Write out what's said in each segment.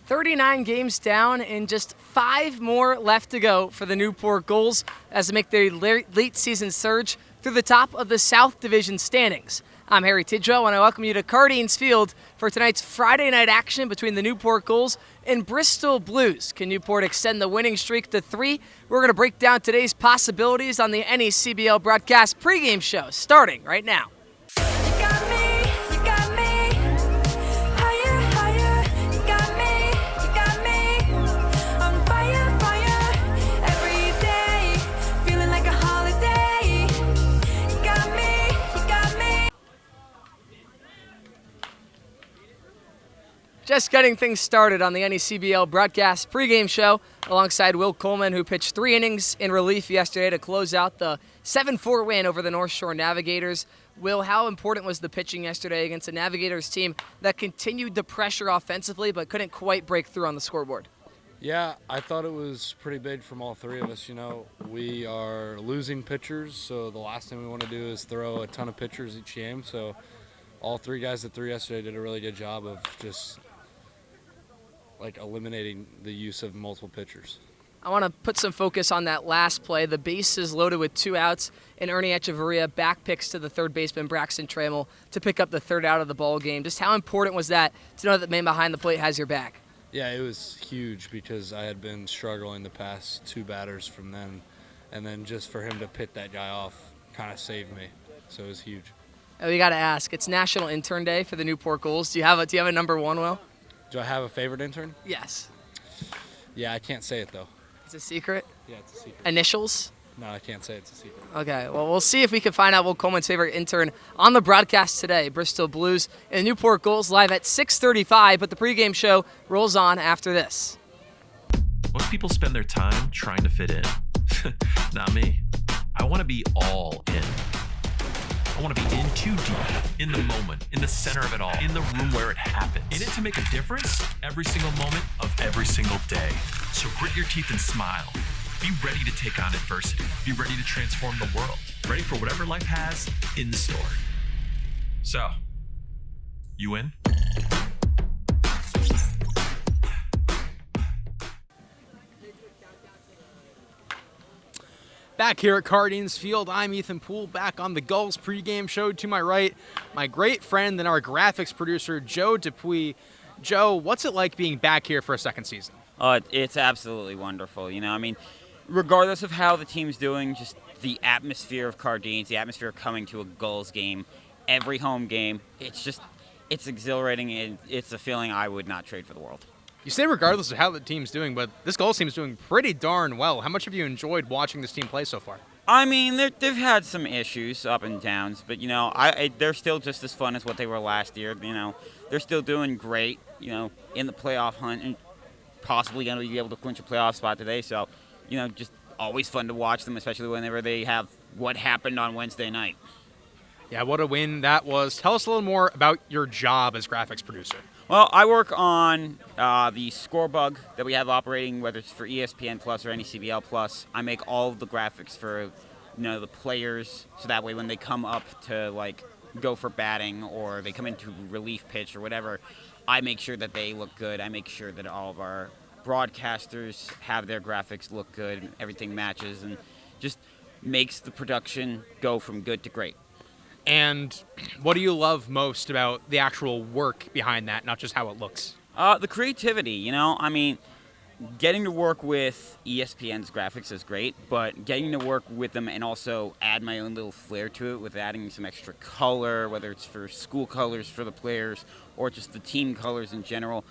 39 games down and just 5 more left to go for the Newport Gulls as they make their late season surge through the top of the South Division standings. I'm Harry Tidrow, and I welcome you to Cardines Field for tonight's Friday night action between the Newport Gulls and Bristol Blues. Can Newport extend the winning streak to 3? We're going to break down today's possibilities on the NECBL broadcast pregame show, starting right now. Just getting things started on the NECBL broadcast pregame show alongside Will Coleman, who pitched 3 innings in relief yesterday to close out the 7-4 win over the North Shore Navigators. Will, how important was the pitching yesterday against a Navigators team that continued to pressure offensively but couldn't quite break through on the scoreboard? Yeah, I thought it was pretty big from all three of us. You know, we are losing pitchers, so the last thing we want to do is throw a ton of pitchers each game. So all 3 guys that threw yesterday did a really good job of just eliminating the use of multiple pitchers. I want to put some focus on that last play. The base is loaded with 2 outs, and Ernie Echeverria back picks to the third baseman Braxton Trammell to pick up the 3rd out of the ball game. Just how important was that to know that the man behind the plate has your back? Yeah, it was huge because I had been struggling the past 2 batters from them, and then just for him to pick that guy off kind of saved me. So it was huge. We got to ask. It's National Intern Day for the Newport Gulls. Do you have a number 1, Will? Do I have a favorite intern? Yes. Yeah, I can't say it, though. It's a secret? Yeah, it's a secret. Initials? No, I can't say it's a secret. Okay, well, we'll see if we can find out Will Coleman's favorite intern on the broadcast today. Bristol Blues and Newport Gulls live at 6:35, but the pregame show rolls on after this. Most people spend their time trying to fit in. Not me. I want to be all in. I want to be in too deep, in the moment, in the center of it all, in the room where it happens. In it to make a difference every single moment of every single day. So grit your teeth and smile. Be ready to take on adversity. Be ready to transform the world. Ready for whatever life has in store. So, you in? Back here at Cardines Field, I'm Ethan Poole, back on the Gulls pregame show. To my right, my great friend and our graphics producer, Joe Dupuis. Joe, what's it like being back here for a second season? It's absolutely wonderful. You know, I mean, regardless of how the team's doing, just the atmosphere of Cardines, the atmosphere of coming to a Gulls game, every home game, it's exhilarating, and it's a feeling I would not trade for the world. You say regardless of how the team's doing, but this Gulls team is doing pretty darn well. How much have you enjoyed watching this team play so far? I mean, they've had some issues, up and downs, but, you know, they're still just as fun as what they were last year. You know, they're still doing great, you know, in the playoff hunt and possibly going to be able to clinch a playoff spot today. So, you know, just always fun to watch them, especially whenever they have what happened on Wednesday night. Yeah, what a win that was. Tell us a little more about your job as graphics producer. Well, I work on the Scorebug that we have operating, whether it's for ESPN Plus or NECBL Plus. I make all of the graphics for, you know, the players, so that way when they come up to, go for batting or they come into relief pitch or whatever, I make sure that they look good. I make sure that all of our broadcasters have their graphics look good and everything matches and just makes the production go from good to great. And what do you love most about the actual work behind that, not just how it looks? The creativity, you know. I mean, getting to work with ESPN's graphics is great, but getting to work with them and also add my own little flair to it with adding some extra color, whether it's for school colors for the players or just the team colors in general,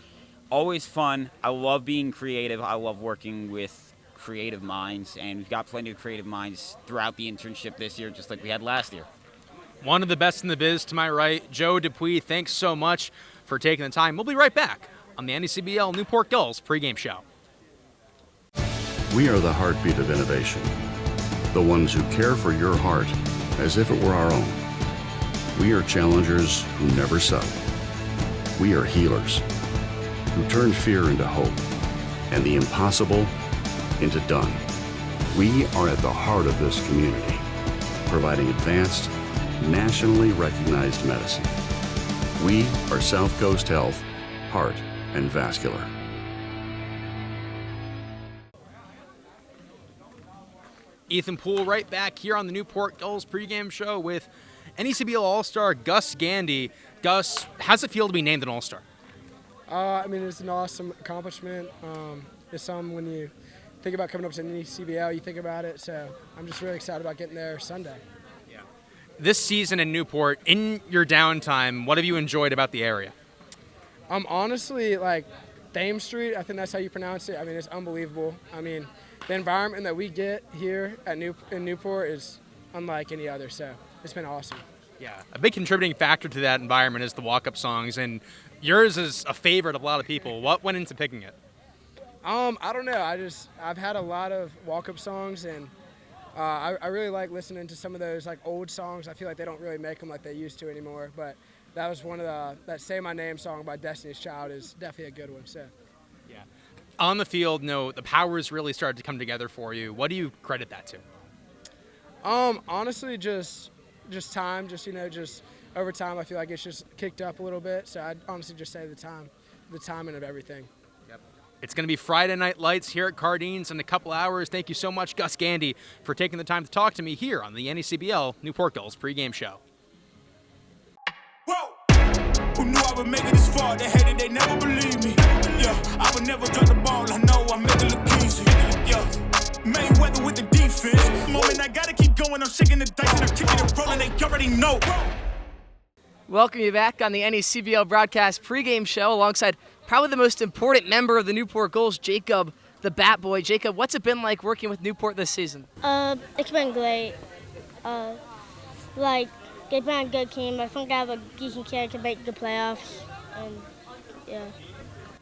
always fun. I love being creative. I love working with creative minds, and we've got plenty of creative minds throughout the internship this year, just like we had last year. One of the best in the biz to my right, Joe Dupuis. Thanks so much for taking the time. We'll be right back on the NECBL Newport Gulls pregame show. We are the heartbeat of innovation, the ones who care for your heart as if it were our own. We are challengers who never settle. We are healers who turn fear into hope and the impossible into done. We are at the heart of this community, providing advanced, nationally recognized medicine. We are South Coast Health, Heart and Vascular. Ethan Poole right back here on the Newport Gulls pregame show with NECBL All-Star Gus Gandy. Gus, how's it feel to be named an All-Star? I mean, it's an awesome accomplishment. It's something when you think about coming up to NECBL, you think about it. So I'm just really excited about getting there Sunday. This season in Newport, in your downtime, what have you enjoyed about the area? Honestly, like Thames Street, I think that's how you pronounce it. I mean, it's unbelievable. I mean, the environment that we get here at in Newport is unlike any other. So it's been awesome. Yeah, a big contributing factor to that environment is the walk-up songs, and yours is a favorite of a lot of people. What went into picking it? I don't know. I've had a lot of walk-up songs, and I really like listening to some of those like old songs. I feel like they don't really make them like they used to anymore. But that was one of that "Say My Name" song by Destiny's Child is definitely a good one. So. Yeah. On the field, no, the powers really started to come together for you. What do you credit that to? Honestly, just time. Just over time, I feel like it's just kicked up a little bit. So I'd honestly just say the timing of everything. It's going to be Friday Night Lights here at Cardines in a couple hours. Thank you so much, Gus Gandy, for taking the time to talk to me here on the NECBL Newport Gulls pregame show. Whoa! Who knew I would make it this far? They hated, they never believed me. Yeah, I would never drop the ball. I know I make it look easy. Yeah, Mayweather with the defense. Moment I gotta keep going. I'm shaking the dice and I'm kicking and rolling. They already know. Welcome you back on the NECBL broadcast pregame show alongside probably the most important member of the Newport Gulls, Jacob, the Bat Boy. Jacob, what's it been like working with Newport this season? It's been great. They've been a good team. I think I have a decent chance to make the playoffs, and yeah.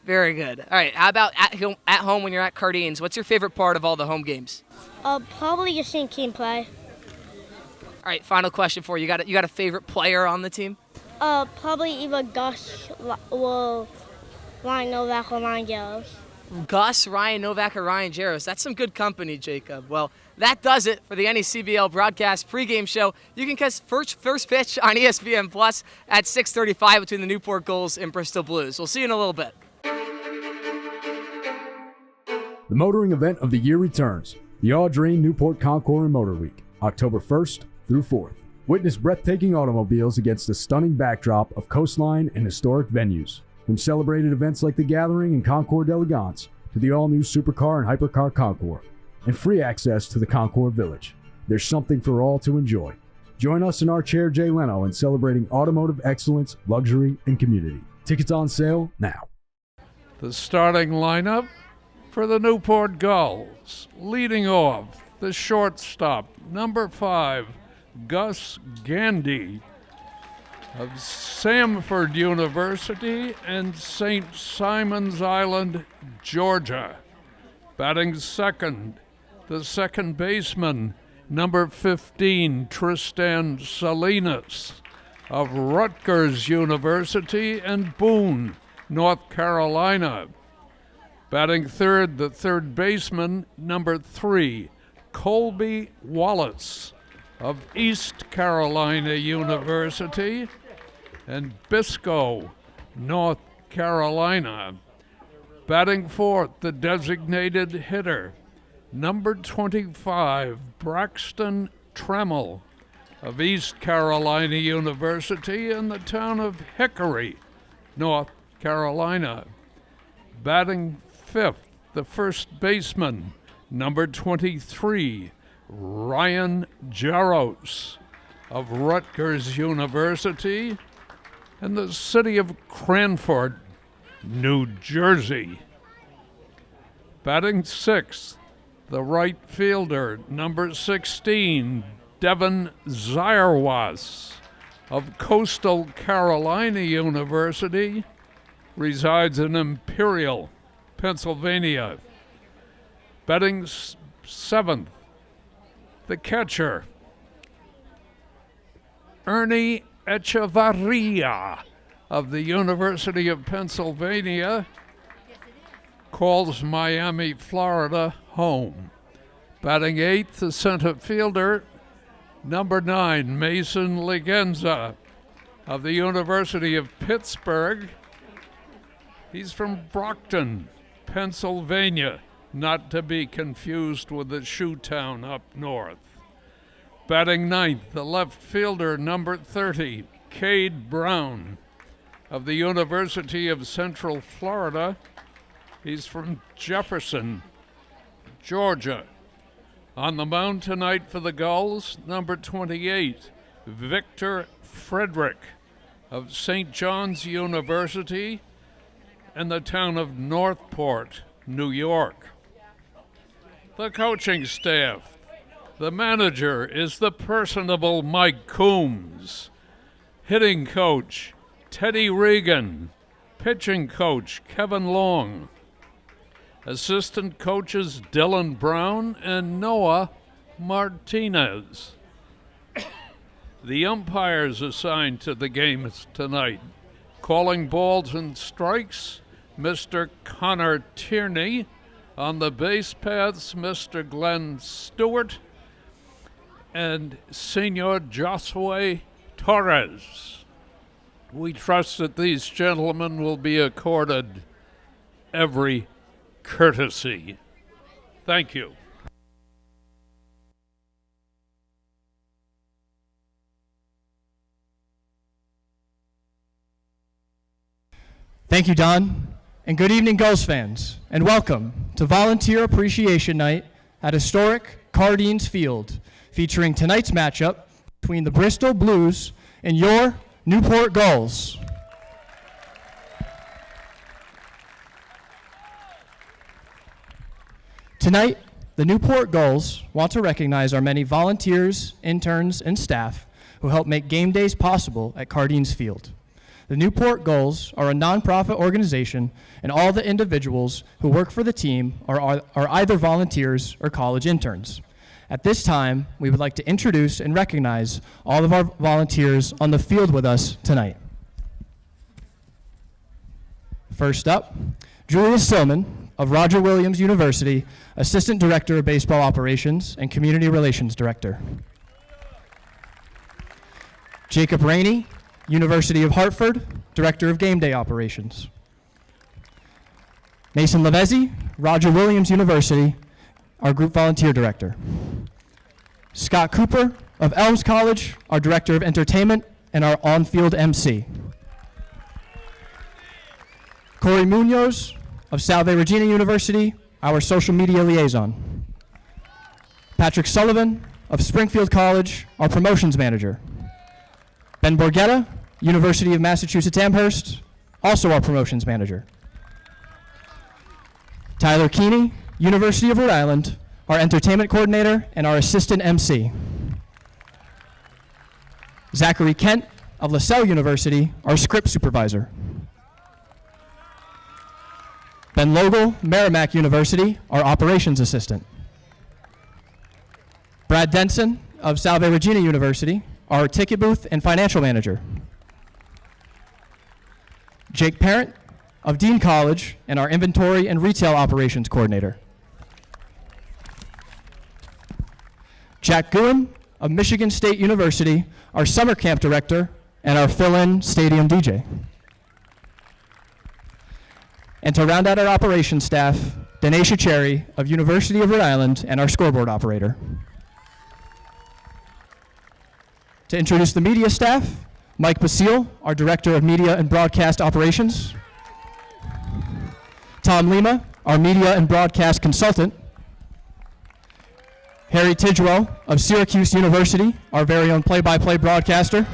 Very good. All right, how about at home when you're at Cardines? What's your favorite part of all the home games? Probably just seeing team play. All right, final question for you. You got a favorite player on the team? Probably either Gus or Ryan Novak or Ryan Jarros. Gus, Ryan Novak, or Ryan Jarros. That's some good company, Jacob. Well, that does it for the NECBL broadcast pregame show. You can catch first pitch on ESPN Plus at 6:35 between the Newport Gulls and Bristol Blues. We'll see you in a little bit. The motoring event of the year returns. The Audrain Newport Concours and Motor Week, October 1st through 4th. Witness breathtaking automobiles against the stunning backdrop of coastline and historic venues. From celebrated events like the Gathering and Concours d'Elegance to the all-new Supercar and Hypercar Concours, and free access to the Concours Village. There's something for all to enjoy. Join us in our chair Jay Leno in celebrating automotive excellence, luxury, and community. Tickets on sale now. The starting lineup for the Newport Gulls. Leading off, the shortstop, number 5, Gus Gandy of Samford University and St. Simons Island, Georgia. Batting second, the second baseman, number 15, Tristan Salinas of Rutgers University and Boone, North Carolina. Batting third, the third baseman, number 3, Colby Wallace of East Carolina University and Biscoe, North Carolina. Batting fourth, the designated hitter, number 25, Braxton Tremmel of East Carolina University in the town of Hickory, North Carolina. Batting fifth, the first baseman, number 23, Ryan Jarros of Rutgers University and the city of Cranford, New Jersey. Batting sixth, the right fielder, number 16, Devin Zierwas of Coastal Carolina University, resides in Imperial, Pennsylvania. Batting seventh, the catcher, Ernie Echevarria of the University of Pennsylvania, calls Miami, Florida, home. Batting eighth, the center fielder, number 9, Mason Legenza of the University of Pittsburgh. He's from Brockton, Pennsylvania, not to be confused with the shoe town up north. Batting ninth, the left fielder, number 30, Cade Brown of the University of Central Florida. He's from Jefferson, Georgia. On the mound tonight for the Gulls, number 28, Victor Frederick of St. John's University and the town of Northport, New York. The coaching staff. The manager is the personable Mike Coombs. Hitting coach, Teddy Regan. Pitching coach, Kevin Long. Assistant coaches, Dylan Brown and Noah Martinez. The umpires assigned to the games tonight. Calling balls and strikes, Mr. Connor Tierney. On the base paths, Mr. Glenn Stewart and Senor Josue Torres. We trust that these gentlemen will be accorded every courtesy. Thank you. Thank you, Don, and good evening, Gulls fans, and welcome to Volunteer Appreciation Night at historic Cardines Field, featuring tonight's matchup between the Bristol Blues and your Newport Gulls. Tonight, the Newport Gulls want to recognize our many volunteers, interns, and staff who help make game days possible at Cardines Field. The Newport Gulls are a nonprofit organization, and all the individuals who work for the team are either volunteers or college interns. At this time, we would like to introduce and recognize all of our volunteers on the field with us tonight. First up, Julia Silman of Roger Williams University, Assistant Director of Baseball Operations and Community Relations Director. Jacob Rainey, University of Hartford, Director of Game Day Operations. Mason Lavezzi, Roger Williams University, our Group Volunteer Director. Scott Cooper of Elms College, our Director of Entertainment and our on-field MC. Corey Munoz of Salve Regina University, our Social Media Liaison. Patrick Sullivan of Springfield College, our Promotions Manager. Ben Borgetta, University of Massachusetts Amherst, also our Promotions Manager. Tyler Keeney, University of Rhode Island, our Entertainment Coordinator and our Assistant MC. Zachary Kent of LaSalle University, our Script Supervisor. Ben Logel, Merrimack University, our Operations Assistant. Brad Denson of Salve Regina University, our Ticket Booth and Financial Manager. Jake Parent of Dean College and our Inventory and Retail Operations Coordinator. Jack Guin of Michigan State University, our Summer Camp Director and our fill-in Stadium DJ. And to round out our operations staff, Denisha Cherry of University of Rhode Island and our scoreboard operator. To introduce the media staff, Mike Basile, our Director of Media and Broadcast Operations. Tom Lima, our Media and Broadcast Consultant. Harry Tidwell of Syracuse University, our very own play-by-play broadcaster.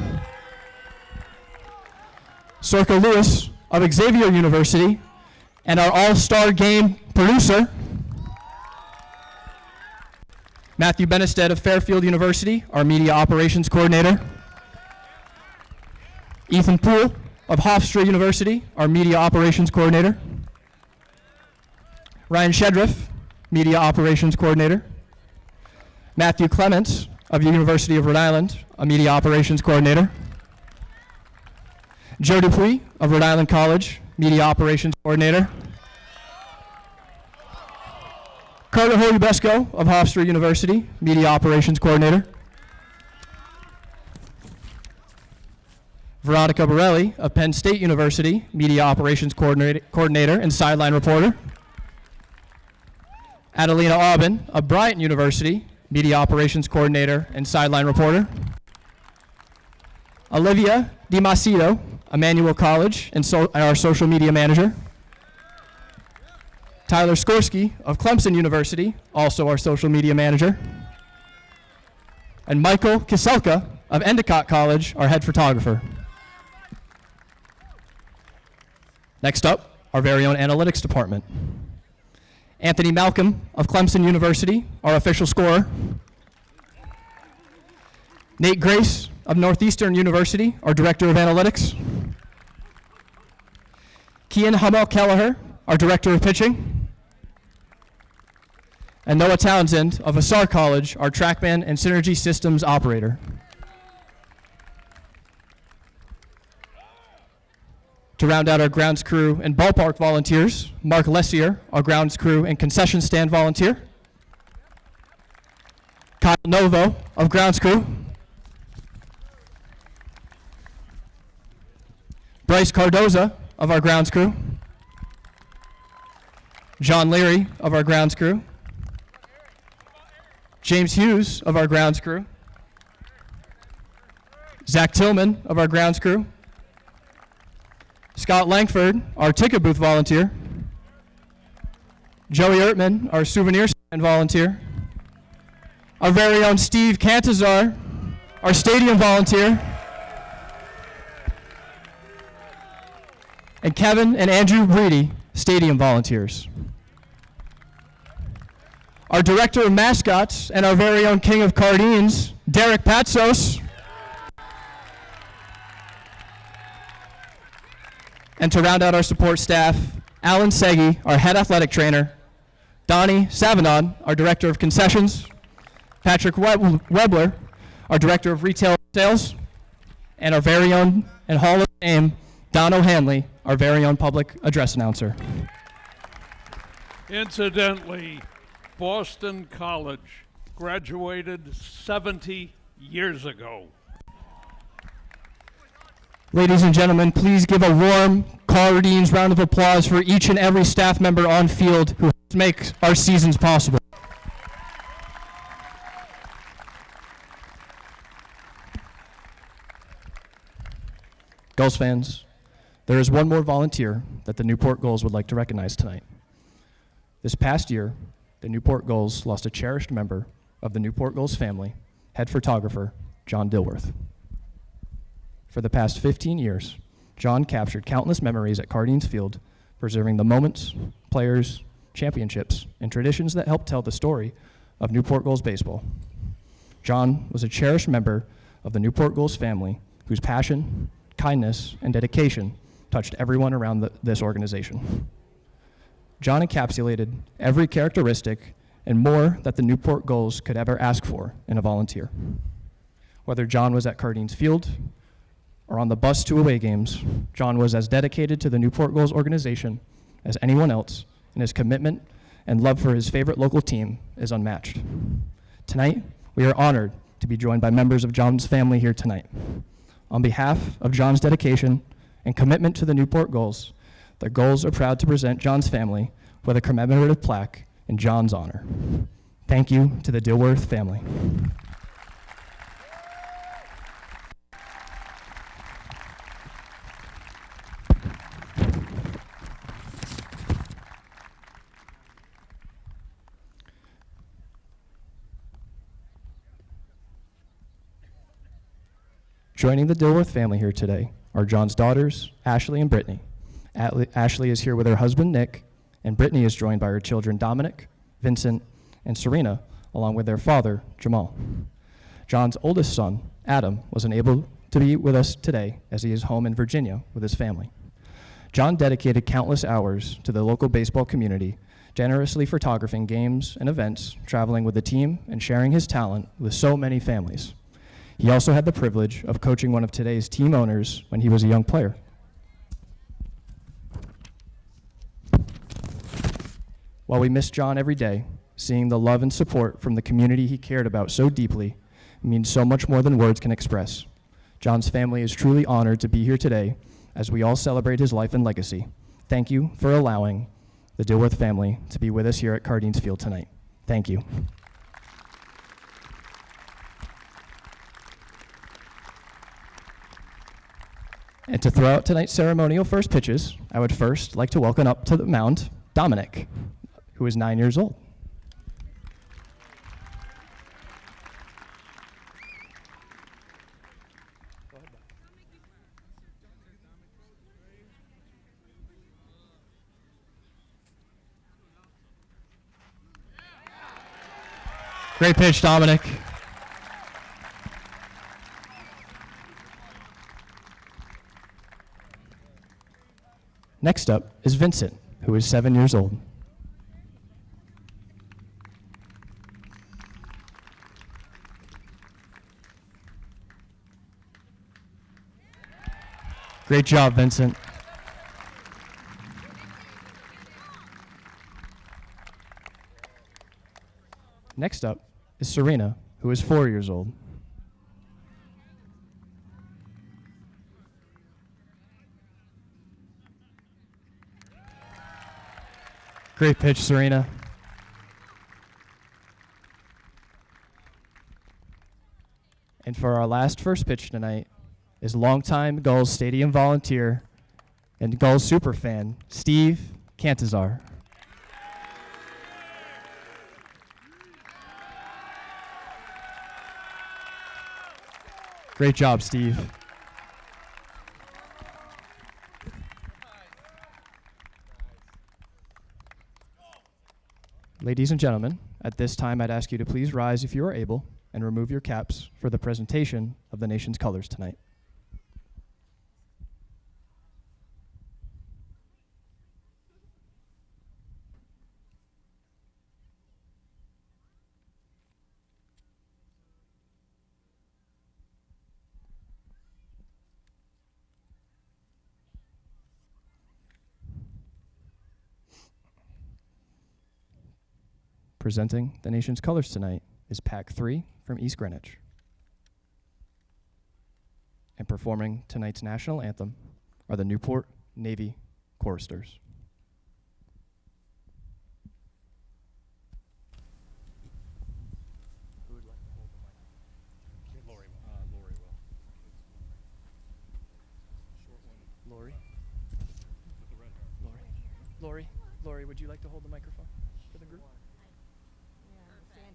Sorka Lewis of Xavier University, and our all-star game producer, Matthew Benestead of Fairfield University, our media operations coordinator. Ethan Poole of Hofstra University, our media operations coordinator. Ryan Shedriff, media operations coordinator. Matthew Clements of the University of Rhode Island, a media operations coordinator. Joe Dupuy of Rhode Island College, media operations coordinator. Carter Holubesco of Hofstra University, media operations coordinator. Veronica Borelli of Penn State University, media operations coordinator and sideline reporter. Adelina Aubin of Bryant University, Media Operations Coordinator and Sideline Reporter. Olivia DiMacedo, Emmanuel College and our Social Media Manager. Tyler Skorsky of Clemson University, also our Social Media Manager. And Michael Kiselka of Endicott College, our Head Photographer. Next up, our very own Analytics Department. Anthony Malcolm of Clemson University, our official scorer. Nate Grace of Northeastern University, our Director of Analytics. Kian Hamel Kelleher, our Director of Pitching. And Noah Townsend of Asar College, our TrackMan and Synergy Systems Operator. To round out our grounds crew and ballpark volunteers, Mark Lessier, our grounds crew and concession stand volunteer. Kyle Novo of grounds crew. Bryce Cardoza of our grounds crew. John Leary of our grounds crew. James Hughes of our grounds crew. Zach Tillman of our grounds crew. Scott Langford, our ticket booth volunteer. Joey Ertman, our souvenir stand volunteer. Our very own Steve Cantazar, our stadium volunteer. And Kevin and Andrew Breedy, stadium volunteers. Our director of mascots and our very own king of Cardines, Derek Patsos. And to round out our support staff, Alan Segi, our head athletic trainer, Donnie Savanon, our director of concessions, Patrick Webler, our director of retail sales, and our very own and Hall of Fame, Don O'Hanley, our very own public address announcer. Incidentally, Boston College graduated 70 years ago. Ladies and gentlemen, please give a warm Cardines round of applause for each and every staff member on field who helps make our seasons possible. Gulls fans, there is one more volunteer that the Newport Gulls would like to recognize tonight. This past year, the Newport Gulls lost a cherished member of the Newport Gulls family, head photographer John Dilworth. For the past 15 years, John captured countless memories at Cardines Field, preserving the moments, players, championships, and traditions that helped tell the story of Newport Gulls baseball. John was a cherished member of the Newport Gulls family whose passion, kindness, and dedication touched everyone around this organization. John encapsulated every characteristic and more that the Newport Gulls could ever ask for in a volunteer. Whether John was at Cardines Field or on the bus to away games, John was as dedicated to the Newport Gulls organization as anyone else, and his commitment and love for his favorite local team is unmatched. Tonight, we are honored to be joined by members of John's family here tonight. On behalf of John's dedication and commitment to the Newport Gulls, the Gulls are proud to present John's family with a commemorative plaque in John's honor. Thank you to the Dilworth family. Joining the Dilworth family here today are John's daughters, Ashley and Brittany. Ashley is here with her husband, Nick, and Brittany is joined by her children, Dominic, Vincent, and Serena, along with their father, Jamal. John's oldest son, Adam, was unable to be with us today as he is home in Virginia with his family. John dedicated countless hours to the local baseball community, generously photographing games and events, traveling with the team, and sharing his talent with so many families. He also had the privilege of coaching one of today's team owners when he was a young player. While we miss John every day, seeing the love and support from the community he cared about so deeply means so much more than words can express. John's family is truly honored to be here today as we all celebrate his life and legacy. Thank you for allowing the Dilworth family, to be with us here at Cardines Field tonight. Thank you. And to throw out tonight's ceremonial first pitches, I would first like to welcome up to the mound Dominic, who is 9 years old. Great pitch, Dominic. Next up is Vincent, who is 7 years old. Great job, Vincent. Next up is Serena, who is 4 years old. Great pitch, Serena. And for our last first pitch tonight is longtime Gulls Stadium volunteer and Gulls superfan, Steve Cantazar. Great job, Steve. Ladies and gentlemen, at this time I'd ask you to please rise if you are able and remove your caps for the presentation of the nation's colors tonight. Presenting the nation's colors tonight is Pack 3 from East Greenwich. And performing tonight's national anthem are the Newport Navy Choristers. Who would like to hold the mic? Lori will. Short one. Lori? With the red hair. Lori, would you like to hold the microphone for the group?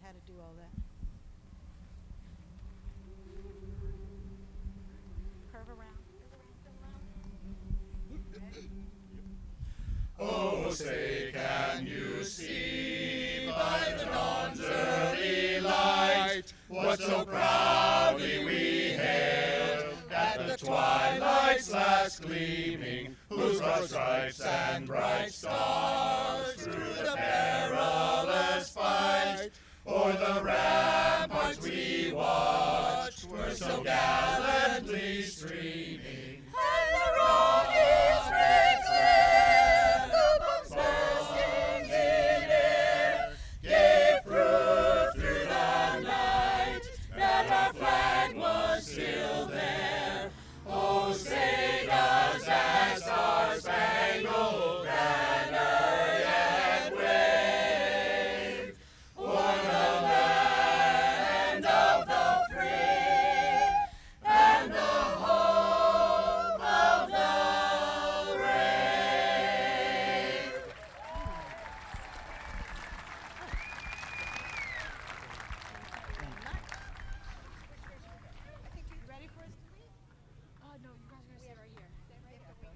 How to do all that. Curve around. Oh, say, can you see by the dawn's early light what so proudly we hailed at the twilight's last gleaming, whose broad stripes and bright stars through the perilous fight o'er the ramparts we watched were so gallantly streaming. And the Rockies ring clear, the bombs bursting in air, gave proof through the night that our flag was still there. Oh, say does that star-spangled banner yet wave o'er the land of the free and the home of the brave. Ready for us to leave? Oh, no, you guys are going to stay right here. Stay right here.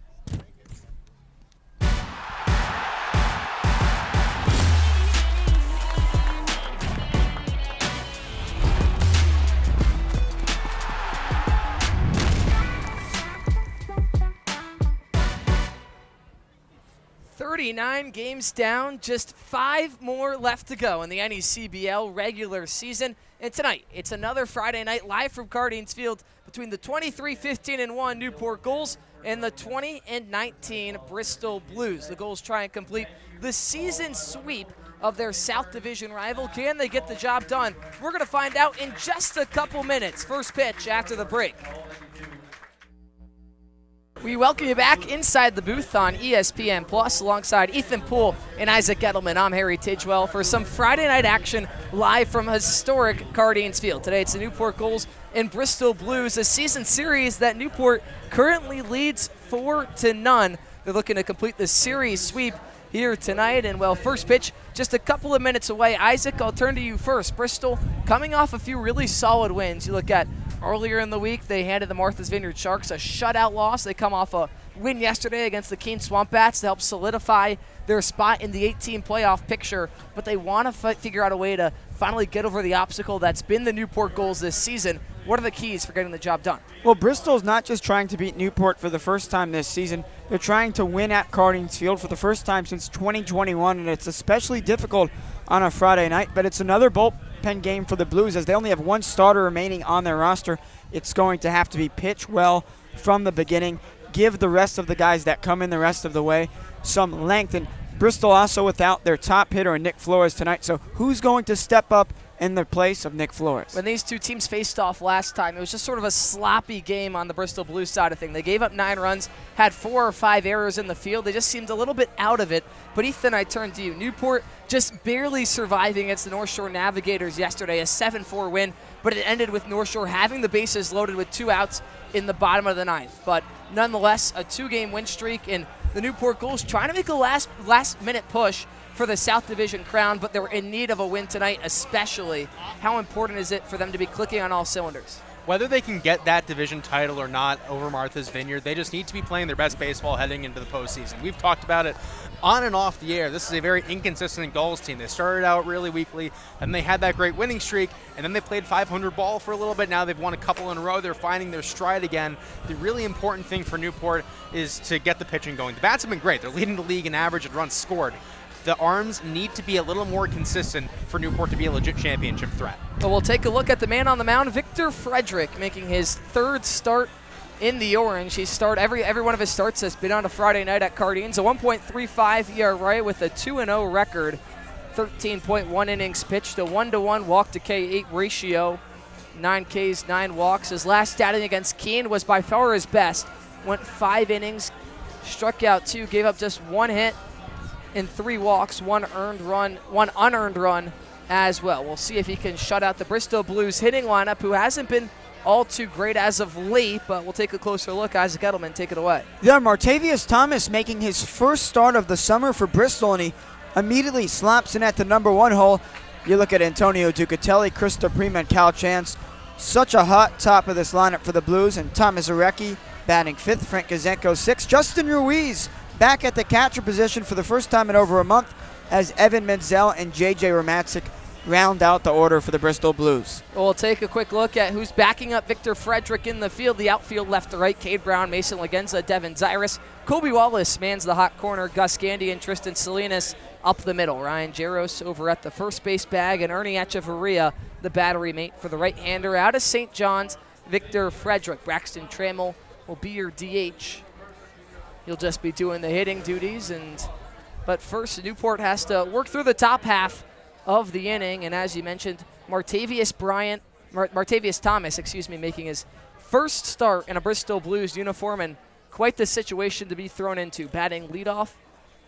39 games down, just 5 more left to go in the NECBL regular season. And tonight, it's another Friday night live from Cardines Field between the 23-15-1 Newport Gulls and the 20-19 Bristol Blues. The Gulls try and complete the season sweep of their South Division rival. Can they get the job done? We're going to find out in just a couple minutes. First pitch after the break. We welcome you back inside the booth on ESPN Plus alongside Ethan Poole and Isaac Gettleman. I'm Harry Tidgewell for some Friday night action live from historic Cardines Field. Today it's the Newport Gulls and Bristol Blues, a season series that Newport currently leads 4-0. They're looking to complete the series sweep here tonight. And, well, first pitch just a couple of minutes away. Isaac, I'll turn to you first. Bristol coming off a few really solid wins. You look at earlier in the week, they handed the Martha's Vineyard Sharks a shutout loss. They come off a win yesterday against the Keene Swamp Bats to help solidify their spot in the 8-team playoff picture. But they want to figure out a way to finally get over the obstacle that's been the Newport Gulls this season. What are the keys for getting the job done? Well, Bristol's not just trying to beat Newport for the first time this season. They're trying to win at Cardines Field for the first time since 2021, and it's especially difficult on a Friday night. But it's another bullpen game for the Blues as they only have one starter remaining on their roster. It's going to have to be pitch well from the beginning, give the rest of the guys that come in the rest of the way some length. And Bristol also without their top hitter, Nick Flores, tonight. So who's going to step up in the place of Nick Flores? When these two teams faced off last time, it was just sort of a sloppy game on the Bristol Blues side of things. They gave up 9 runs, had 4 or 5 errors in the field. They just seemed a little bit out of it. But Ethan, I turn to you. Newport just barely surviving against the North Shore Navigators yesterday, a 7-4 win, but it ended with North Shore having the bases loaded with 2 outs in the bottom of the 9th. But nonetheless, a 2-game win streak, and the Newport Gulls trying to make a last-minute push for the South Division crown, but they were in need of a win tonight especially. How important is it for them to be clicking on all cylinders? Whether they can get that division title or not over Martha's Vineyard, they just need to be playing their best baseball heading into the postseason. We've talked about it on and off the air. This is a very inconsistent Gulls team. They started out really weakly, and they had that great winning streak, and then they played 500 ball for a little bit. Now they've won a couple in a row. They're finding their stride again. The really important thing for Newport is to get the pitching going. The bats have been great. They're leading the league in average and runs scored. The arms need to be a little more consistent for Newport to be a legit championship threat. Well, we'll take a look at the man on the mound, Victor Frederick, making his 3rd start in the orange. He's started every one of his starts has been on a Friday night at Cardines. A 1.35 ERA with a 2-0 record, 13.1 innings pitched, a 1-to-1 walk to K8 ratio, 9 Ks, 9 walks. His last outing against Keene was by far his best. Went 5 innings, struck out 2, gave up just 1 hit in 3 walks, 1 unearned run as well. We'll see if he can shut out the Bristol Blues hitting lineup, who hasn't been all too great as of late, but we'll take a closer look. Isaac Edelman, take it away. Yeah, Martavius Thomas making his first start of the summer for Bristol, and he immediately slaps in at the number 1 hole. You look at Antonio Ducatelli, Krista Prima, and Cal Chance. Such a hot top of this lineup for the Blues, and Thomas Arecki batting 5th, Frank Gazenko 6th. Justin Ruiz back at the catcher position for the first time in over a month as Evan Menzel and J.J. Romatzik round out the order for the Bristol Blues. We'll take a quick look at who's backing up Victor Frederick in the field. The outfield left to right, Cade Brown, Mason Lagenza, Devin Zyrus. Kobe Wallace mans the hot corner, Gus Gandy and Tristan Salinas up the middle. Ryan Jaros over at the first base bag, and Ernie Echeverria, the battery mate for the right-hander. Out of St. John's, Victor Frederick. Braxton Trammell will be your DH. He'll just be doing the hitting duties, but first Newport has to work through the top half of the inning, and as you mentioned, Martavius Thomas, making his first start in a Bristol Blues uniform, and quite the situation to be thrown into. Batting leadoff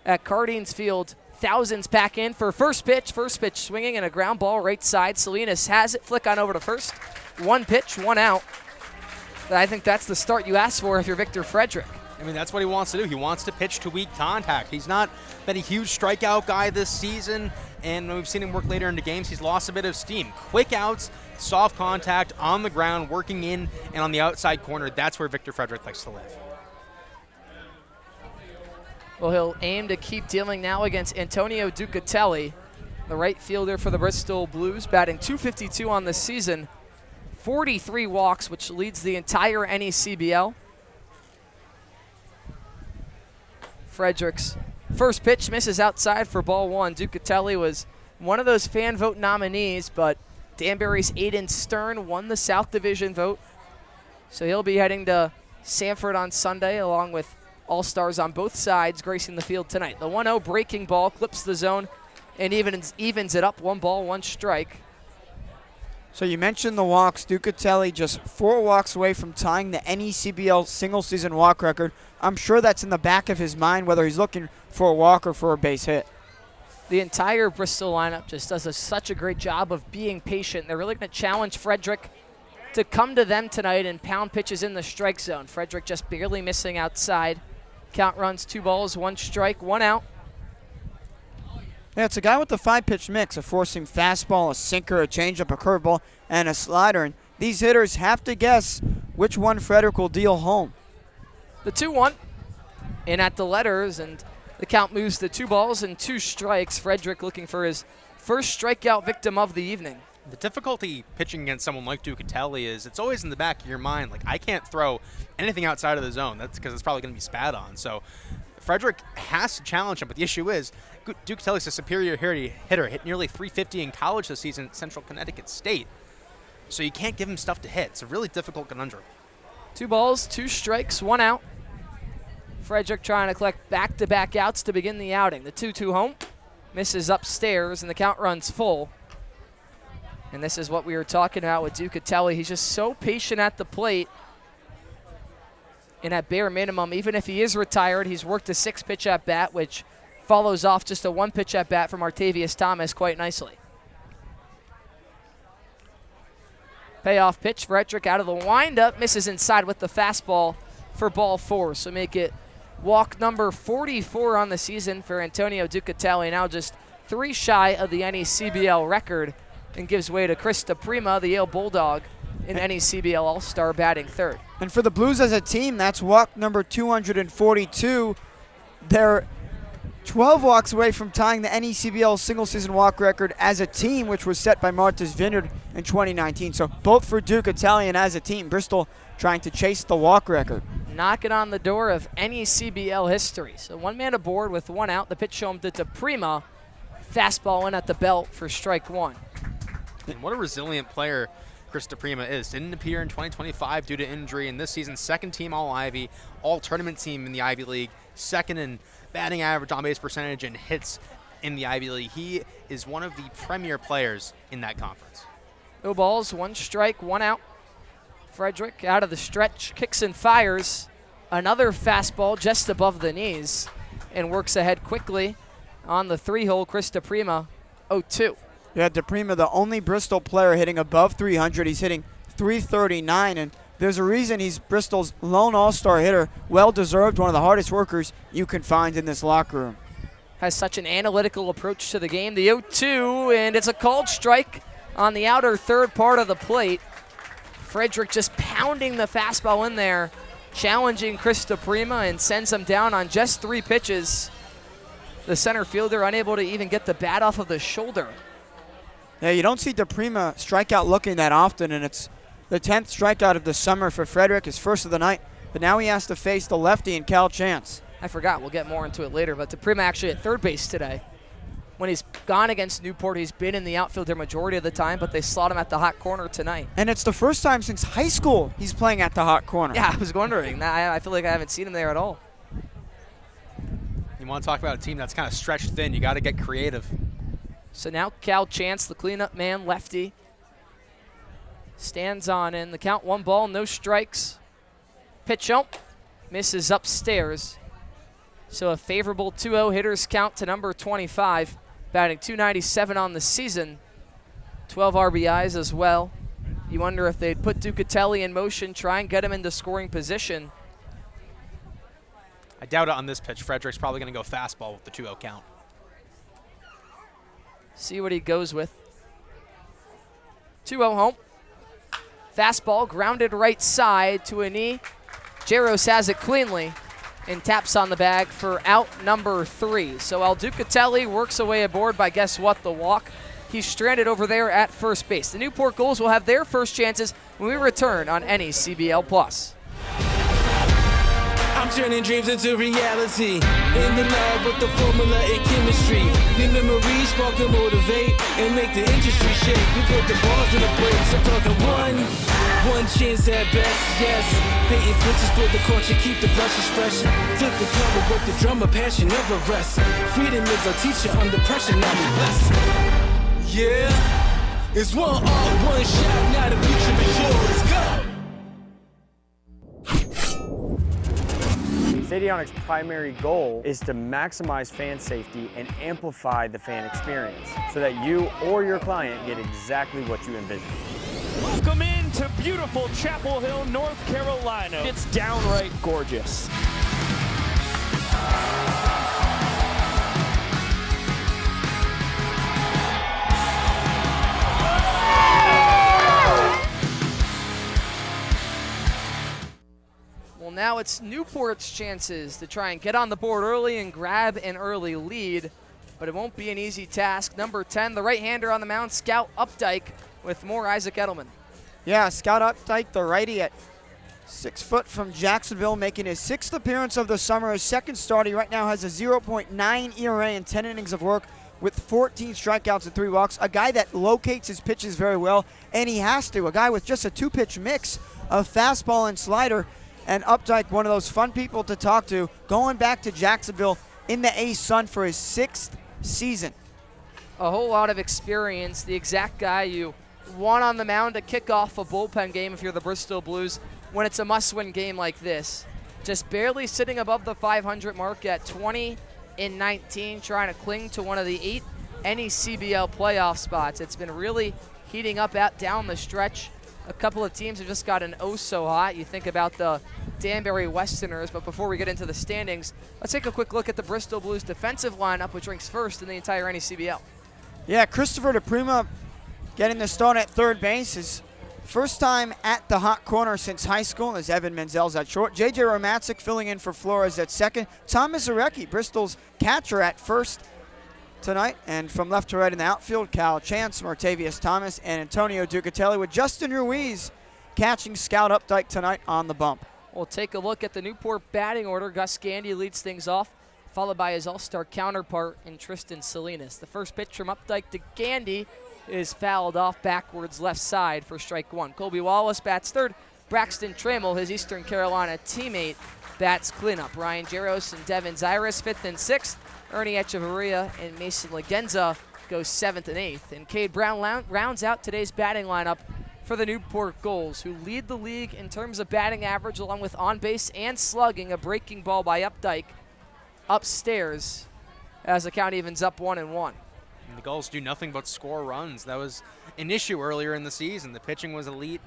at Cardines Field, thousands pack in for first pitch swinging and a ground ball right side. Salinas has it, flick on over to first. 1 pitch, 1 out. I think that's the start you ask for if you're Victor Frederick. I mean, that's what he wants to do. He wants to pitch to weak contact. He's not been a huge strikeout guy this season, and we've seen him work later into games. He's lost a bit of steam. Quick outs, soft contact, on the ground, working in and on the outside corner. That's where Victor Frederick likes to live. Well, he'll aim to keep dealing now against Antonio Ducatelli, the right fielder for the Bristol Blues, batting .252 on the season, 43 walks, which leads the entire NECBL. Frederick's first pitch misses outside for ball 1. Ducatelli was one of those fan vote nominees, but Danbury's Aiden Stern won the South Division vote. So he'll be heading to Sanford on Sunday, along with all-stars on both sides gracing the field tonight. The 1-0 breaking ball clips the zone and evens it up. 1 ball, 1 strike. So you mentioned the walks. Ducatelli just 4 walks away from tying the NECBL single-season walk record. I'm sure that's in the back of his mind, whether he's looking for a walk or for a base hit. The entire Bristol lineup just does such a great job of being patient. They're really going to challenge Frederick to come to them tonight and pound pitches in the strike zone. Frederick just barely missing outside. Count runs 2 balls, 1 strike, 1 out. Yeah, it's a guy with the 5-pitch mix, a four-seam fastball, a sinker, a changeup, a curveball, and a slider. And these hitters have to guess which one Frederick will deal home. The 2-1 in at the letters, and the count moves to 2 balls and 2 strikes. Frederick looking for his first strikeout victim of the evening. The difficulty pitching against someone like Ducatelli is it's always in the back of your mind, like, I can't throw anything outside of the zone. That's because it's probably going to be spat on. So Frederick has to challenge him, but the issue is Ducatelli's a superior hitter, hit nearly 350 in college this season at Central Connecticut State. So you can't give him stuff to hit. It's a really difficult conundrum. 2 balls, 2 strikes, 1 out. Frederick trying to collect back-to-back outs to begin the outing. The 2-2 home misses upstairs, and the count runs full. And this is what we were talking about with Ducatelli. He's just so patient at the plate. And at bare minimum, even if he is retired, he's worked a 6-pitch at bat, which follows off just a 1-pitch at bat from Artavius Thomas quite nicely. Payoff pitch, Frederick out of the windup, misses inside with the fastball for ball 4. So make it walk number 44 on the season for Antonio Ducatelli, now just 3 shy of the NECBL record, and gives way to Chris DePrima, the Yale Bulldog, in NECBL All-Star batting 3rd. And for the Blues as a team, that's walk number 242. They're 12 walks away from tying the NECBL single-season walk record as a team, which was set by Martha's Vineyard in 2019. So both for Ducatelli and as a team, Bristol trying to chase the walk record. Knocking on the door of NECBL history. So 1 man aboard with 1 out. The pitch home to DePrima. Fastball in at the belt for strike 1. And what a resilient player Chris DePrima is. Didn't appear in 2025 due to injury, and this season 2nd team All-Ivy, all-tournament team in the Ivy League, 2nd in batting average, on-base percentage, and hits in the Ivy League. He is one of the premier players in that conference. 2 balls, 1 strike, 1 out. Frederick out of the stretch, kicks and fires. Another fastball just above the knees, and works ahead quickly on the 3-hole. Chris DePrima, 0-2. Yeah, DePrima, the only Bristol player hitting above 300. He's hitting 339, and there's a reason he's Bristol's lone all-star hitter. Well-deserved, one of the hardest workers you can find in this locker room. Has such an analytical approach to the game. The 0-2, and it's a called strike on the outer 3rd part of the plate. Frederick just pounding the fastball in there, challenging Chris DePrima, and sends him down on just 3 pitches. The center fielder unable to even get the bat off of the shoulder. Yeah, you don't see DePrima strike out looking that often, and it's the 10th strikeout of the summer for Frederick, his first of the night. But now he has to face the lefty in Cal Chance. I forgot, we'll get more into it later, but DePrima actually at 3rd base today. When he's gone against Newport, he's been in the outfield the majority of the time, but they slot him at the hot corner tonight. And it's the first time since high school he's playing at the hot corner. Yeah, I was wondering. I feel like I haven't seen him there at all. You want to talk about a team that's kind of stretched thin, you got to get creative. So now Cal Chance, the cleanup man, lefty, stands on in. The count 1 ball, no strikes. Pitch home, misses upstairs. So a favorable 2-0 hitters count to number 25, batting .297 on the season, 12 RBIs as well. You wonder if they'd put Ducatelli in motion, try and get him into scoring position. I doubt it on this pitch. Frederick's probably going to go fastball with the 2-0 count. See what he goes with. 2-0 home. Fastball grounded right side to a knee. Jaros has it cleanly and taps on the bag for out number 3. So El Ducatelli works away aboard by guess what, the walk. He's stranded over there at first base. The Newport Gulls will have their first chances when we return on NECBL Plus. I'm turning dreams into reality. In the lab with the formula and chemistry. The memories spark and motivate and make the industry shake. We put the balls in the brakes. I'm talking one chance at best, yes. Painting pictures for the culture, keep the brushes fresh. Flip the cover, work the drummer, passion never rests. Freedom is a teacher under pressure, now we blessed. Yeah. It's one art, one shot, now the future is yours. Go! Stadionic's primary goal is to maximize fan safety and amplify the fan experience so that you or your client get exactly what you envision. Welcome into beautiful Chapel Hill, North Carolina. It's downright gorgeous. Well, now it's Newport's chances to try and get on the board early and grab an early lead, but it won't be an easy task. Number 10, the right-hander on the mound, Scout Updike, with more Isaac Edelman. Yeah, Scout Updike, the righty at 6 foot from Jacksonville, making his 6th appearance of the summer, his 2nd start. He right now has a 0.9 ERA in 10 innings of work with 14 strikeouts and 3 walks. A guy that locates his pitches very well, and he has to. A guy with just a 2-pitch mix of fastball and slider. And Updike, one of those fun people to talk to, going back to Jacksonville in the A-Sun for his 6th season. A whole lot of experience, the exact guy you want on the mound to kick off a bullpen game if you're the Bristol Blues when it's a must-win game like this. Just barely sitting above the 500 mark at 20-19, trying to cling to one of the 8 NECBL playoff spots. It's been really heating up down the stretch. A couple of teams have just gotten so hot. You think about the Danbury Westerners, but before we get into the standings, let's take a quick look at the Bristol Blues defensive lineup, which ranks first in the entire NECBL. Yeah, Christopher DePrima getting the start at third base. His first time at the hot corner since high school as Evan Menzel's at short. J.J. Romatzik filling in for Flores at second. Thomas Arecki, Bristol's catcher, at first tonight. And from left to right in the outfield, Cal Chance, Martavius Thomas, and Antonio Ducatelli, with Justin Ruiz catching Scout Updike tonight on the bump. We'll take a look at the Newport batting order. Gus Gandy leads things off, followed by his all-star counterpart in Tristan Salinas. The first pitch from Updike to Gandy is fouled off backwards left side for strike 1. Colby Wallace bats third. Braxton Trammell, his Eastern Carolina teammate, bats cleanup. Ryan Jaros and Devin Zyrus 5th and 6th. Ernie Echeverria and Mason Legenza go 7th and 8th. And Cade Brown rounds out today's batting lineup for the Newport Gulls, who lead the league in terms of batting average along with on-base and slugging. A breaking ball by Updike upstairs as the count evens up 1-1. And the Gulls do nothing but score runs. That was an issue earlier in the season. The pitching was elite,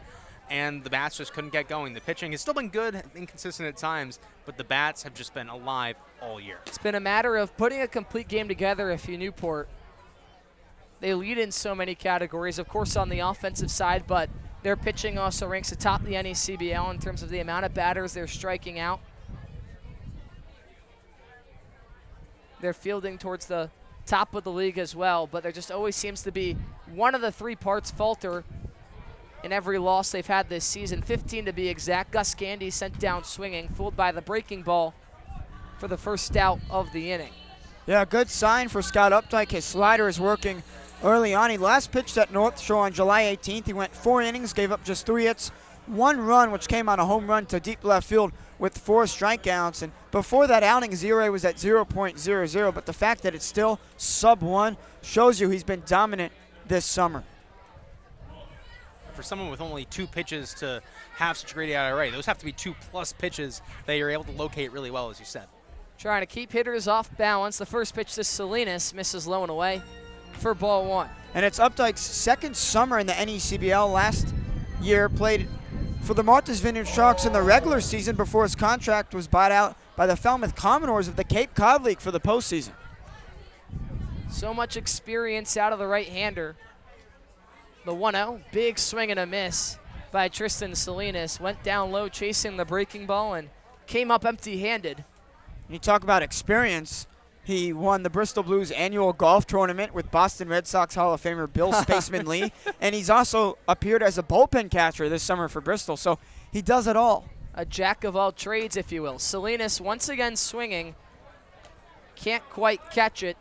and the bats just couldn't get going. The pitching has still been good, inconsistent at times, but the bats have just been alive all year. It's been a matter of putting a complete game together if you Newport. They lead in so many categories, of course, on the offensive side, but their pitching also ranks atop the NECBL in terms of the amount of batters they're striking out. They're fielding towards the top of the league as well, but there just always seems to be one of the 3 parts falter in every loss they've had this season, 15 to be exact. Gus Gandy sent down swinging, fooled by the breaking ball for the first out of the inning. Yeah, good sign for Scout Updike. His slider is working early on. He last pitched at North Shore on July 18th. He went 4 innings, gave up just 3 hits, 1 run, which came on a home run to deep left field with 4 strikeouts. And before that outing, his ERA was at 0.00, but the fact that it's still sub-1 shows you he's been dominant this summer. For someone with only 2 pitches to have such a great ERA, those have to be 2+ pitches that you're able to locate really well, as you said. Trying to keep hitters off balance. The first pitch to Salinas misses low and away for ball 1. And it's Updike's 2nd summer in the NECBL. Last year played for the Martha's Vineyard Sharks in the regular season before his contract was bought out by the Falmouth Commodores of the Cape Cod League for the postseason. So much experience out of the right-hander. The 1-0, big swing and a miss by Tristan Salinas. Went down low chasing the breaking ball and came up empty-handed. You talk about experience. He won the Bristol Blues annual golf tournament with Boston Red Sox Hall of Famer Bill Spaceman Lee. And he's also appeared as a bullpen catcher this summer for Bristol. So he does it all. A jack of all trades, if you will. Salinas once again swinging. Can't quite catch it.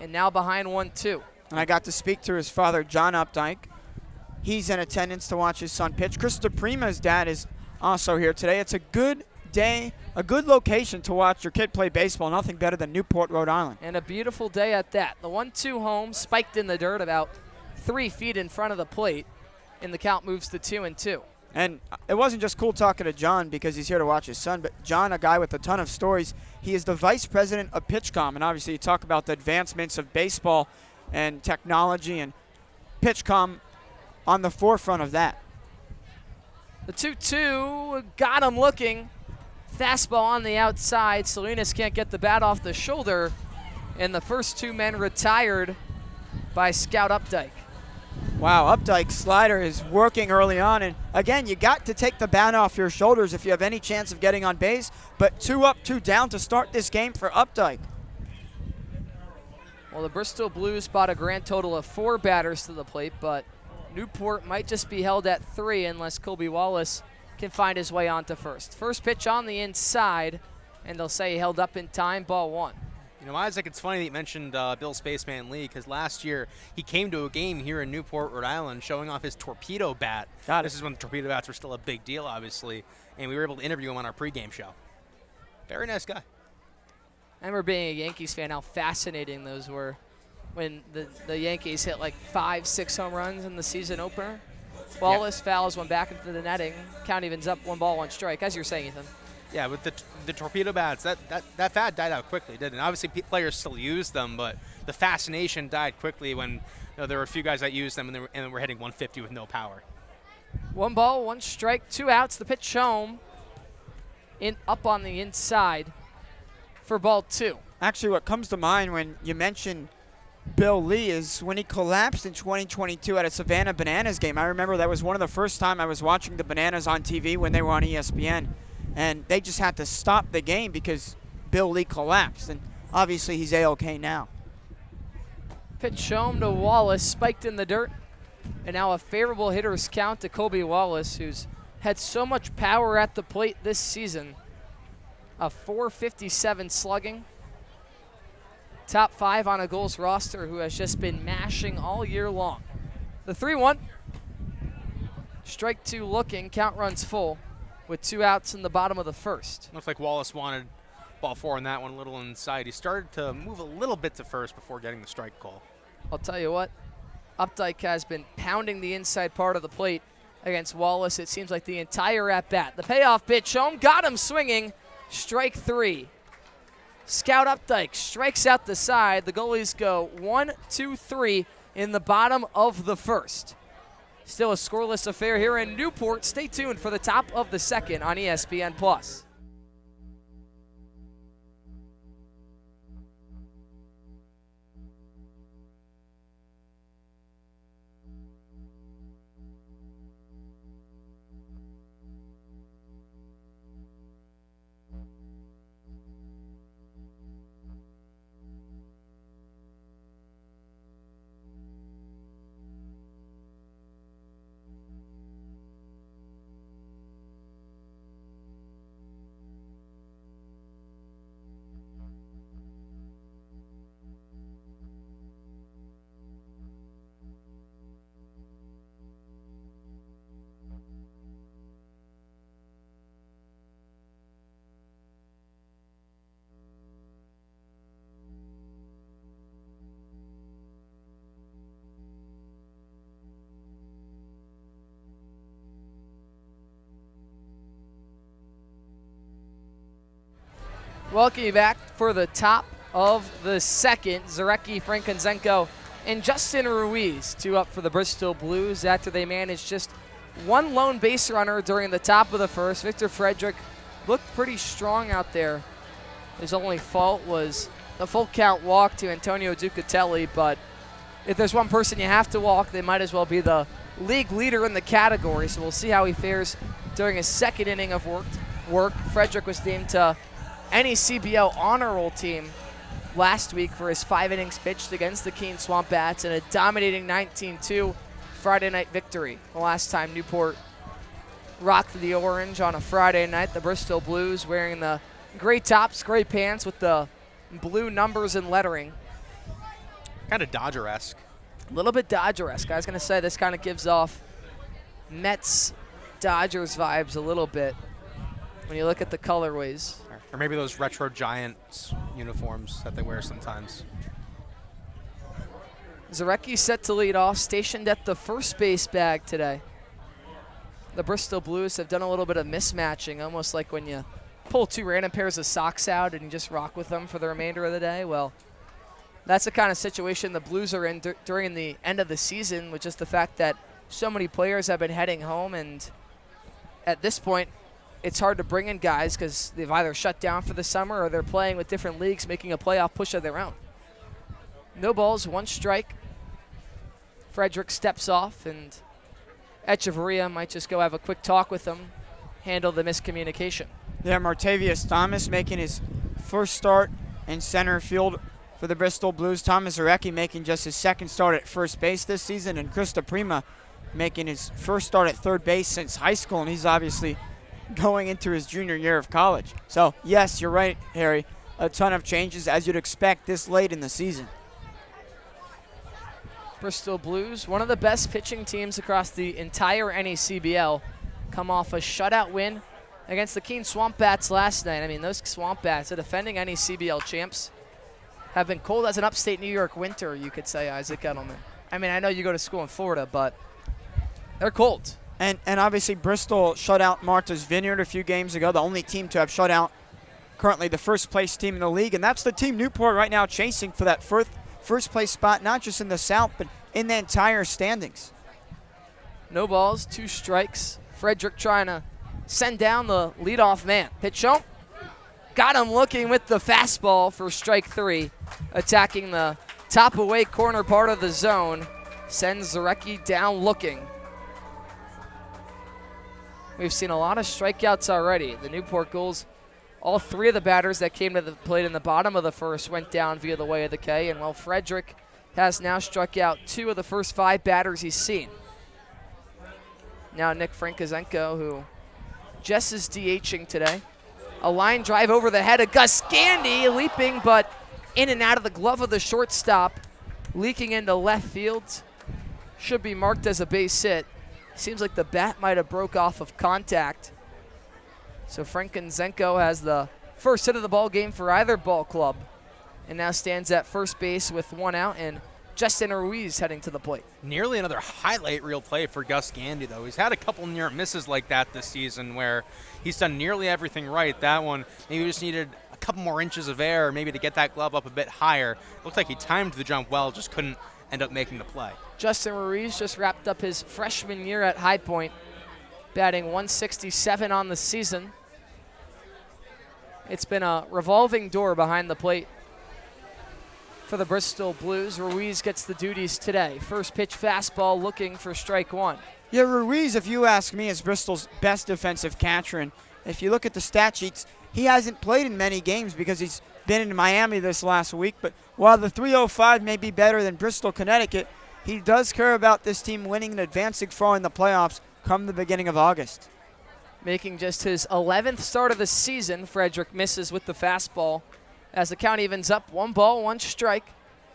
And now behind 1-2. And I got to speak to his father, John Updike. He's in attendance to watch his son pitch. Chris DePrima's dad is also here today. It's a good day, a good location to watch your kid play baseball. Nothing better than Newport, Rhode Island. And a beautiful day at that. The 1-2 home, spiked in the dirt about 3 feet in front of the plate, and the count moves to 2-2. And it wasn't just cool talking to John because he's here to watch his son, but John, a guy with a ton of stories, he is the vice president of PitchCom. And obviously you talk about the advancements of baseball and technology, and PitchCom on the forefront of that. The 2-2 got him looking. Fastball on the outside. Salinas can't get the bat off the shoulder, and the first 2 men retired by Scout Updike. Wow, Updike's slider is working early on, and again, you got to take the bat off your shoulders if you have any chance of getting on base, but 2 up, 2 down to start this game for Updike. Well, the Bristol Blues brought a grand total of 4 batters to the plate, but Newport might just be held at 3 unless Colby Wallace can find his way onto first. First pitch on the inside, and they'll say he held up in time, ball 1. You know, Isaac, it's funny that you mentioned Bill Spaceman Lee, because last year he came to a game here in Newport, Rhode Island, showing off his torpedo bat. This is when the torpedo bats were still a big deal, obviously, and we were able to interview him on our pregame show. Very nice guy. I remember being a Yankees fan, how fascinating those were when the Yankees hit like 5-6 home runs in the season opener. Wallace fouls one back into the netting. Count evens up, 1 ball, 1 strike, as you're saying, Ethan. Yeah, with the torpedo bats, that fad died out quickly, didn't it? Obviously, players still use them, but the fascination died quickly when there were a few guys that used them and were hitting 150 with no power. 1 ball, 1 strike, 2 outs. The pitch home, up on the inside for ball 2. Actually, what comes to mind when you mention Bill Lee is when he collapsed in 2022 at a Savannah Bananas game. I remember that was one of the first time I was watching the Bananas on TV when they were on ESPN. And they just had to stop the game because Bill Lee collapsed. And obviously he's A-OK now. Pitch home to Wallace, spiked in the dirt. And now a favorable hitter's count to Colby Wallace, who's had so much power at the plate this season. A .457 slugging. Top 5 on a Gulls roster, who has just been mashing all year long. The 3-1. Strike 2 looking, count runs full, with 2 outs in the bottom of the first. Looks like Wallace wanted ball 4 on that one, a little inside. He started to move a little bit to first before getting the strike call. I'll tell you what, Updike has been pounding the inside part of the plate against Wallace. It seems like the entire at-bat. The payoff pitch home, got him swinging, strike 3. Scout Updike strikes out the side. The goalies go 1-2-3 in the bottom of the first. Still a scoreless affair here in Newport. Stay tuned for the top of the second on ESPN+. Welcome you back for the top of the second. Zarecki, Frankenzenko, and Justin Ruiz, 2 up for the Bristol Blues after they managed just 1 lone base runner during the top of the first. Victor Frederick looked pretty strong out there. His only fault was the full count walk to Antonio Ducatelli, but if there's one person you have to walk, they might as well be the league leader in the category, so we'll see how he fares during his second inning of work. Frederick was named to any CBL honor roll team last week for his 5 innings pitched against the Keene Swamp Bats and a dominating 19-2 Friday night victory. The last time Newport rocked the orange on a Friday night, the Bristol Blues wearing the gray tops, gray pants with the blue numbers and lettering. Kind of Dodger-esque. A little bit Dodger-esque. I was going to say this kind of gives off Mets-Dodgers vibes a little bit when you look at the colorways. Or maybe those retro Giants uniforms that they wear sometimes. Zarecki set to lead off, stationed at the first base bag today. The Bristol Blues have done a little bit of mismatching, almost like when you pull two random pairs of socks out and you just rock with them for the remainder of the day. Well, that's the kind of situation the Blues are in during the end of the season, with just the fact that so many players have been heading home, and at this point, it's hard to bring in guys because they've either shut down for the summer or they're playing with different leagues, making a playoff push of their own. No balls, one strike. Frederick steps off, and Echeverria might just go have a quick talk with him, handle the miscommunication. Yeah, Martavius Thomas making his first start in center field for the Bristol Blues. Thomas Zarecki making just his second start at first base this season, and Krista Prima making his first start at third base since high school, and he's obviously going into his junior year of college. So, yes, you're right, Harry. A ton of changes, as you'd expect this late in the season. Bristol Blues, one of the best pitching teams across the entire NECBL, come off a shutout win against the Keene Swamp Bats last night. I mean, those Swamp Bats, the defending NECBL champs, have been cold as an upstate New York winter, you could say, Isaac Edelman. I mean, I know you go to school in Florida, but they're cold. And obviously Bristol shut out Martha's Vineyard a few games ago, the only team to have shut out currently the first place team in the league, and that's the team Newport right now chasing for that first place spot, not just in the South, but in the entire standings. No balls, two strikes. Frederick trying to send down the leadoff man. Pitch home. Got him looking with the fastball for strike three, attacking the top away corner part of the zone. Sends Zarecki down looking. We've seen a lot of strikeouts already. The Newport Gulls, all three of the batters that came to the plate in the bottom of the first went down via the way of the K, and while Frederick has now struck out two of the first five batters he's seen. Now Nick Frankozenko, who just is DHing today. A line drive over the head of Gus Gandy, leaping, but in and out of the glove of the shortstop, leaking into left field. Should be marked as a base hit. Seems like the bat might have broke off of contact. So Frankozenko has the first hit of the ball game for either ball club, and now stands at first base with one out, and Justin Ruiz heading to the plate. Nearly another highlight reel play for Gus Gandy, though. He's had a couple near misses like that this season where he's done nearly everything right. That one, maybe just needed a couple more inches of air, maybe to get that glove up a bit higher. Looked like he timed the jump well, just couldn't end up making the play. Justin Ruiz just wrapped up his freshman year at High Point, batting 167 on the season. It's been a revolving door behind the plate for the Bristol Blues. Ruiz gets the duties today. First pitch fastball looking for strike one. Yeah, Ruiz, if you ask me, is Bristol's best defensive catcher. And if you look at the stat sheets, he hasn't played in many games because he's been in Miami this last week. But while the 305 may be better than Bristol, Connecticut, he does care about this team winning and advancing far in the playoffs come the beginning of August. Making just his 11th start of the season, Frederick misses with the fastball as the count evens up 1 ball, 1 strike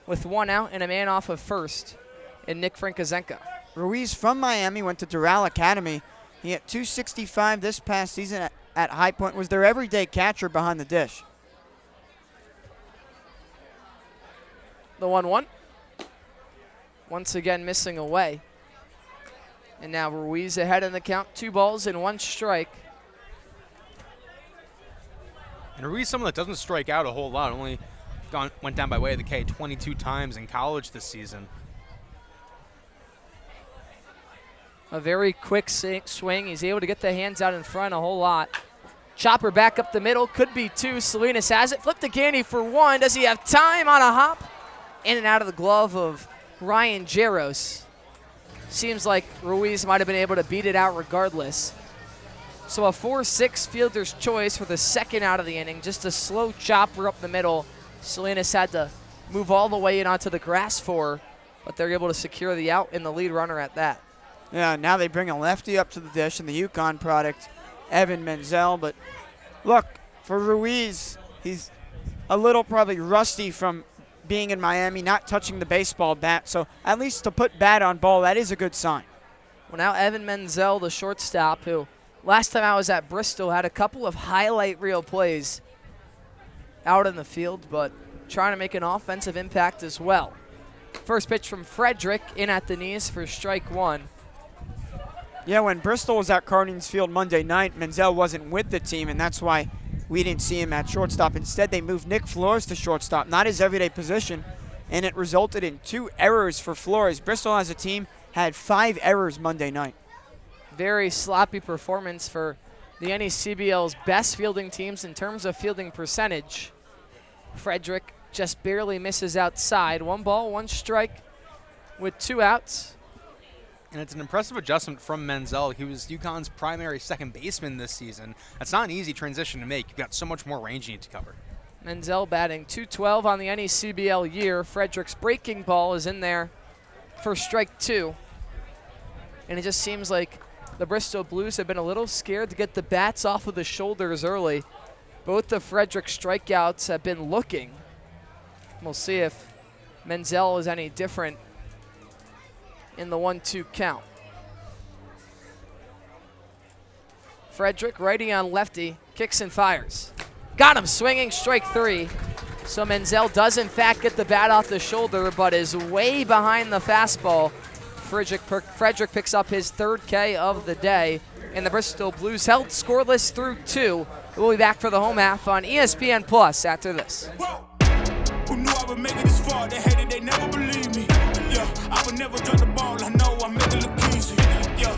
with 1 out and a man off of first in Nick Frankozenko. Ruiz from Miami went to Doral Academy. He hit .265 this past season at High Point, was their everyday catcher behind the dish. The 1-1. Once again missing away. And now Ruiz ahead in the count, 2 balls and 1 strike. And Ruiz, someone that doesn't strike out a whole lot, only went down by way of the K 22 times in college this season. A very quick swing. He's able to get the hands out in front a whole lot. Chopper back up the middle, could be 2. Salinas has it, flipped to Gandy for 1. Does he have time on a hop? In and out of the glove of Ryan Jaros. Seems like Ruiz might have been able to beat it out regardless. So a 4-6 fielder's choice for the second out of the inning. Just a slow chopper up the middle. Salinas had to move all the way in onto the grass for, but they're able to secure the out and the lead runner at that. Yeah, now they bring a lefty up to the dish and the Yukon product, Evan Menzel. But look, for Ruiz, he's a little probably rusty from being in Miami, not touching the baseball bat. So at least to put bat on ball, that is a good sign. Well, now Evan Menzel, the shortstop, who last time I was at Bristol had a couple of highlight reel plays out in the field, but trying to make an offensive impact as well. First pitch from Frederick in at the knees for strike one. Yeah, when Bristol was at Cardinals Field Monday night, Menzel wasn't with the team, and that's why we didn't see him at shortstop. Instead, they moved Nick Flores to shortstop, not his everyday position, and it resulted in 2 errors for Flores. Bristol as a team had 5 errors Monday night. Very sloppy performance for the NECBL's best fielding teams in terms of fielding percentage. Frederick just barely misses outside. 1 ball, 1 strike with 2 outs. And it's an impressive adjustment from Menzel. He was UConn's primary second baseman this season. That's not an easy transition to make. You've got so much more range you need to cover. Menzel batting .212 on the NECBL year. Frederick's breaking ball is in there for strike 2. And it just seems like the Bristol Blues have been a little scared to get the bats off of the shoulders early. Both the Frederick strikeouts have been looking. We'll see if Menzel is any different in the 1-2 count. Frederick, righty on lefty, kicks and fires. Got him swinging, strike 3. So Menzel does in fact get the bat off the shoulder, but is way behind the fastball. Frederick picks up his 3rd K of the day, and the Bristol Blues held scoreless through 2. We'll be back for the home half on ESPN Plus after this. Who knew I would make it this far? They hated, they never believed me. Yeah, I would never drop the ball. I know I make it look easy. Yeah,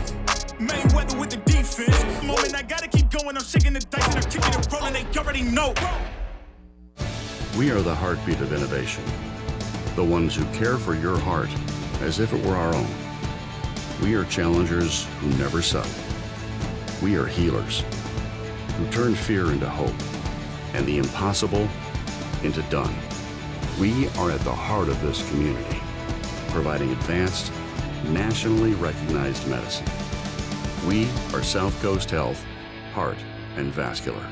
Mayweather with the defense. Moment I gotta keep going. I'm shaking the dice and I'm kicking and rolling. They already know. We are the heartbeat of innovation. The ones who care for your heart as if it were our own. We are challengers who never settle. We are healers who turn fear into hope and the impossible into done. We are at the heart of this community, providing advanced, nationally recognized medicine. We are South Coast Health, Heart and Vascular.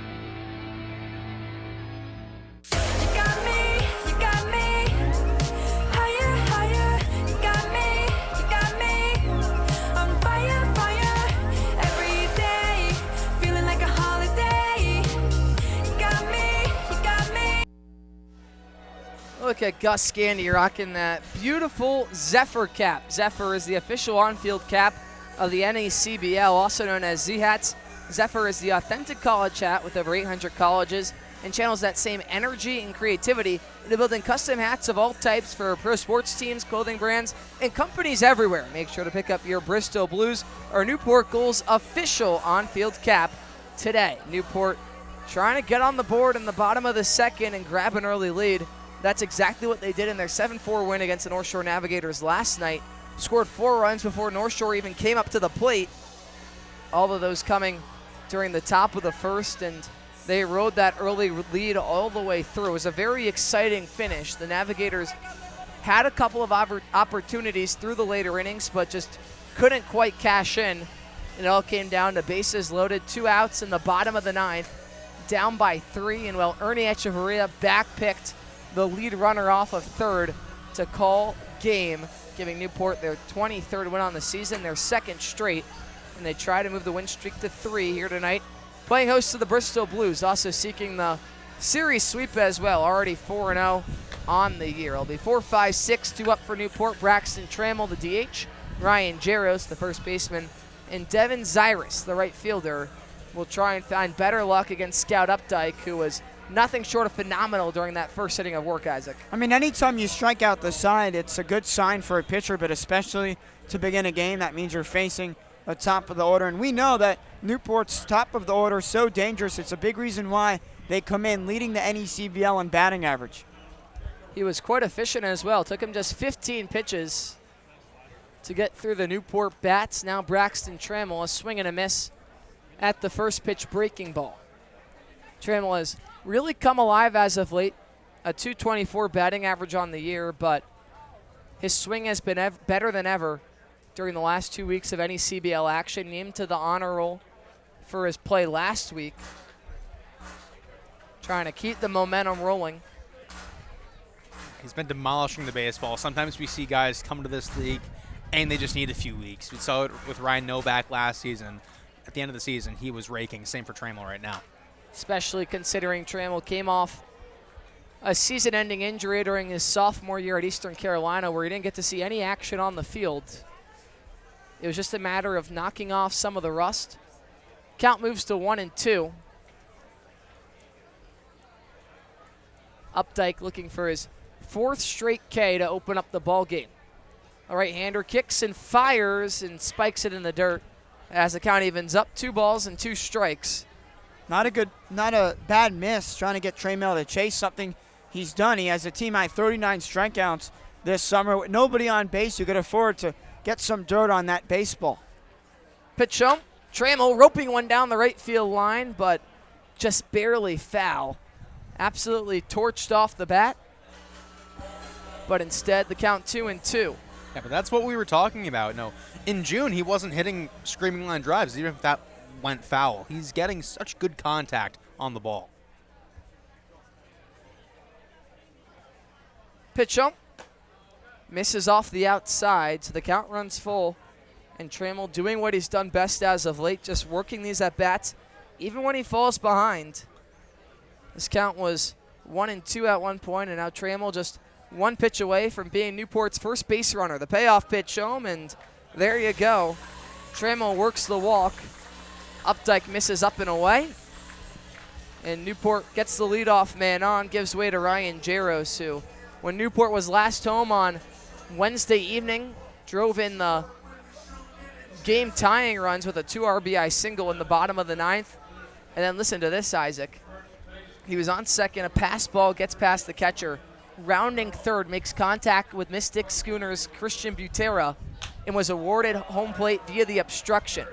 Look at Gus Scandy rocking that beautiful Zephyr cap. Zephyr is the official on-field cap of the NECBL, also known as Z-Hats. Zephyr is the authentic college hat with over 800 colleges and channels that same energy and creativity into building custom hats of all types for pro sports teams, clothing brands, and companies everywhere. Make sure to pick up your Bristol Blues or Newport Gulls official on-field cap today. Newport trying to get on the board in the bottom of the 2nd and grab an early lead. That's exactly what they did in their 7-4 win against the North Shore Navigators last night. Scored 4 runs before North Shore even came up to the plate. All of those coming during the top of the 1st, and they rode that early lead all the way through. It was a very exciting finish. The Navigators had a couple of opportunities through the later innings, but just couldn't quite cash in. It all came down to bases loaded, 2 outs in the bottom of the 9th, down by 3, and Ernie Echeverria back-picked the lead runner off of 3rd to call game, giving Newport their 23rd win on the season, their 2nd straight, and they try to move the win streak to 3 here tonight. Playing host to the Bristol Blues, also seeking the series sweep as well, already 4-0 on the year. It'll be 4-5-6, 2 up for Newport. Braxton Trammell, the DH, Ryan Jaros, the first baseman, and Devin Zyrus, the right fielder, will try and find better luck against Scout Updike, who was nothing short of phenomenal during that first inning of work, Isaac. I mean, anytime you strike out the side, it's a good sign for a pitcher, but especially to begin a game, that means you're facing the top of the order. And we know that Newport's top of the order is so dangerous. It's a big reason why they come in leading the NECBL in batting average. He was quite efficient as well. Took him just 15 pitches to get through the Newport bats. Now Braxton Trammell, a swing and a miss at the first pitch breaking ball. Trammell has really come alive as of late, a .224 batting average on the year, but his swing has been better than ever during the last 2 weeks of NECBL action. Named to the honor roll for his play last week, trying to keep the momentum rolling. He's been demolishing the baseball. Sometimes we see guys come to this league and they just need a few weeks. We saw it with Ryan Novak last season. At the end of the season, he was raking. Same for Trammell right now. Especially considering Trammell came off a season-ending injury during his sophomore year at Eastern Carolina where he didn't get to see any action on the field. It was just a matter of knocking off some of the rust. Count moves to 1-2. Updike looking for his 4th straight K to open up the ball game. A right-hander kicks and fires and spikes it in the dirt as the count evens up. 2 balls and 2 strikes. Not a bad miss trying to get Trey Mel to chase something he's done. He has a team high 39 strikeouts this summer with nobody on base who could afford to get some dirt on that baseball. Pitch home. Trammell roping one down the right field line, but just barely foul. Absolutely torched off the bat. But instead, the count 2-2. Yeah, but that's what we were talking about. No, in June, he wasn't hitting screaming line drives, even if that went foul. He's getting such good contact on the ball. Pitch home. Misses off the outside, so the count runs full. And Trammell doing what he's done best as of late, just working these at-bats, even when he falls behind. This count was 1-2 at one point, and now Trammell just 1 pitch away from being Newport's first base runner. The payoff pitch home, and there you go. Trammell works the walk. Updike misses up and away. And Newport gets the leadoff man on, gives way to Ryan Jaros, who, when Newport was last home on Wednesday evening, drove in the game-tying runs with a 2 RBI single in the bottom of the 9th. And then listen to this, Isaac. He was on second, a pass ball gets past the catcher. Rounding third, makes contact with Mystic Schooner's Christian Butera and was awarded home plate via the obstruction.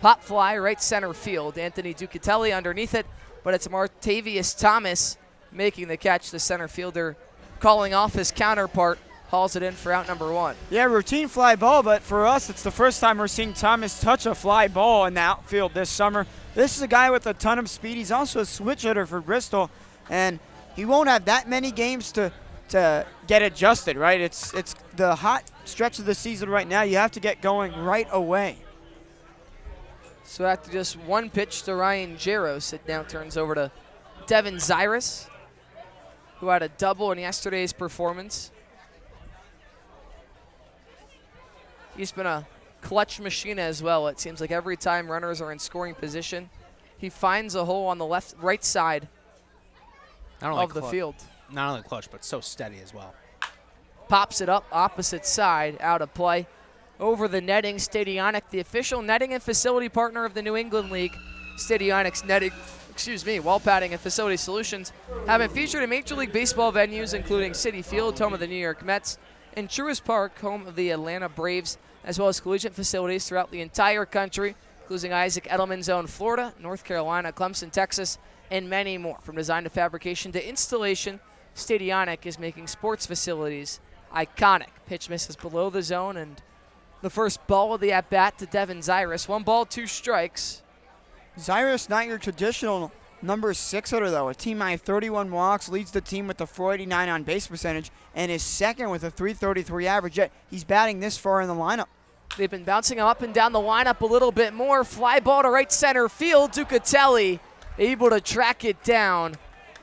Pop fly, right center field. Anthony Ducatelli underneath it, but it's Martavius Thomas making the catch. The center fielder calling off his counterpart, hauls it in for out number 1. Yeah, routine fly ball, but for us, it's the first time we're seeing Thomas touch a fly ball in the outfield this summer. This is a guy with a ton of speed. He's also a switch hitter for Bristol, and he won't have that many games to get adjusted, right? It's the hot stretch of the season right now. You have to get going right away. So after just 1 pitch to Ryan Jaros, it now turns over to Devin Zyrus, who had a double in yesterday's performance. He's been a clutch machine as well. It seems like every time runners are in scoring position, he finds a hole on the right side of the field. Not only clutch, but so steady as well. Pops it up, opposite side, out of play. Over the netting, Stadionic, the official netting and facility partner of the New England League. Stadionic's netting, wall padding and facility solutions have been featured in Major League Baseball venues, including Citi Field, home of the New York Mets, and Truist Park, home of the Atlanta Braves, as well as collegiate facilities throughout the entire country, including Isaac Edelman's own Florida, North Carolina, Clemson, Texas, and many more. From design to fabrication to installation, Stadionic is making sports facilities iconic. Pitch misses below the zone, and the first ball of the at-bat to Devin Zyrus. 1 ball, 2 strikes. Zyrus, not your traditional number 6 hitter, though. A team high 31 walks, leads the team with a 489 on base percentage, and is second with a 333 average. Yet he's batting this far in the lineup. They've been bouncing him up and down the lineup a little bit more. Fly ball to right center field. Ducatelli able to track it down.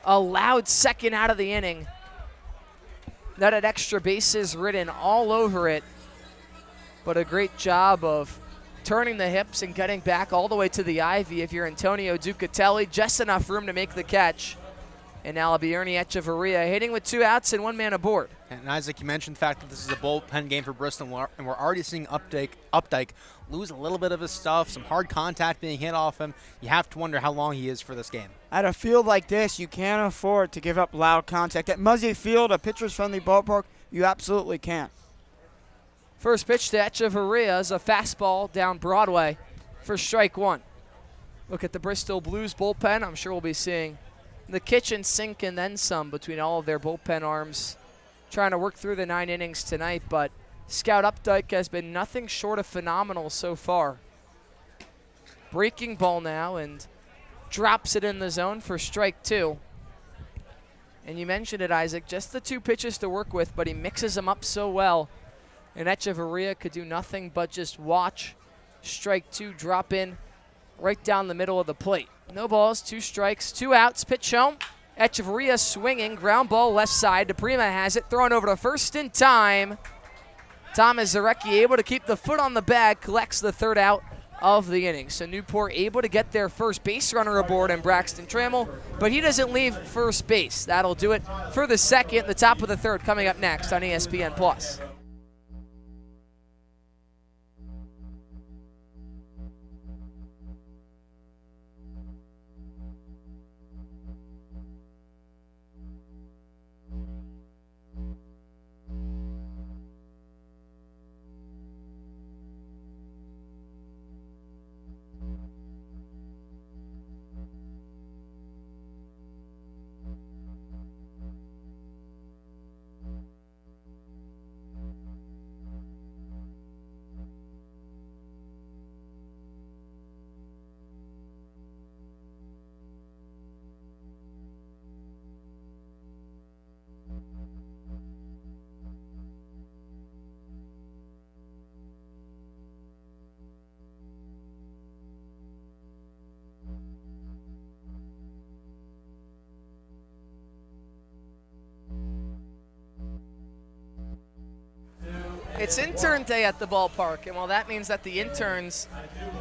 A loud second out of the inning. That had extra bases written all over it. But a great job of turning the hips and getting back all the way to the ivy if you're Antonio Ducatelli. Just enough room to make the catch. And now it'll be Ernie Echeverria hitting with 2 outs and 1 man aboard. And Isaac, you mentioned the fact that this is a bullpen game for Bristol, and we're already seeing Updike lose a little bit of his stuff, some hard contact being hit off him. You have to wonder how long he is for this game. At a field like this, you can't afford to give up loud contact. At Muzzy Field, a pitcher's friendly ballpark, you absolutely can't. First pitch to Echeverria is a fastball down Broadway for strike 1. Look at the Bristol Blues bullpen. I'm sure we'll be seeing the kitchen sink and then some between all of their bullpen arms, trying to work through the 9 innings tonight, but Scout Updike has been nothing short of phenomenal so far. Breaking ball now and drops it in the zone for strike 2. And you mentioned it, Isaac, just the 2 pitches to work with, but he mixes them up so well. And Echeverria could do nothing but just watch strike 2 drop in right down the middle of the plate. No balls, 2 strikes, 2 outs, pitch home. Echeverria swinging, ground ball left side. DePrima has it, thrown over to first in time. Thomas Zarecki able to keep the foot on the bag, collects the third out of the inning. So Newport able to get their first base runner aboard in Braxton Trammell, but he doesn't leave first base. That'll do it for the second, the top of the third coming up next on ESPN+. It's intern day at the ballpark, and while that means that the interns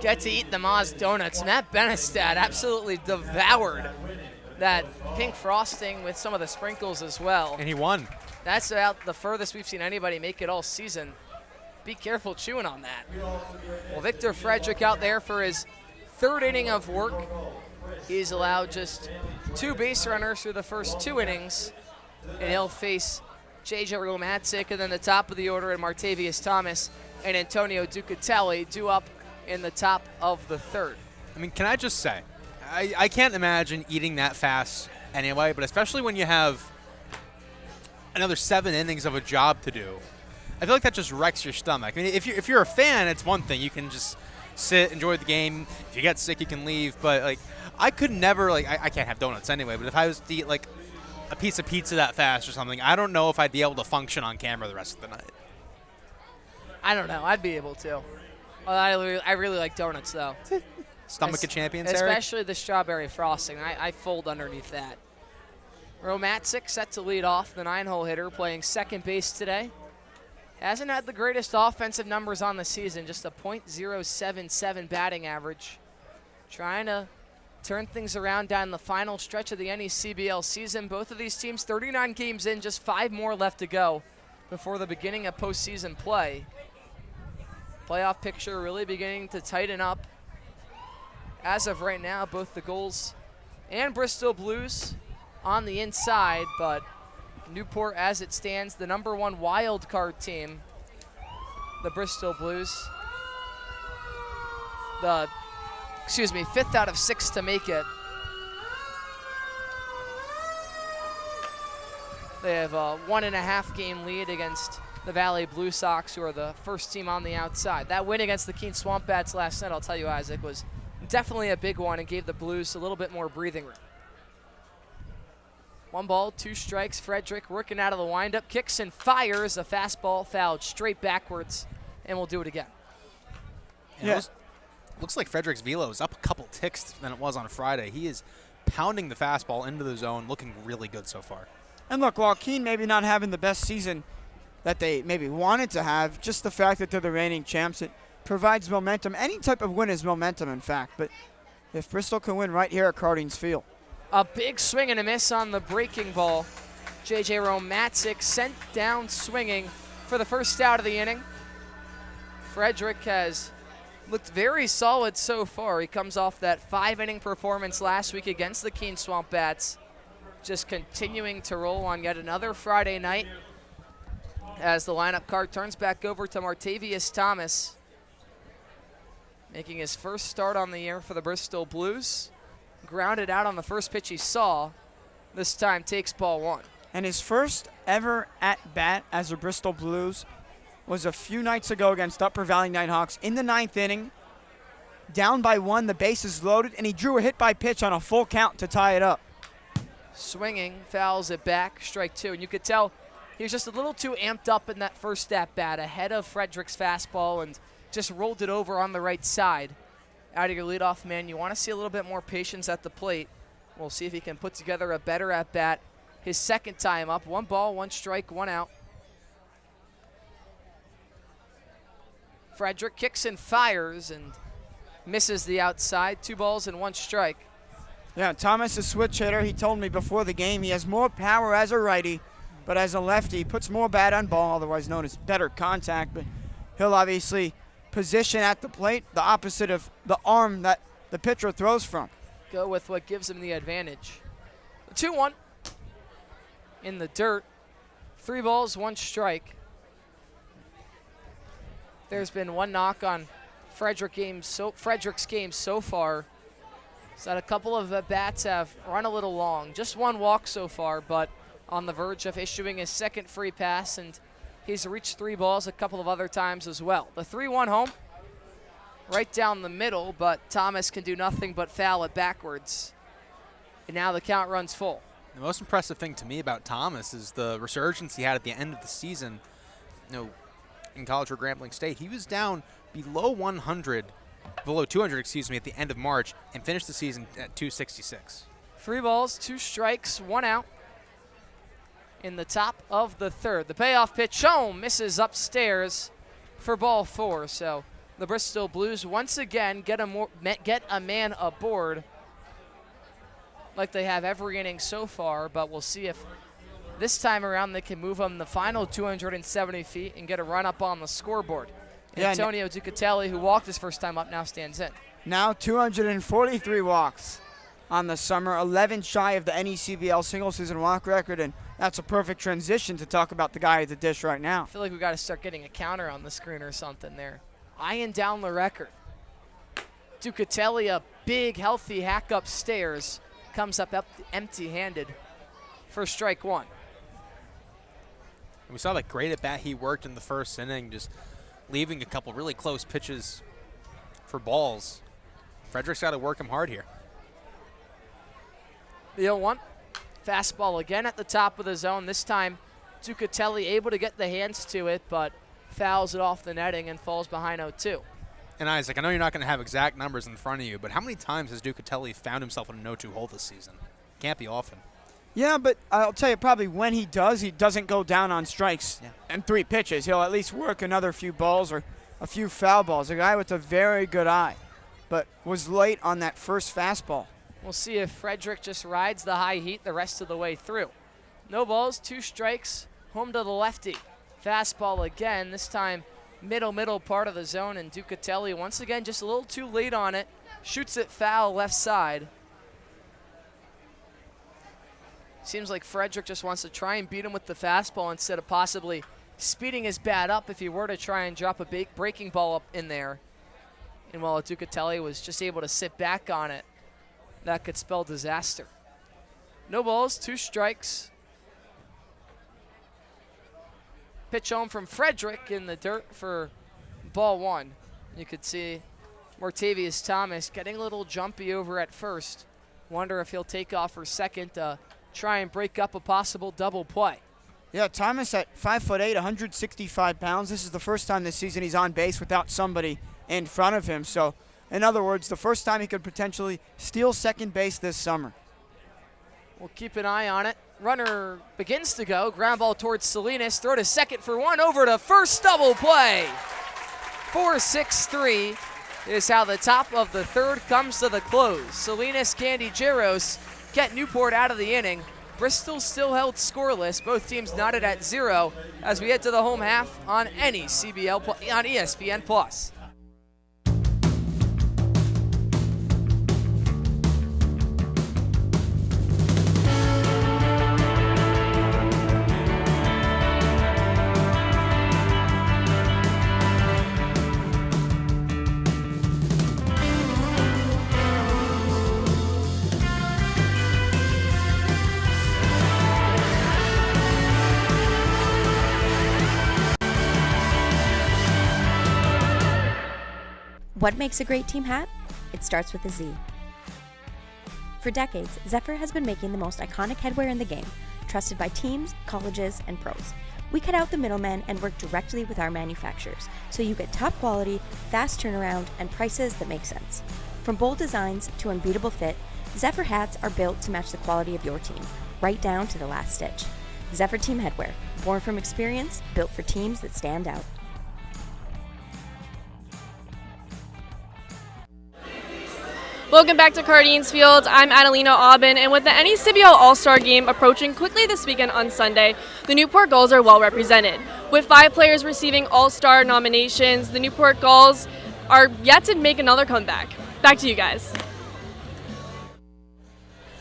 get to eat the Moz donuts, Matt Benestad absolutely devoured that pink frosting with some of the sprinkles as well. And he won. That's about the furthest we've seen anybody make it all season. Be careful chewing on that. Well, Victor Frederick out there for his third inning of work. He's allowed just 2 base runners through the first 2 innings, and he'll face J.J. Romatzik, and then the top of the order in Martavius Thomas and Antonio Ducatelli due up in the top of the third. I mean, can I just say, I can't imagine eating that fast anyway, but especially when you have another 7 innings of a job to do, I feel like that just wrecks your stomach. I mean, if you're a fan, it's one thing. You can just sit, enjoy the game. If you get sick, you can leave. But, like, I could never, like, I can't have donuts anyway, but if I was to eat, like, a piece of pizza that fast or something, I don't know if I'd be able to function on camera the rest of the night. I don't know. I'd be able to. Well, I really like donuts, though. Stomach of champions, Eric? Especially the strawberry frosting. I fold underneath that. Romatzik set to lead off, the 9-hole hitter, playing second base today. Hasn't had the greatest offensive numbers on the season, just a .077 batting average. Trying to turn things around down the final stretch of the NECBL season. Both of these teams 39 games in, just 5 more left to go before the beginning of postseason play. Playoff picture really beginning to tighten up. As of right now, both the Gulls and Bristol Blues on the inside, but Newport, as it stands, the #1 wild card team, the Bristol Blues. The 5th out of 6 to make it. They have a 1.5 game lead against the Valley Blue Sox, who are the first team on the outside. That win against the Keene Swamp Bats last night, I'll tell you, Isaac, was definitely a big one and gave the Blues a little bit more breathing room. 1 ball, 2 strikes. Frederick working out of the windup, kicks and fires. A fastball fouled straight backwards, and we'll do it again. Yes. Looks like Frederick's velo is up a couple ticks than it was on Friday. He is pounding the fastball into the zone, looking really good so far. And look, while Keene maybe not having the best season that they maybe wanted to have, just the fact that they're the reigning champs, it provides momentum. Any type of win is momentum, in fact. But if Bristol can win right here at Cardines Field. A big swing and a miss on the breaking ball. J.J. Romatzik sent down swinging for the first out of the inning. Frederick has looked very solid so far. He comes off that 5-inning performance last week against the Keene Swamp Bats. Just continuing to roll on yet another Friday night as the lineup card turns back over to Martavius Thomas, making his first start on the year for the Bristol Blues. Grounded out on the first pitch he saw. This time takes ball 1. And his first ever at-bat as a Bristol Blues was a few nights ago against Upper Valley Nighthawks in the 9th inning. Down by 1, the bases loaded, and he drew a hit by pitch on a full count to tie it up. Swinging, fouls it back, strike 2. And you could tell he was just a little too amped up in that first at-bat, ahead of Frederick's fastball, and just rolled it over on the right side. Out of your leadoff man, you want to see a little bit more patience at the plate. We'll see if he can put together a better at-bat his second time up. 1 ball, 1 strike, 1 out. Frederick kicks and fires and misses the outside. 2 balls and 1 strike. Yeah, Thomas is a switch hitter. He told me before the game he has more power as a righty, but as a lefty, he puts more bat on ball, otherwise known as better contact. But he'll obviously position at the plate the opposite of the arm that the pitcher throws from. Go with what gives him the advantage. 2-1 in the dirt. 3 balls, 1 strike. There's been 1 knock on Frederick's game so far. So that a couple of bats have run a little long. Just 1 walk so far, but on the verge of issuing his second free pass, and he's reached 3 balls a couple of other times as well. The 3-1 home, right down the middle, but Thomas can do nothing but foul it backwards. And now the count runs full. The most impressive thing to me about Thomas is the resurgence he had at the end of the season. In college for Grambling State, he was down below 200, excuse me, at the end of March, and finished the season at 266. 3 balls, 2 strikes, 1 out in the top of the third. The payoff pitch home misses upstairs for ball 4. So the Bristol Blues once again get a man aboard like they have every inning so far, but we'll see if this time around they can move them the final 270 feet and get a run up on the scoreboard. Yeah, Antonio Ducatelli, who walked his first time up, now stands in. Now 243 walks on the summer, 11 shy of the NECBL single-season walk record, and that's a perfect transition to talk about the guy at the dish right now. I feel like we got to start getting a counter on the screen or something there. Eyeing down the record. Ducatelli, a big, healthy hack upstairs, comes up empty-handed for strike 1. And we saw that great at-bat he worked in the first inning, just leaving a couple really close pitches for balls. Frederick's got to work him hard here. The 0-1. Fastball again at the top of the zone. This time, Ducatelli able to get the hands to it, but fouls it off the netting and falls behind 0-2. And Isaac, I know you're not going to have exact numbers in front of you, but how many times has Ducatelli found himself in a 0-2 hole this season? Can't be often. Yeah, but I'll tell you, probably when he does, he doesn't go down on strikes and 3 pitches. He'll at least work another few balls or a few foul balls. A guy with a very good eye, but was late on that first fastball. We'll see if Frederick just rides the high heat the rest of the way through. No balls, 2 strikes, home to the lefty. Fastball again, this time middle part of the zone, and Ducatelli once again just a little too late on it. Shoots it foul left side. Seems like Frederick just wants to try and beat him with the fastball instead of possibly speeding his bat up if he were to try and drop a breaking ball up in there. And while Ducatelli was just able to sit back on it, that could spell disaster. No balls, 2 strikes. Pitch home from Frederick in the dirt for ball 1. You could see Mortavius Thomas getting a little jumpy over at first. Wonder if he'll take off for second, try and break up a possible double play. Yeah, Thomas at 5'8", 165 pounds. This is the first time this season he's on base without somebody in front of him. So, in other words, the first time he could potentially steal second base this summer. We'll keep an eye on it. Runner begins to go. Ground ball towards Salinas. Throw to second for 1. Over to first, double play. 4-6-3 is how the top of the third comes to the close. Salinas, Candy, Jaros get Newport out of the inning. Bristol still held scoreless. Both teams knotted at 0 as we head to the home half on CBL on ESPN+. What makes a great team hat? It starts with a Z. For decades, Zephyr has been making the most iconic headwear in the game, trusted by teams, colleges, and pros. We cut out the middlemen and work directly with our manufacturers, so you get top quality, fast turnaround, and prices that make sense. From bold designs to unbeatable fit, Zephyr hats are built to match the quality of your team, right down to the last stitch. Zephyr Team Headwear, born from experience, built for teams that stand out. Welcome back to Cardines Field. I'm Adelina Aubin, and with the NECBL All-Star Game approaching quickly this weekend on Sunday, the Newport Gulls are well represented. With 5 players receiving All-Star nominations, the Newport Gulls are yet to make another comeback. Back to you guys.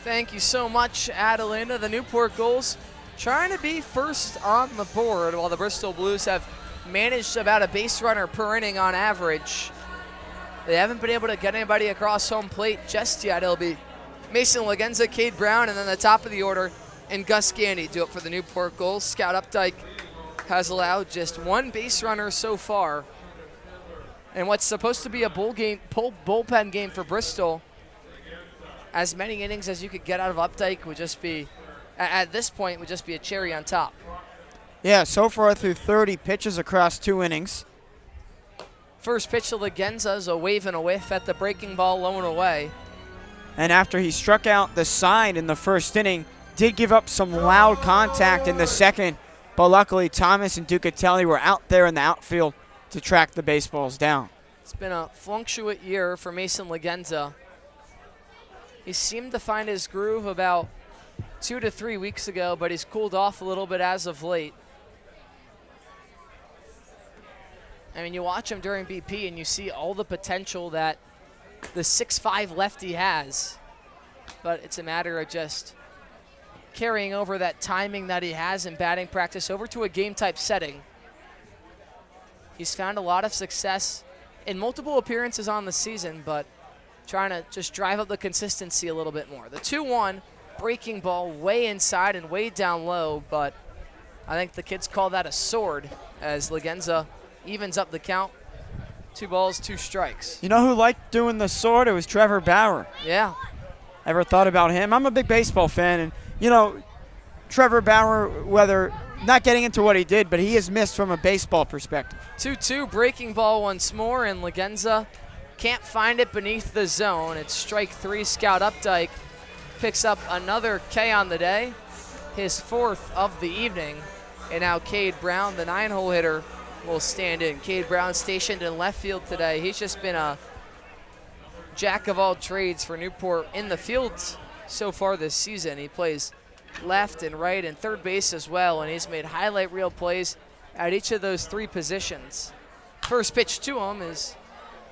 Thank you so much, Adelina. The Newport Gulls trying to be first on the board, while the Bristol Blues have managed about a base runner per inning on average. They haven't been able to get anybody across home plate just yet. It'll be Mason Lagenza, Cade Brown, and then the top of the order, and Gus Gandy do it for the Newport Gulls. Scout Updike has allowed just 1 base runner so far. And what's supposed to be a bullpen game for Bristol, as many innings as you could get out of Updike would just be, at this point, would just be a cherry on top. Yeah, so far through 30 pitches across 2 innings. First pitch to Lagenza is a wave and a whiff at the breaking ball, low and away. And after he struck out the side in the first inning, did give up some loud contact in the second, but luckily Thomas and Ducatelli were out there in the outfield to track the baseballs down. It's been a fluctuate year for Mason Lagenza. He seemed to find his groove about 2 to 3 weeks ago, but he's cooled off a little bit as of late. I mean, you watch him during BP and you see all the potential that the 6'5 lefty has, but it's a matter of just carrying over that timing that he has in batting practice over to a game-type setting. He's found a lot of success in multiple appearances on the season, but trying to just drive up the consistency a little bit more. The 2-1 breaking ball way inside and way down low, but I think the kids call that a sword as Lagenza evens up the count. 2 balls, 2 strikes. You know who liked doing the sword? It was Trevor Bauer. Yeah. Ever thought about him? I'm a big baseball fan, and, you know, Trevor Bauer, whether not getting into what he did, but he has missed from a baseball perspective. 2-2 breaking ball once more, and Lagenza can't find it beneath the zone. It's strike 3. Scout Updike picks up another K on the day, his 4th of the evening. And now Cade Brown, the 9-hole hitter, will stand in. Cade Brown stationed in left field today. He's just been a jack of all trades for Newport in the field so far this season. He plays left and right and third base as well, and he's made highlight reel plays at each of those 3 positions. First pitch to him is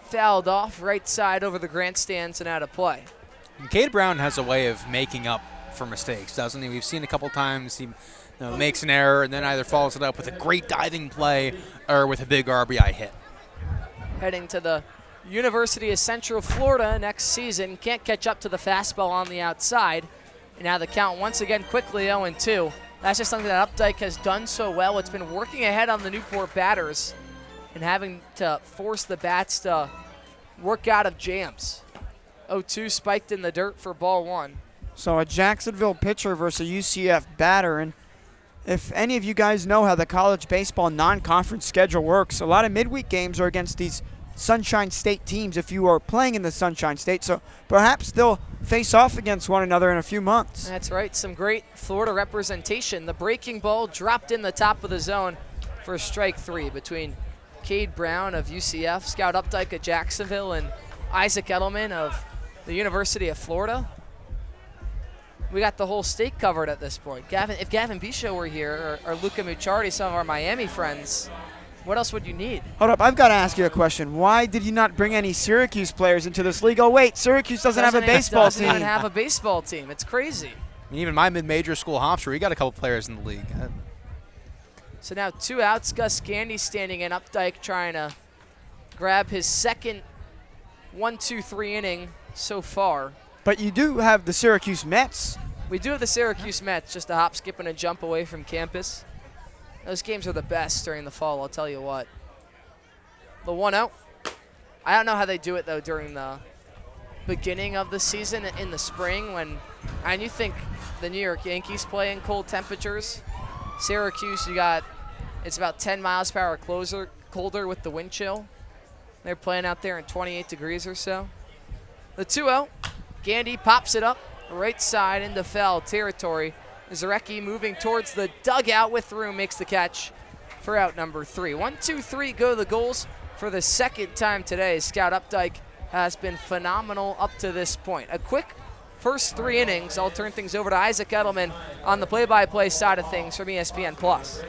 fouled off right side over the grandstands and out of play. And Cade Brown has a way of making up for mistakes, doesn't he? We've seen a couple times he makes an error and then either follows it up with a great diving play or with a big RBI hit. Heading to the University of Central Florida next season. Can't catch up to the fastball on the outside. And now the count once again quickly 0-2. That's just something that Updike has done so well. It's been working ahead on the Newport batters and having to force the bats to work out of jams. 0-2 spiked in the dirt for ball 1. So a Jacksonville pitcher versus a UCF batter, and if any of you guys know how the college baseball non-conference schedule works, a lot of midweek games are against these Sunshine State teams if you are playing in the Sunshine State. So perhaps they'll face off against one another in a few months. That's right. Some great Florida representation. The breaking ball dropped in the top of the zone for strike 3 between Cade Brown of UCF, Scout Updike of Jacksonville, and Isaac Edelman of the University of Florida. We got the whole state covered at this point. If Gavin Bisho were here, or Luca Mucciardi, some of our Miami friends, what else would you need? Hold up, I've got to ask you a question. Why did you not bring any Syracuse players into this league? Oh, wait, Syracuse doesn't have a baseball team. Doesn't even have a baseball team. It's crazy. I mean, even my mid-major school, Hofstra, we got a couple players in the league. So now 2 outs. Gus Gandy standing in. Updike trying to grab his second 1-2-3 inning so far. But you do have the Syracuse Mets. We do have the Syracuse Mets, just a hop, skip, and a jump away from campus. Those games are the best during the fall, I'll tell you what. The 1-0. I don't know how they do it, though, during the beginning of the season in the spring and you think the New York Yankees play in cold temperatures. Syracuse, it's about 10 miles per hour colder with the wind chill. They're playing out there in 28 degrees or so. The 2-0. Gandy pops it up right side into foul territory. Zarecki moving towards the dugout with room, makes the catch for out number 3. 1, 2, 3 go the goals for the second time today. Scout Updike has been phenomenal up to this point. A quick first 3 innings. I'll turn things over to Isaac Edelman on the play-by-play side of things from ESPN+.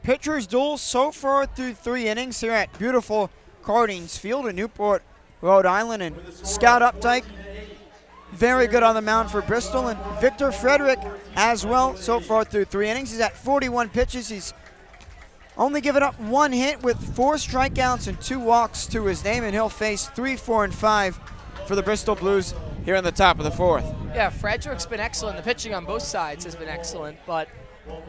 Pitchers duel so far through 3 innings here at beautiful Cardines Field in Newport, Rhode Island. And Scout Updike, very good on the mound for Bristol. And Victor Frederick as well so far through 3 innings. He's at 41 pitches. He's only given up 1 hit with 4 strikeouts and 2 walks to his name. And he'll face 3, 4, and 5 for the Bristol Blues here in the top of the 4th. Yeah, Frederick's been excellent. The pitching on both sides has been excellent, but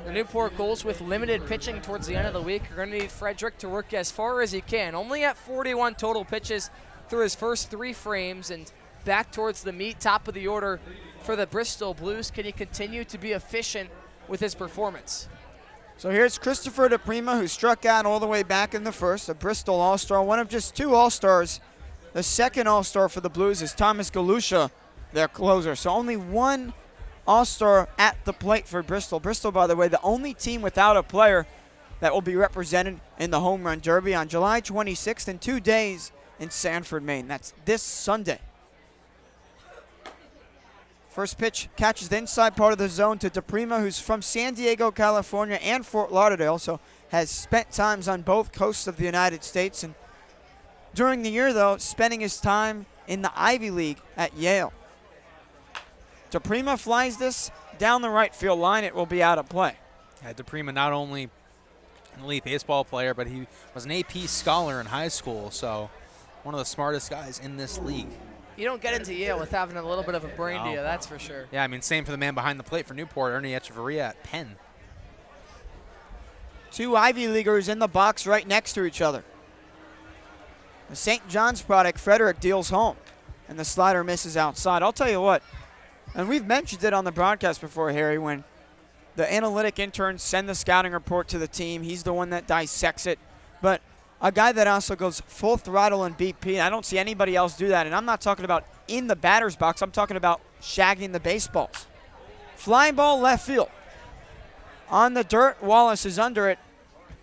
the Newport Gulls, with limited pitching towards the end of the week, are going to need Frederick to work as far as he can. Only at 41 total pitches through his first 3 frames, and back towards the meat, top of the order for the Bristol Blues. Can he continue to be efficient with his performance? So here's Christopher DePrima, who struck out all the way back in the first, a Bristol All-Star, one of just 2 All-Stars. The second All-Star for the Blues is Thomas Galusha, their closer. So only 1 All-Star at the plate for Bristol. Bristol, by the way, the only team without a player that will be represented in the Home Run Derby on July 26th in 2 days in Sanford, Maine. That's this Sunday. First pitch catches the inside part of the zone to DePrima, who's from San Diego, California, and Fort Lauderdale, so has spent times on both coasts of the United States. And during the year, though, spending his time in the Ivy League at Yale. DePrima flies this down the right field line. It will be out of play. Yeah, DePrima not only an elite baseball player, but he was an AP scholar in high school, so one of the smartest guys in this league. You don't get into Yale with having a little bit of a brain to you, that's for sure. Yeah, I mean, same for the man behind the plate for Newport, Ernie Echeverria at Penn. 2 Ivy Leaguers in the box right next to each other. The St. John's product, Frederick, deals home, and the slider misses outside. I'll tell you what, and we've mentioned it on the broadcast before, Harry, when the analytic interns send the scouting report to the team, he's the one that dissects it. But a guy that also goes full throttle in BP, and I don't see anybody else do that. And I'm not talking about in the batter's box. I'm talking about shagging the baseballs. Flying ball left field. On the dirt, Wallace is under it.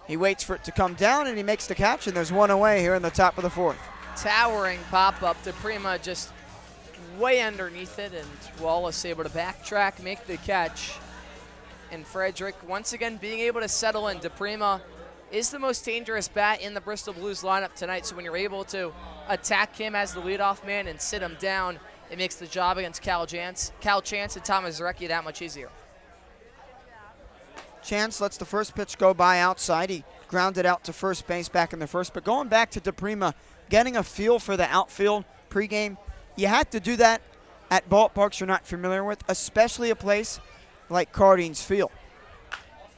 He waits for it to come down, and he makes the catch, and there's 1 away here in the top of the 4th. Towering pop-up. DePrima just way underneath it, and Wallace able to backtrack, make the catch. And Frederick once again being able to settle in. DePrima is the most dangerous bat in the Bristol Blues lineup tonight, so when you're able to attack him as the leadoff man and sit him down, it makes the job against Cal Chance and Thomas Zarecki that much easier. Chance lets the first pitch go by outside. He grounded out to first base back in the first. But going back to DePrima, getting a feel for the outfield pregame, you had to do that at ballparks you're not familiar with, especially a place like Cardines Field.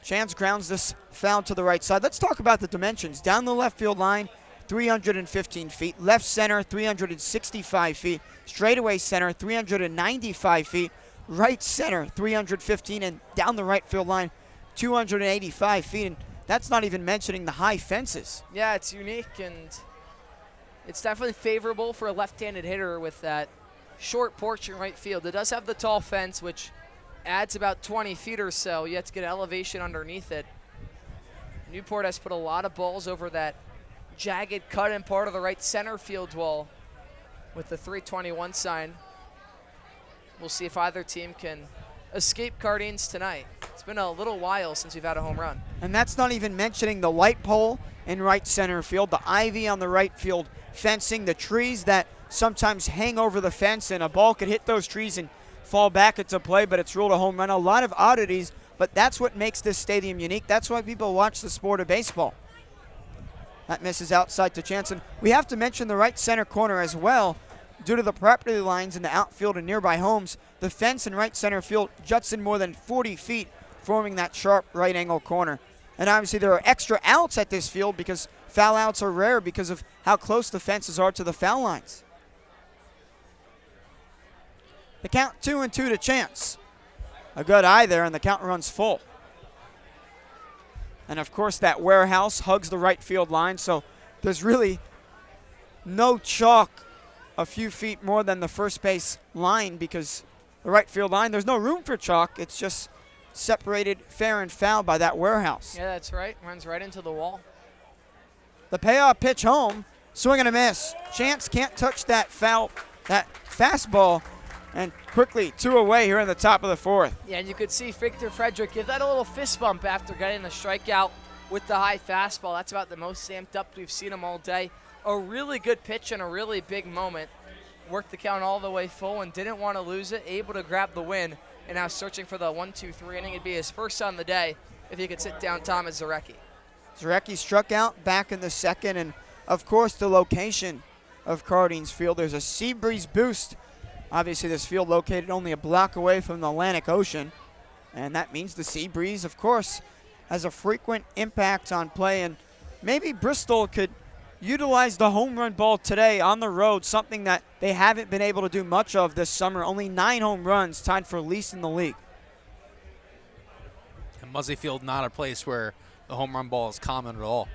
Chance grounds this foul to the right side. Let's talk about the dimensions. Down the left field line, 315 feet. Left center, 365 feet. Straightaway center, 395 feet. Right center, 315. And down the right field line, 285 feet. And that's not even mentioning the high fences. Yeah, it's unique, and it's definitely favorable for a left-handed hitter with that short porch in right field. It does have the tall fence, which adds about 20 feet or so. You have to get elevation underneath it. Newport has put a lot of balls over that jagged cut in part of the right center field wall with the 321 sign. We'll see if either team can escape Cardines tonight. It's been a little while since we've had a home run. And that's not even mentioning the light pole in right center field, the ivy on the right field fencing, the trees that sometimes hang over the fence, and a ball could hit those trees and fall back into play, but it's ruled a home run. A lot of oddities, but that's what makes this stadium unique. That's why people watch the sport of baseball. That misses outside to Chance. And we have to mention the right center corner as well. Due to the property lines in the outfield and nearby homes, the fence in right center field juts in more than 40 feet, forming that sharp right angle corner. And obviously there are extra outs at this field because foul outs are rare because of how close the fences are to the foul lines. The count 2-2 to Chance. A good eye there, and the count runs full. And of course that warehouse hugs the right field line, so there's really no chalk a few feet more than the first base line, because the right field line, there's no room for chalk. It's just separated fair and foul by that warehouse. Yeah, that's right. Runs right into the wall. The payoff pitch home, swing and a miss. Chance can't touch that fastball, and quickly 2 away here in the top of the 4th. Yeah, and you could see Victor Frederick give that a little fist bump after getting the strikeout with the high fastball. That's about the most amped up we've seen him all day. A really good pitch and a really big moment. Worked the count all the way full and didn't want to lose it. Able to grab the win, and now searching for the 1-2-3 inning. It'd be his first on the day if he could sit down Thomas Zarecki. Zarecki struck out back in the second, and of course the location of Cardines Field. There's a sea breeze boost. Obviously this field located only a block away from the Atlantic Ocean, and that means the sea breeze, of course, has a frequent impact on play, and maybe Bristol could utilize the home run ball today on the road, something that they haven't been able to do much of this summer. Only 9 home runs, tied for least in the league. And Muzzy Field, not a place where the home run ball is common at all.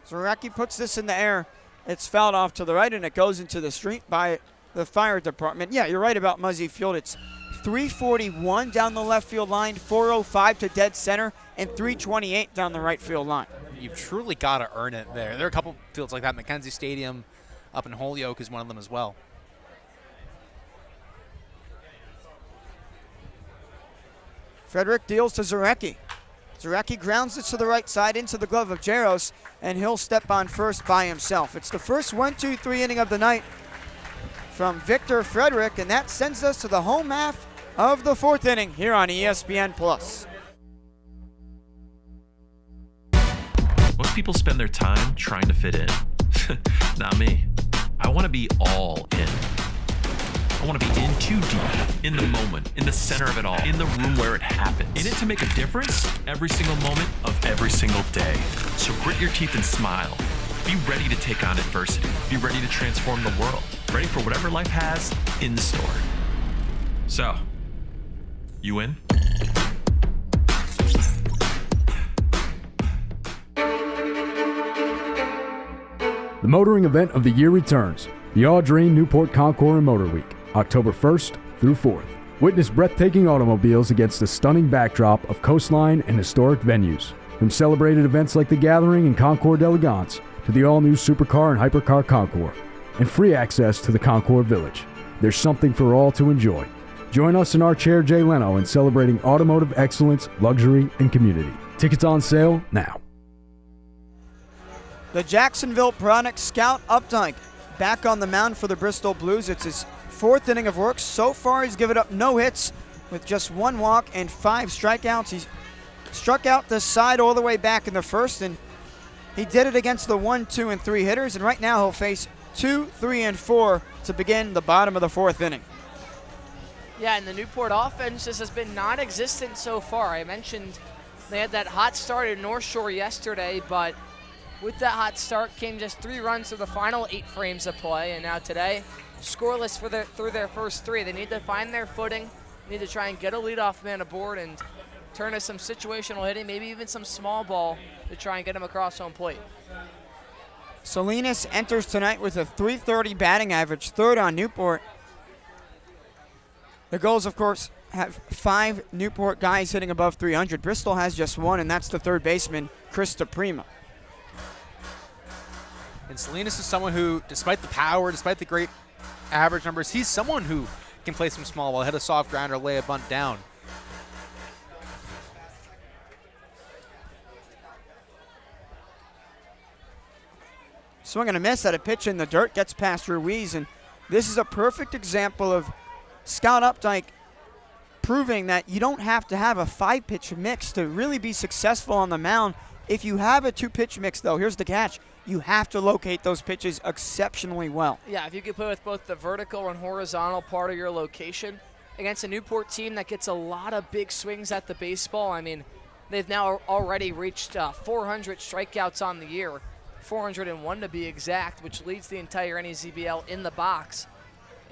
Zarecki puts this in the air. It's fouled off to the right, and it goes into the street by the fire department. Yeah, you're right about Muzzy Field. It's 341 down the left field line, 405 to dead center, and 328 down the right field line. You've truly got to earn it there. There are a couple fields like that. Mackenzie Stadium up in Holyoke is one of them as well. Frederick deals to Zarecki. Zarecki grounds it to the right side into the glove of Jaros, and he'll step on first by himself. It's the first 1-2-3 inning of the night from Victor Frederick, and that sends us to the home half of the 4th inning here on ESPN+. Most people spend their time trying to fit in. Not me. I want to be all in. I want to be in too deep, in the moment, in the center of it all, in the room where it happens. In it to make a difference every single moment of every single day. So grit your teeth and smile. Be ready to take on adversity. Be ready to transform the world. Ready for whatever life has in store. So, you in? The motoring event of the year returns. The Audrey Newport Concours and Motor Week, October 1st through 4th. Witness breathtaking automobiles against a stunning backdrop of coastline and historic venues. From celebrated events like the Gathering and Concours d'Elegance to the all-new Supercar and Hypercar Concours, and free access to the Concours Village. There's something for all to enjoy. Join us in our chair Jay Leno in celebrating automotive excellence, luxury, and community. Tickets on sale now. The Jacksonville product Scout Updike back on the mound for the Bristol Blues. It's his 4th inning of work. So far he's given up no hits with just 1 walk and 5 strikeouts. He's struck out the side all the way back in the first, and he did it against the 1, 2, and 3 hitters, and right now he'll face 2, 3, and 4 to begin the bottom of the 4th inning. Yeah, and the Newport offense just has been non-existent so far. I mentioned they had that hot start at North Shore yesterday, but with that hot start came just 3 runs through the final 8 frames of play, and now today, scoreless through their first 3. They need to find their footing, need to try and get a leadoff man aboard and turn to some situational hitting, maybe even some small ball to try and get him across home plate. Salinas enters tonight with a .330 batting average, 3rd on Newport. The Gulls, of course, have 5 Newport guys hitting above .300. Bristol has just 1, and that's the 3rd baseman, Chris DePrima. And Salinas is someone who, despite the power, despite the great average numbers, he's someone who can play some small ball, hit a soft grounder, lay a bunt down. Swing and a miss at a pitch in the dirt, gets past Ruiz, and this is a perfect example of Scott Updike proving that you don't have to have a 5-pitch mix to really be successful on the mound. If you have a 2-pitch mix, though, here's the catch. You have to locate those pitches exceptionally well. Yeah, if you can play with both the vertical and horizontal part of your location against a Newport team that gets a lot of big swings at the baseball. I mean, they've now already reached 400 strikeouts on the year, 401 to be exact, which leads the entire NECBL in the box.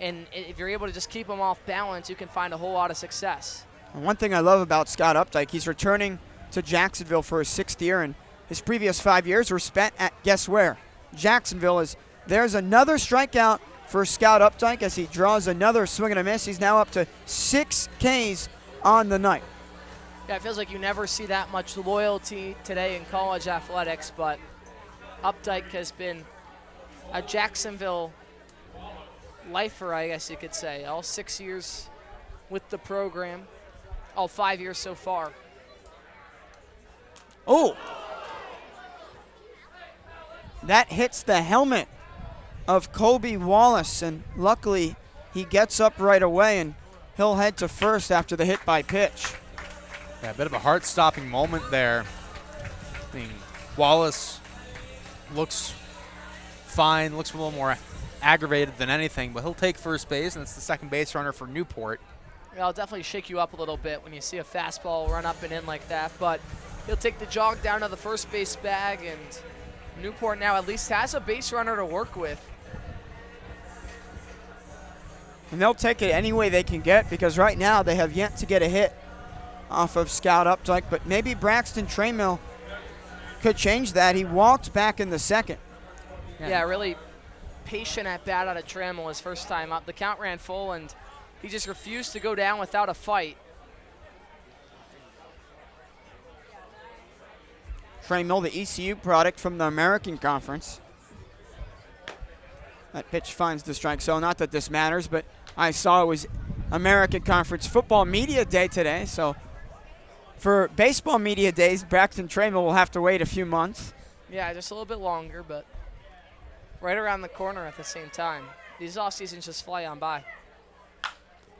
And if you're able to just keep them off balance, you can find a whole lot of success. And one thing I love about Scott Updike, he's returning to Jacksonville for his 6th year, and his previous 5 years were spent at, guess where? Jacksonville. There's another strikeout for Scott Updike as he draws another swing and a miss. He's now up to 6 Ks on the night. Yeah, it feels like you never see that much loyalty today in college athletics, but Updike has been a Jacksonville lifer, I guess you could say. All 6 years with the program, all 5 years so far. Oh! That hits the helmet of Colby Wallace, and luckily he gets up right away, and he'll head to first after the hit by pitch. Yeah, a bit of a heart-stopping moment there. I mean, Wallace looks fine, looks a little more aggravated than anything, but he'll take first base, and it's the second base runner for Newport. Yeah, it'll definitely shake you up a little bit when you see a fastball run up and in like that, but he'll take the jog down to the first base bag, and Newport now at least has a base runner to work with. And they'll take it any way they can get, because right now they have yet to get a hit off of Scout Updike, but maybe Braxton Tramill could change that. He walked back in the second. Yeah, really patient at bat out of Trammell his first time up. The count ran full, and he just refused to go down without a fight. Tramill, the ECU product from the American Conference. That pitch finds the strike zone. Not that this matters, but I saw it was American Conference Football Media Day today, so for baseball media days, Braxton Tramill will have to wait a few months. Yeah, just a little bit longer, but right around the corner at the same time. These off seasons just fly on by.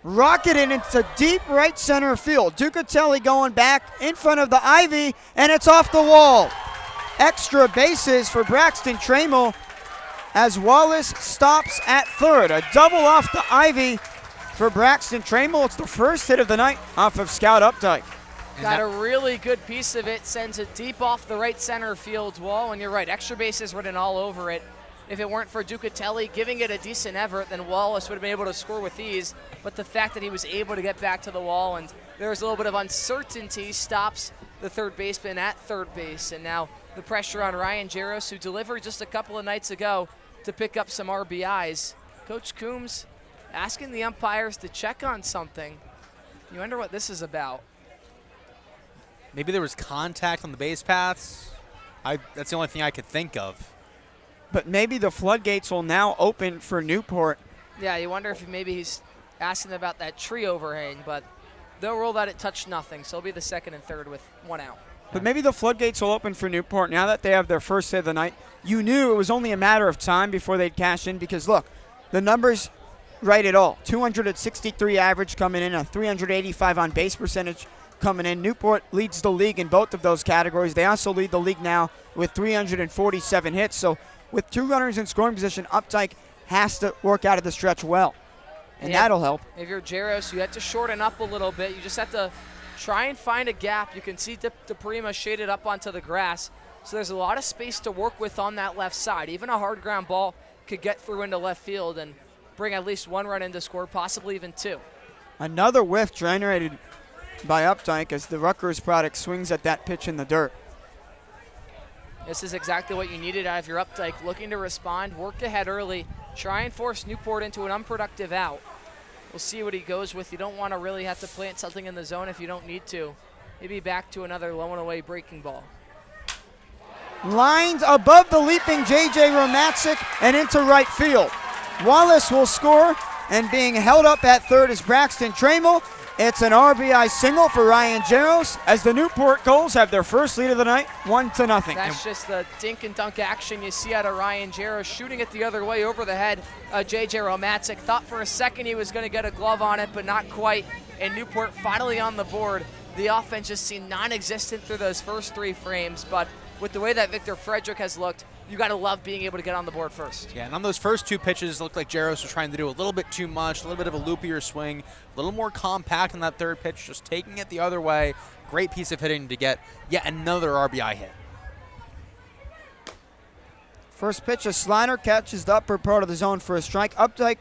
Rocketed into deep right center field. Ducatelli going back in front of the ivy, and it's off the wall. Extra bases for Braxton Tramill as Wallace stops at third. A double off the ivy for Braxton Tramill. It's the first hit of the night off of Scout Updike. Got a really good piece of it, sends it deep off the right center field wall, and you're right, extra bases written all over it. If it weren't for Ducatelli giving it a decent effort, then Wallace would have been able to score with ease. But the fact that he was able to get back to the wall and there's a little bit of uncertainty stops the third baseman at third base. And now the pressure on Ryan Jaros, who delivered just a couple of nights ago to pick up some RBIs. Coach Coombs asking the umpires to check on something. You wonder what this is about. Maybe there was contact on the base paths. That's the only thing I could think of. But maybe the floodgates will now open for Newport. Yeah, you wonder if maybe he's asking about that tree overhang, but they'll rule that it touched nothing, so it'll be the second and third with one out. But maybe the floodgates will open for Newport now that they have their first hit of the night. You knew it was only a matter of time before they'd cash in because, look, the numbers write it all. 263 average coming in, a 385 on base percentage coming in. Newport leads the league in both of those categories. They also lead the league now with 347 hits. So with 2 runners in scoring position, Updike has to work out of the stretch well, and that'll help. If you're Jaros, you have to shorten up a little bit. You just have to try and find a gap. You can see DePrima shaded up onto the grass, so there's a lot of space to work with on that left side. Even a hard ground ball could get through into left field and bring at least 1 run in to score, possibly even 2. Another whiff generated by Updike as the Rutgers product swings at that pitch in the dirt. This is exactly what you needed out of your Updike, looking to respond, work ahead early, try and force Newport into an unproductive out. We'll see what he goes with. You don't want to really have to plant something in the zone if you don't need to. Maybe back to another low and away breaking ball. lined above the leaping J.J. Romatzik and into right field. Wallace will score, and being held up at third is Braxton Trammell. It's an RBI single for Ryan Jaros as the Newport Gulls have their first lead of the night, 1-0. That's just the dink and dunk action you see out of Ryan Jaros, shooting it the other way over the head of J.J. Romatzik. Thought for a second he was going to get a glove on it, but not quite. And Newport finally on the board. The offense just seemed non-existent through those first 3 frames, but with the way that Victor Frederick has looked, you got to love being able to get on the board first. Yeah, and on those first 2 pitches, it looked like Jaros was trying to do a little bit too much, a little bit of a loopier swing, a little more compact on that third pitch, just taking it the other way. Great piece of hitting to get yet another RBI hit. First pitch, a slider, catches the upper part of the zone for a strike. Updike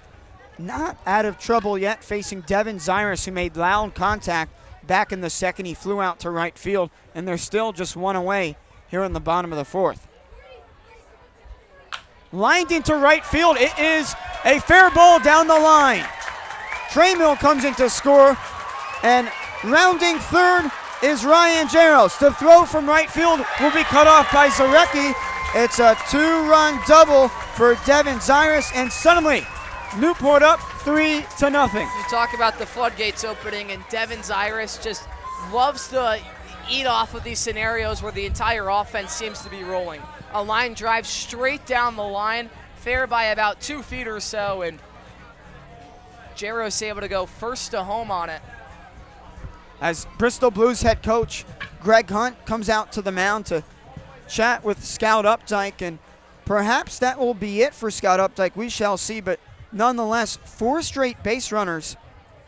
not out of trouble yet, facing Devin Zyrus, who made loud contact back in the second. He flew out to right field, and they're still just 1 away here in the bottom of the 4th. Lined into right field. It is a fair ball down the line. Trammell comes in to score, and rounding third is Ryan Jaros. The throw from right field will be cut off by Zarecki. It's a 2-run double for Devin Zyrus, and suddenly Newport up 3-0. You talk about the floodgates opening, and Devin Zyrus just loves to eat off of these scenarios where the entire offense seems to be rolling. A line drive straight down the line, fair by about 2 feet or so, and Jaros able to go first to home on it. As Bristol Blues head coach Greg Hunt comes out to the mound to chat with Scout Updike, and perhaps that will be it for Scout Updike. We shall see, but nonetheless, 4 straight base runners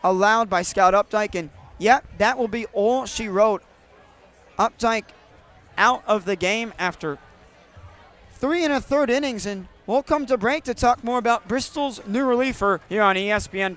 allowed by Scout Updike, and yep, that will be all she wrote. Updike out of the game after 3 1/3 innings, and we'll come to break to talk more about Bristol's new reliever here on ESPN+.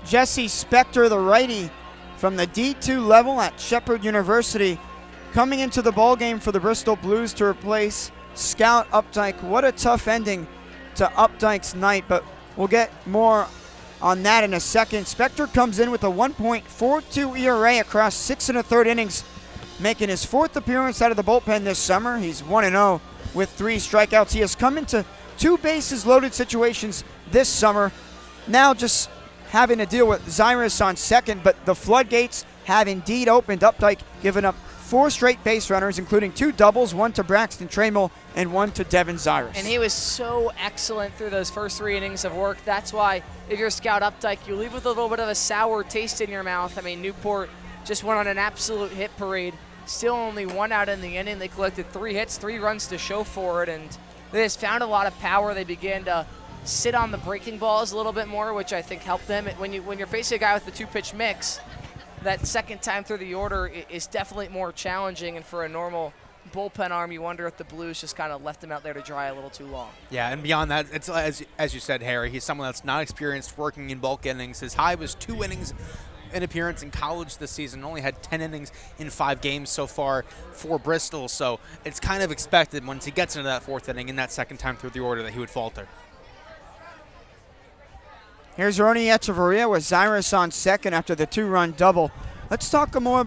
Jesse Spector, the righty from the D2 level at Shepherd University, coming into the ballgame for the Bristol Blues to replace Scout Updike. What a tough ending to Updike's night, but we'll get more on that in a second. Spector comes in with a 1.42 ERA across 6 1/3 innings, making his 4th appearance out of the bullpen this summer. He's 1-0 with 3 strikeouts. He has come into 2 bases loaded situations this summer. Now just having to deal with Zyrus on second, but the floodgates have indeed opened. Updike giving up 4 straight base runners, including 2 doubles, 1 to Braxton Trammell and 1 to Devin Zyrus. And he was so excellent through those first 3 innings of work. That's why if you're Scout Updike, you leave with a little bit of a sour taste in your mouth. I mean, Newport just went on an absolute hit parade. Still only 1 out in the inning. They collected 3 hits, 3 runs to show for it, and they just found a lot of power. They began to sit on the breaking balls a little bit more, which I think helped them. When you're facing a guy with the 2-pitch mix, that second time through the order is definitely more challenging, and for a normal bullpen arm, you wonder if the Blues just kind of left him out there to dry a little too long. Yeah, and beyond that, it's as you said, Harry, he's someone that's not experienced working in bulk innings. His high was 2 innings in appearance in college this season, only had 10 innings in 5 games so far for Bristol, so it's kind of expected once he gets into that 4th inning and that second time through the order that he would falter. Here's Ronnie Echeverria with Zyrus on second after the 2-run double. Let's talk a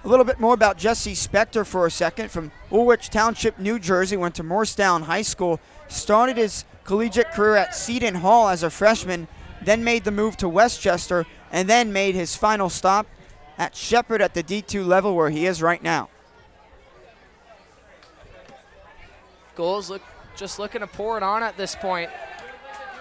A little bit more about Jesse Spector for a second. From Woolwich Township, New Jersey, went to Morristown High School, started his collegiate career at Seton Hall as a freshman, then made the move to Westchester, and then made his final stop at Shepherd at the D2 level where he is right now. Gulls just looking to pour it on at this point.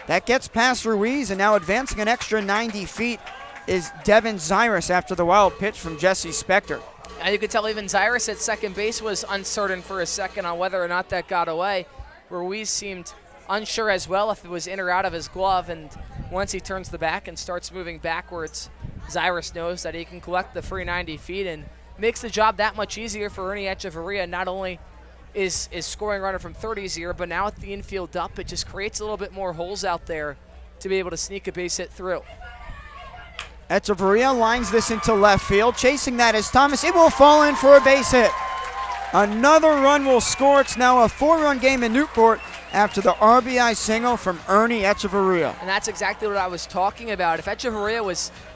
That gets past Ruiz, and now advancing an extra 90 feet is Devin Zyrus after the wild pitch from Jesse Spector. And you could tell even Zyrus at second base was uncertain for a second on whether or not that got away. Ruiz seemed unsure as well if it was in or out of his glove, and once he turns the back and starts moving backwards, Zyrus knows that he can collect the free 90 feet and makes the job that much easier for Ernie Echeverria. Not only is scoring runner from 30 easier, but now with the infield up, it just creates a little bit more holes out there to be able to sneak a base hit through. Echeverria lines this into left field. Chasing that is Thomas. It will fall in for a base hit. Another run will score. It's now a 4-run game in Newport after the RBI single from Ernie Echeverria. And that's exactly what I was talking about. If Evan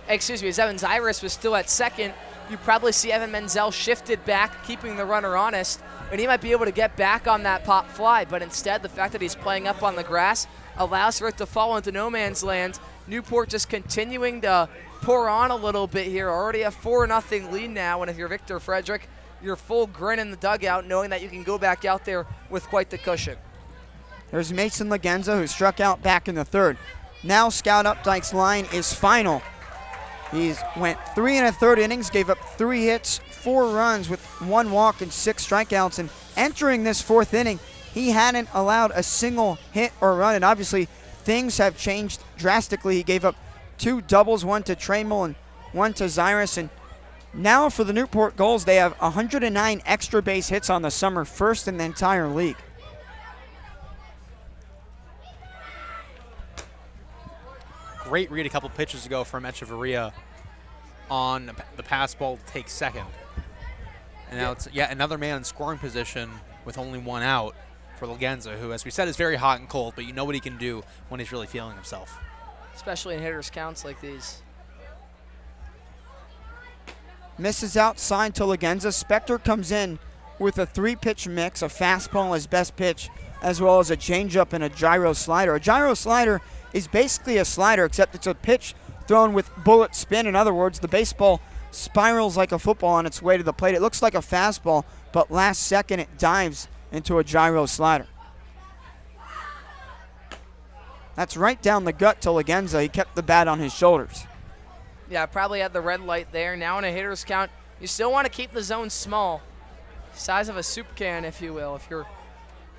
Zyrus was still at second, you probably see Evan Menzel shifted back, keeping the runner honest, and he might be able to get back on that pop fly. But instead, the fact that he's playing up on the grass allows for it to fall into no man's land. Newport just continuing to pour on a little bit here. Already a 4-0 lead now, and if you're Victor Frederick, you're full grin in the dugout knowing that you can go back out there with quite the cushion. There's Mason Lagenza, who struck out back in the third. Now Scout Updike's line is final. He went 3 1/3 innings, gave up 3 hits, 4 runs with 1 walk and 6 strikeouts. And entering this 4th inning, he hadn't allowed a single hit or run. And obviously, things have changed drastically. He gave up 2 doubles, 1 to Trammell and 1 to Zyrus. And now for the Newport Gulls, they have 109 extra base hits on the summer, first in the entire league. Great read a couple pitches ago from Echeverria on the pass ball to take second. And now it's yet another man in scoring position with only 1 out for Lagenza, who, as we said, is very hot and cold, but you know what he can do when he's really feeling himself. Especially in hitters' counts like these. Misses outside to Lagenza. Spector comes in with a 3-pitch mix, a fastball as best pitch, as well as a changeup and a gyro slider. A gyro slider is basically a slider, except it's a pitch thrown with bullet spin. In other words, the baseball spirals like a football on its way to the plate. It looks like a fastball, but last second it dives into a gyro slider. That's right down the gut to Lagenza. He kept the bat on his shoulders. Yeah, probably had the red light there. Now in a hitter's count, you still want to keep the zone small. Size of a soup can, if you will. If you're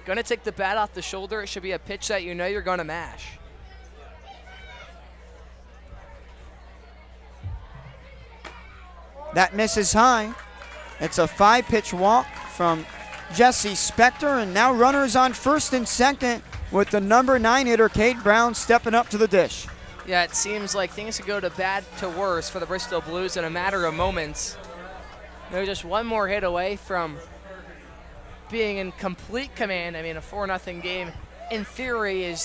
going to take the bat off the shoulder, it should be a pitch that you know you're going to mash. That misses high. It's a 5-pitch walk from Jesse Spector, and now runners on first and second with the number 9 hitter, Cade Brown, stepping up to the dish. Yeah, it seems like things could go to bad to worse for the Bristol Blues in a matter of moments. They're just one more hit away from being in complete command. I mean, a 4-0 game, in theory,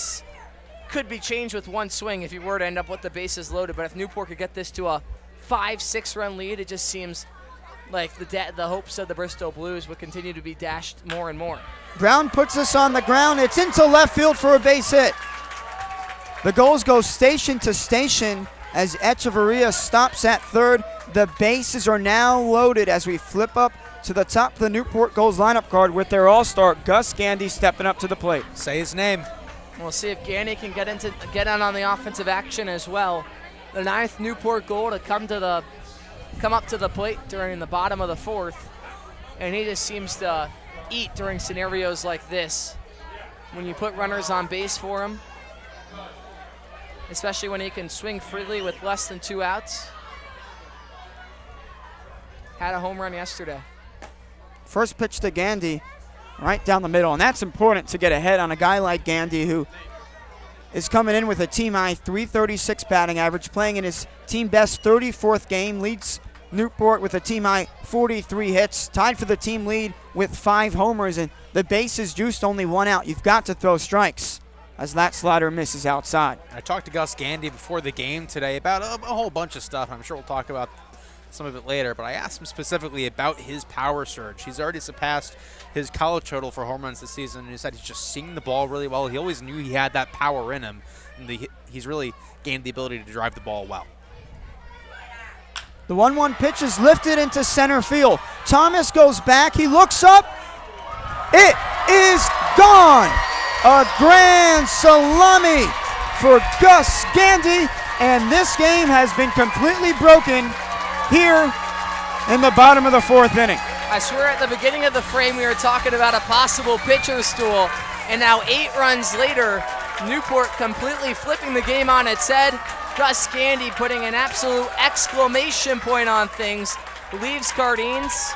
could be changed with 1 swing if you were to end up with the bases loaded. But if Newport could get this to a 5-6 run lead, it just seems like the hopes of the Bristol Blues would continue to be dashed more and more. Brown puts us on the ground. It's into left field for a base hit. The Gulls go station to station as Echeverria stops at third. The bases are now loaded as we flip up to the top of the Newport Gulls lineup card with their all-star Gus Gandy stepping up to the plate. Say his name. We'll see if Gandy can get in on the offensive action as well. The 9th Newport goal to come up to the plate during the bottom of the 4th, and he just seems to eat during scenarios like this. When you put runners on base for him, especially when he can swing freely with less than 2 outs. Had a home run yesterday. First pitch to Gandy, right down the middle, and that's important to get ahead on a guy like Gandy, who is coming in with a team-high .336 batting average, playing in his team-best 34th game, leads Newport with a team-high 43 hits, tied for the team lead with 5 homers, and the bases juiced, only 1 out. You've got to throw strikes as that slider misses outside. I talked to Gus Gandy before the game today about a whole bunch of stuff. I'm sure we'll talk about some of it later, but I asked him specifically about his power surge. He's already surpassed his college total for home runs this season, and he said he's just seeing the ball really well. He always knew he had that power in him, and he's really gained the ability to drive the ball well. The 1-1 pitch is lifted into center field. Thomas goes back. He looks up. It is gone. A grand salami for Gus Gandy, and this game has been completely broken here in the bottom of the fourth inning. I swear at the beginning of the frame we were talking about a possible pitcher stool, and now 8 runs later, Newport completely flipping the game on its head. Gus Gandy putting an absolute exclamation point on things, leaves Cardines,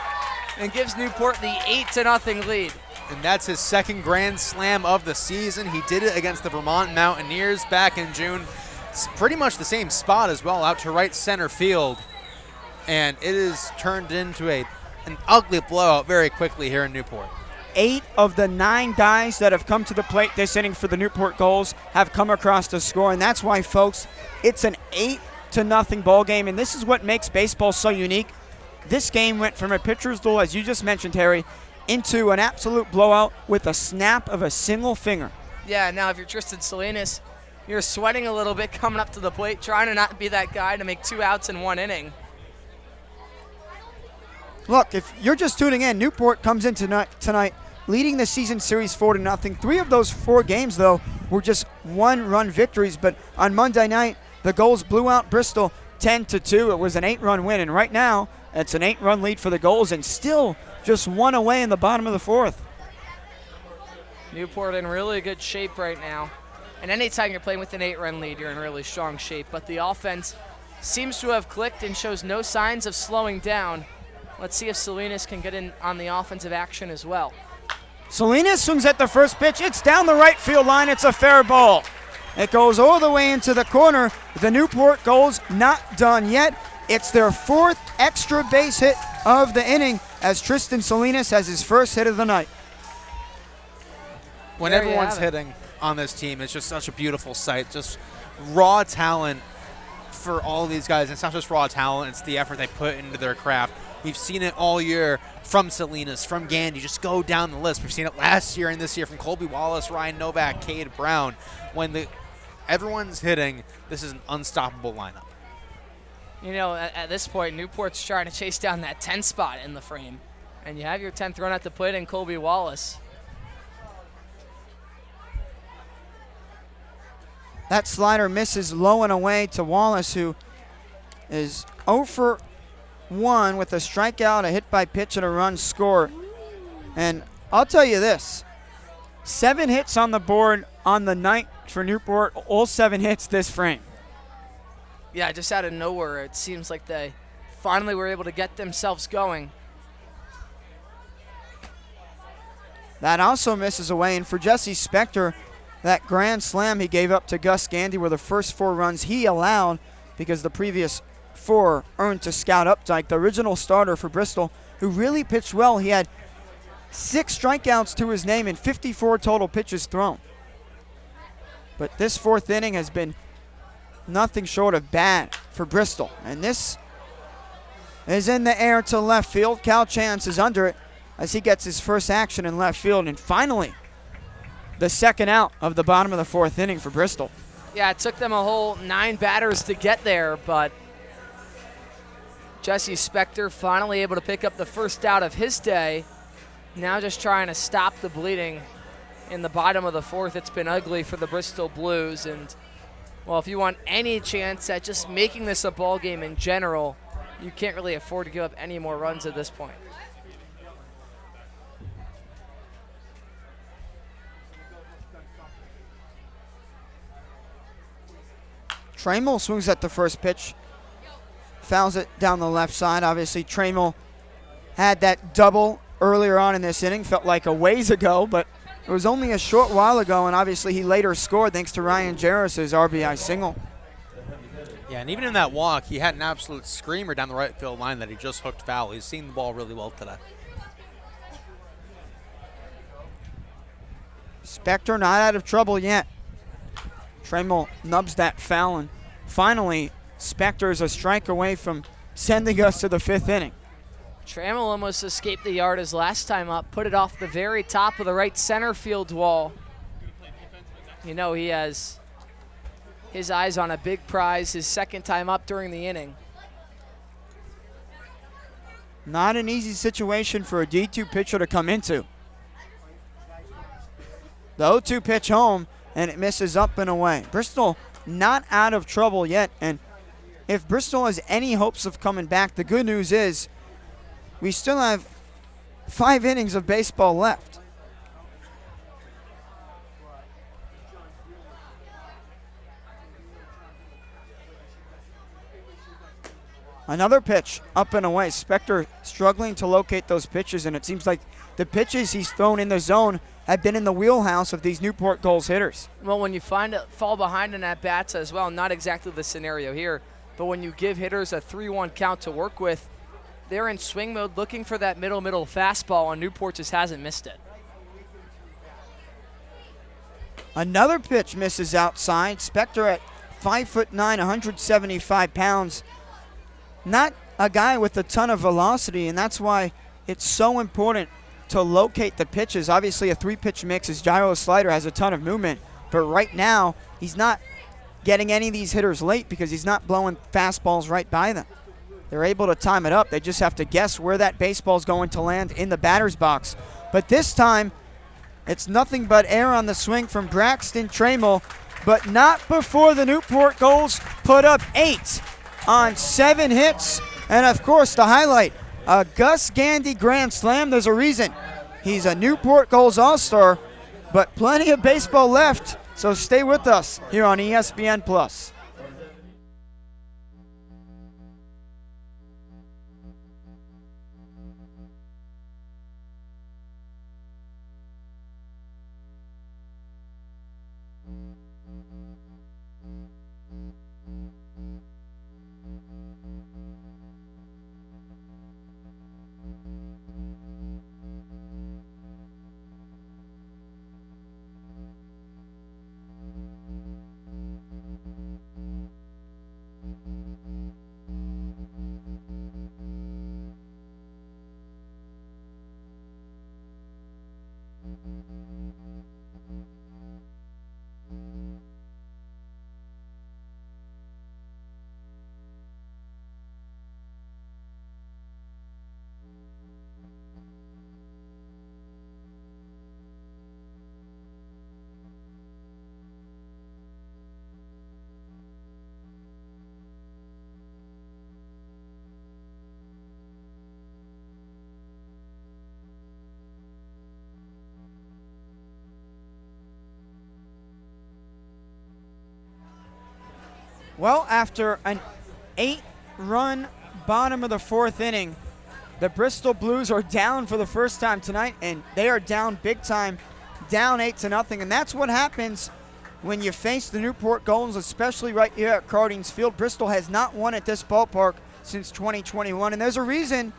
and gives Newport the 8-0 lead. And that's his second grand slam of the season. He did it against the Vermont Mountaineers back in June. It's pretty much the same spot as well, out to right center field. And it is turned into an ugly blowout very quickly here in Newport. 8 of the 9 guys that have come to the plate this inning for the Newport Gulls have come across to score, and that's why, folks, it's an 8-0 ball game, and this is what makes baseball so unique. This game went from a pitcher's duel, as you just mentioned, Harry, into an absolute blowout with a snap of a single finger. Yeah, now if you're Tristan Salinas, you're sweating a little bit coming up to the plate, trying to not be that guy to make 2 outs in 1 inning. Look, if you're just tuning in, Newport comes in tonight leading the season series 4-0. 3 of those 4 games, though, were just 1-run victories. But on Monday night, the Gulls blew out Bristol 10-2. It was an 8-run win, and right now, it's an 8-run lead for the Gulls, and still just 1 away in the bottom of the 4th. Newport in really good shape right now. And anytime you're playing with an 8-run lead, you're in really strong shape. But the offense seems to have clicked and shows no signs of slowing down. Let's see if Salinas can get in on the offensive action as well. Salinas swings at the first pitch. It's down the right field line. It's a fair ball. It goes all the way into the corner. The Newport Gulls not done yet. It's their 4th extra base hit of the inning as Tristan Salinas has his first hit of the night. When everyone's hitting on this team, it's just such a beautiful sight. Just raw talent for all these guys. It's not just raw talent, it's the effort they put into their craft. We've seen it all year from Salinas, from Gandy. Just go down the list. We've seen it last year and this year from Colby Wallace, Ryan Novak, Cade Brown. When everyone's hitting, this is an unstoppable lineup. You know, at this point, Newport's trying to chase down that 10 spot in the frame. And you have your 10th run at the plate in Colby Wallace. That slider misses low and away to Wallace, who is 0 for 1 with a strikeout, a hit by pitch, and a run scored. And I'll tell you this, 7 hits on the board on the night for Newport, all 7 hits this frame. Yeah, just out of nowhere, it seems like they finally were able to get themselves going. That also misses away, and for Jesse Spector, that grand slam he gave up to Gus Gandy were the first 4 runs he allowed because the previous 4 earned to Scout Updike, the original starter for Bristol, who really pitched well. He had 6 strikeouts to his name and 54 total pitches thrown. But this 4th inning has been nothing short of bad for Bristol. And this is in the air to left field. Cal Chance is under it as he gets his first action in left field. And finally, the second out of the bottom of the 4th inning for Bristol. Yeah, it took them a whole 9 batters to get there, but Jesse Spector finally able to pick up the first out of his day. Now just trying to stop the bleeding in the bottom of the 4th. It's been ugly for the Bristol Blues, and well, if you want any chance at just making this a ball game in general, you can't really afford to give up any more runs at this point. Trammell swings at the first pitch, fouls it down the left side. Obviously, Trammell had that double earlier on in this inning, felt like a ways ago, but it was only a short while ago, and obviously he later scored thanks to Ryan Jarris' RBI single. Yeah, and even in that walk, he had an absolute screamer down the right field line that he just hooked foul. He's seen the ball really well today. Spector not out of trouble yet. Trammell nubs that foul, and finally, Spector is a strike away from sending us to the 5th inning. Trammell almost escaped the yard his last time up, put it off the very top of the right center field wall. You know he has his eyes on a big prize, his second time up during the inning. Not an easy situation for a D2 pitcher to come into. The 0-2 pitch home, and it misses up and away. Bristol not out of trouble yet, and if Bristol has any hopes of coming back, the good news is we still have 5 innings of baseball left. Another pitch up and away. Spector struggling to locate those pitches, and it seems like the pitches he's thrown in the zone have been in the wheelhouse of these Newport Gulls hitters. Well, when you fall behind in at bats as well, not exactly the scenario here, but when you give hitters a 3-1 count to work with, they're in swing mode looking for that middle fastball, and Newport just hasn't missed it. Another pitch misses outside. Spector at 5'9", 175 pounds. Not a guy with a ton of velocity, and that's why it's so important to locate the pitches. Obviously, a 3-pitch mix, his gyro slider has a ton of movement, but right now he's not getting any of these hitters late because he's not blowing fastballs right by them. They're able to time it up. They just have to guess where that baseball's going to land in the batter's box. But this time, it's nothing but air on the swing from Braxton Trammell, but not before the Newport Gulls put up 8 on 7 hits. And of course, the highlight, a Gus Gandy grand slam. There's a reason. He's a Newport Gulls All-Star, but plenty of baseball left, so stay with us here on ESPN+. Well, after an 8-run bottom of the 4th inning, the Bristol Blues are down for the first time tonight, and they are down big time, down 8-0. And that's what happens when you face the Newport Gulls, especially right here at Cardines Field. Bristol has not won at this ballpark since 2021, and there's a reason.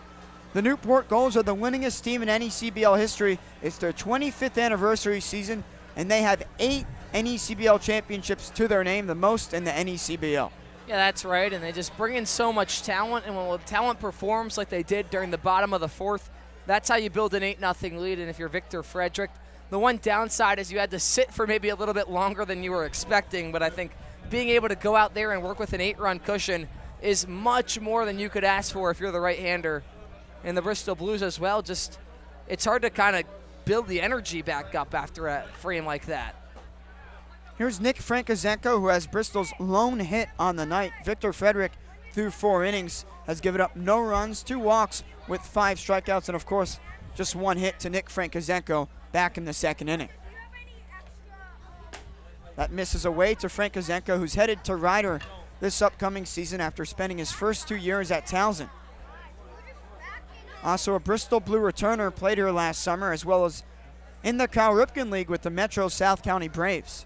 The Newport Gulls are the winningest team in NECBL history. It's their 25th anniversary season, and they have 8 NECBL championships to their name, the most in the NECBL. Yeah, that's right, and they just bring in so much talent, and when talent performs like they did during the bottom of the 4th, that's how you build an 8-0 lead. And if you're Victor Frederick, the one downside is you had to sit for maybe a little bit longer than you were expecting, but I think being able to go out there and work with an 8-run cushion is much more than you could ask for if you're the right-hander. And the Bristol Blues as well, just it's hard to kind of build the energy back up after a frame like that. Here's Nick Frankozenko, who has Bristol's lone hit on the night. Victor Frederick, through 4 innings, has given up no runs, 2 walks with 5 strikeouts, and of course, just 1 hit to Nick Frankozenko back in the 2nd inning. That misses away to Frankozenko, who's headed to Ryder this upcoming season after spending his first 2 years at Towson. Also a Bristol Blue returner, played here last summer, as well as in the Cal Ripken League with the Metro South County Braves.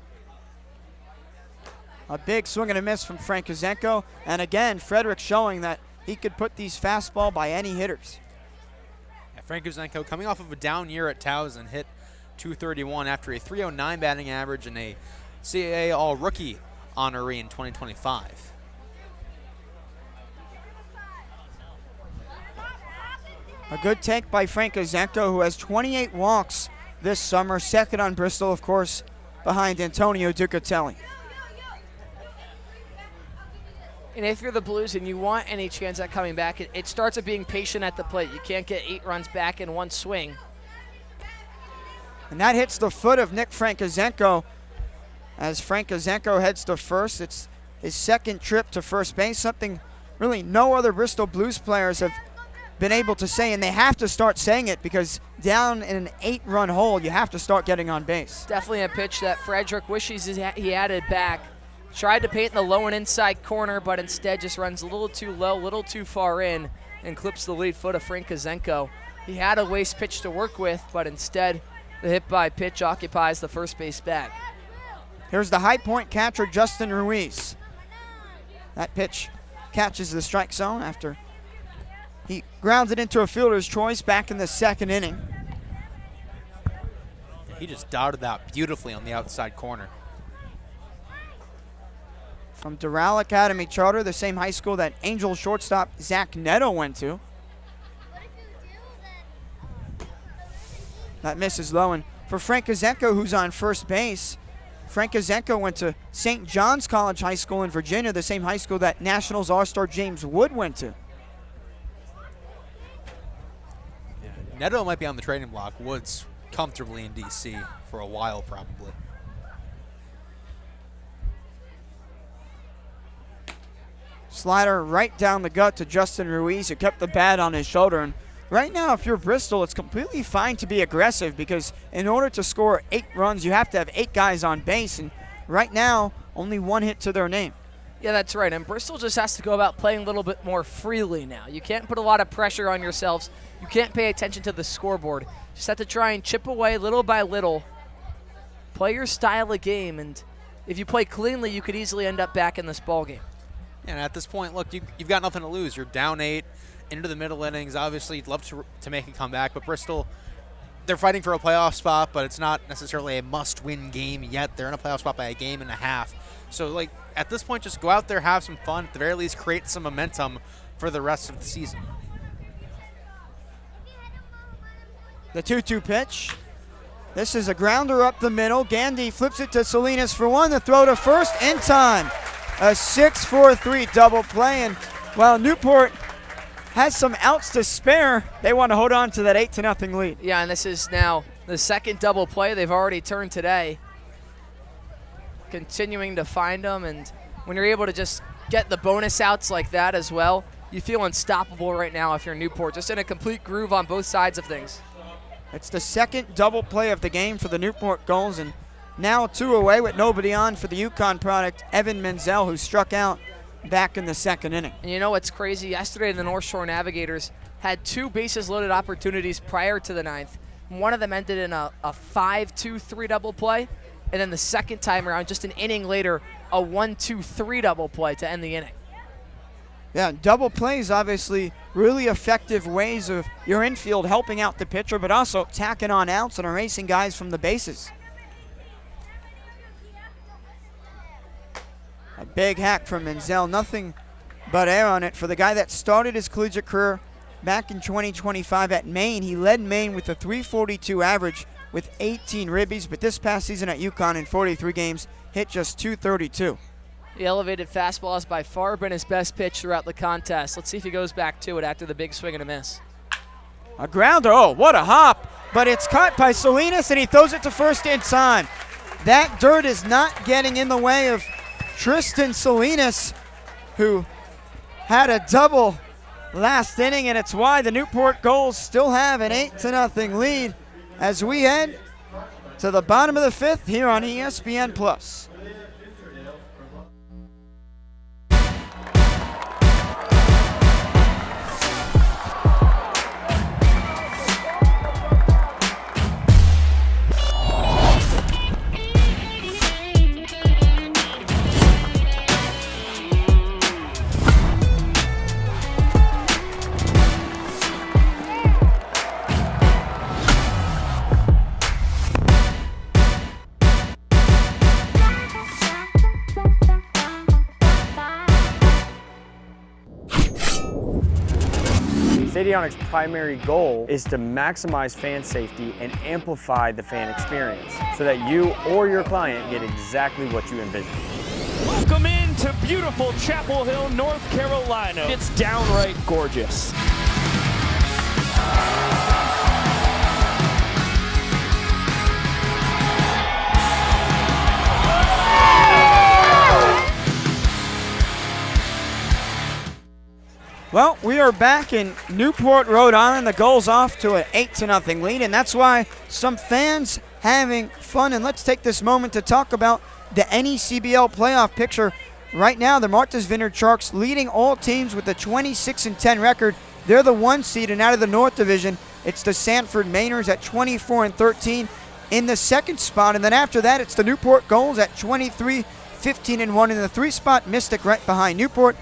A big swing and a miss from Frankozenko, and again, Frederick showing that he could put these fastball by any hitters. Yeah, Frankozenko coming off of a down year at Towson, hit .231 after a .309 batting average and a CAA All-Rookie honoree in 2025. A good take by Frank Ozenko, who has 28 walks this summer, second on Bristol, of course, behind Antonio Ducatelli. And if you're the Blues and you want any chance at coming back, it starts with being patient at the plate. You can't get 8 runs back in one swing. And that hits the foot of Nick Frankozenko as Frankozenko heads to first. It's his second trip to first base, something really no other Bristol Blues players have been able to say, and they have to start saying it because down in an 8-run hole, you have to start getting on base. Definitely a pitch that Frederick wishes he added back. Tried to paint in the low and inside corner, but instead just runs a little too low, a little too far in, and clips the lead foot of Frankozenko. He had a waste pitch to work with, but instead the hit by pitch occupies the first base bag. Here's the high point catcher, Justin Ruiz. That pitch catches the strike zone after he grounds it into a fielder's choice back in the second inning. He just dotted that beautifully on the outside corner. From Doral Academy Charter, the same high school that Angel shortstop Zach Netto went to. That misses low, and for Frankozenko, who's on first base, Frankozenko went to St. John's College High School in Virginia, the same high school that Nationals All-Star James Wood went to. Yeah, Neto might be on the trading block. Wood's comfortably in D.C. for a while, probably. Slider right down the gut to Justin Ruiz, who kept the bat on his shoulder. And right now, if you're Bristol, it's completely fine to be aggressive because in order to score 8 runs, you have to have 8 guys on base. And right now, only 1 hit to their name. Yeah, that's right. And Bristol just has to go about playing a little bit more freely now. You can't put a lot of pressure on yourselves. You can't pay attention to the scoreboard. You just have to try and chip away little by little. Play your style of game. And if you play cleanly, you could easily end up back in this ballgame. And at this point, look, you've got nothing to lose. You're down 8 into the middle innings. Obviously, you'd love to make a comeback, but Bristol, they're fighting for a playoff spot, but it's not necessarily a must-win game yet. They're in a playoff spot by a game and a half. So, like, at this point, just go out there, have some fun. At the very least, create some momentum for the rest of the season. The 2-2 pitch. This is a grounder up the middle. Gandy flips it to Salinas for 1. The throw to first in time. A 6-4-3 double play, and while Newport has some outs to spare, they want to hold on to that 8-0 lead. Yeah, and this is now the second double play they've already turned today. Continuing to find them, and when you're able to just get the bonus outs like that as well, you feel unstoppable right now if you're Newport. Just in a complete groove on both sides of things. It's the second double play of the game for the Newport Gulls, and now 2 away with nobody on for the UConn product, Evan Menzel, who struck out back in the second inning. And you know what's crazy? Yesterday, the North Shore Navigators had 2 bases-loaded opportunities prior to the 9th. One of them ended in a 5-2-3 double play, and then the second time around, just an inning later, a 1-2-3 double play to end the inning. Yeah, double plays, obviously, really effective ways of your infield helping out the pitcher, but also tacking on outs and erasing guys from the bases. A big hack from Menzel, nothing but air on it. For the guy that started his collegiate career back in 2025 at Maine, he led Maine with a .342 average with 18 ribbies, but this past season at UConn in 43 games, hit just .232. The elevated fastball has by far been his best pitch throughout the contest. Let's see if he goes back to it after the big swing and a miss. A grounder, oh, what a hop, but it's caught by Salinas, and he throws it to first in time. That dirt is not getting in the way of Tristan Salinas, who had a double last inning, and it's why the Newport Gulls still have an 8-0 lead as we head to the bottom of the 5th here on ESPN+. Stadionic's primary goal is to maximize fan safety and amplify the fan experience so that you or your client get exactly what you envision. Welcome into beautiful Chapel Hill, North Carolina. It's downright gorgeous. Well, we are back in Newport, Rhode Island. The Gulls off to an 8-0 lead, and that's why some fans having fun. And let's take this moment to talk about the NECBL playoff picture. Right now, the Martha's Vineyard Sharks leading all teams with a 26-10 record. They're the 1 seed, and out of the North Division, it's the Sanford Mainers at 24-13 in the 2nd spot. And then after that, it's the Newport Gulls at 23-15-1 in the 3 spot. Mystic right behind Newport,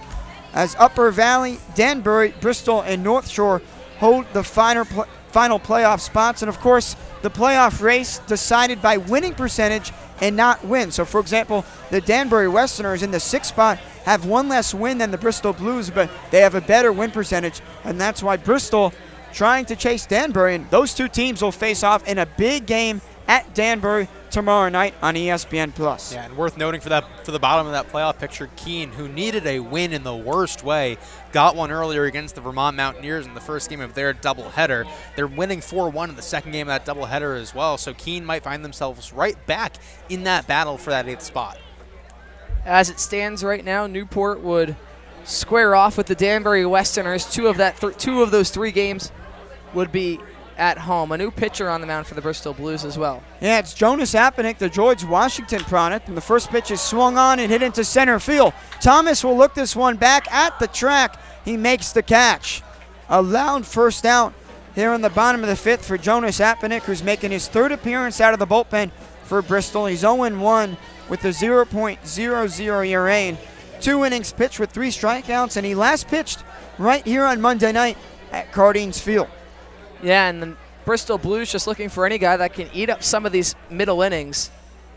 as Upper Valley, Danbury, Bristol, and North Shore hold the final playoff spots. And of course, the playoff race decided by winning percentage and not win. So for example, the Danbury Westerners in the 6th spot have 1 less win than the Bristol Blues, but they have a better win percentage, and that's why Bristol trying to chase Danbury, and those 2 teams will face off in a big game at Danbury tomorrow night on ESPN+. Yeah, and worth noting for the bottom of that playoff picture, Keene, who needed a win in the worst way, got one earlier against the Vermont Mountaineers in the first game of their doubleheader. They're winning 4-1 in the second game of that doubleheader as well, so Keene might find themselves right back in that battle for that 8th spot. As it stands right now, Newport would square off with the Danbury Westerners. Two of those 3 games would be at home. A new pitcher on the mound for the Bristol Blues as well. Yeah, it's Jonas Apenick, the George Washington product, and the first pitch is swung on and hit into center field. Thomas will look this one back at the track. He makes the catch. A loud first out here in the bottom of the 5th for Jonas Apenick, who's making his 3rd appearance out of the bullpen for Bristol. He's 0-1 with a 0.00 ERA and 2 innings pitched with 3 strikeouts, and he last pitched right here on Monday night at Cardines Field. Yeah, and the Bristol Blues just looking for any guy that can eat up some of these middle innings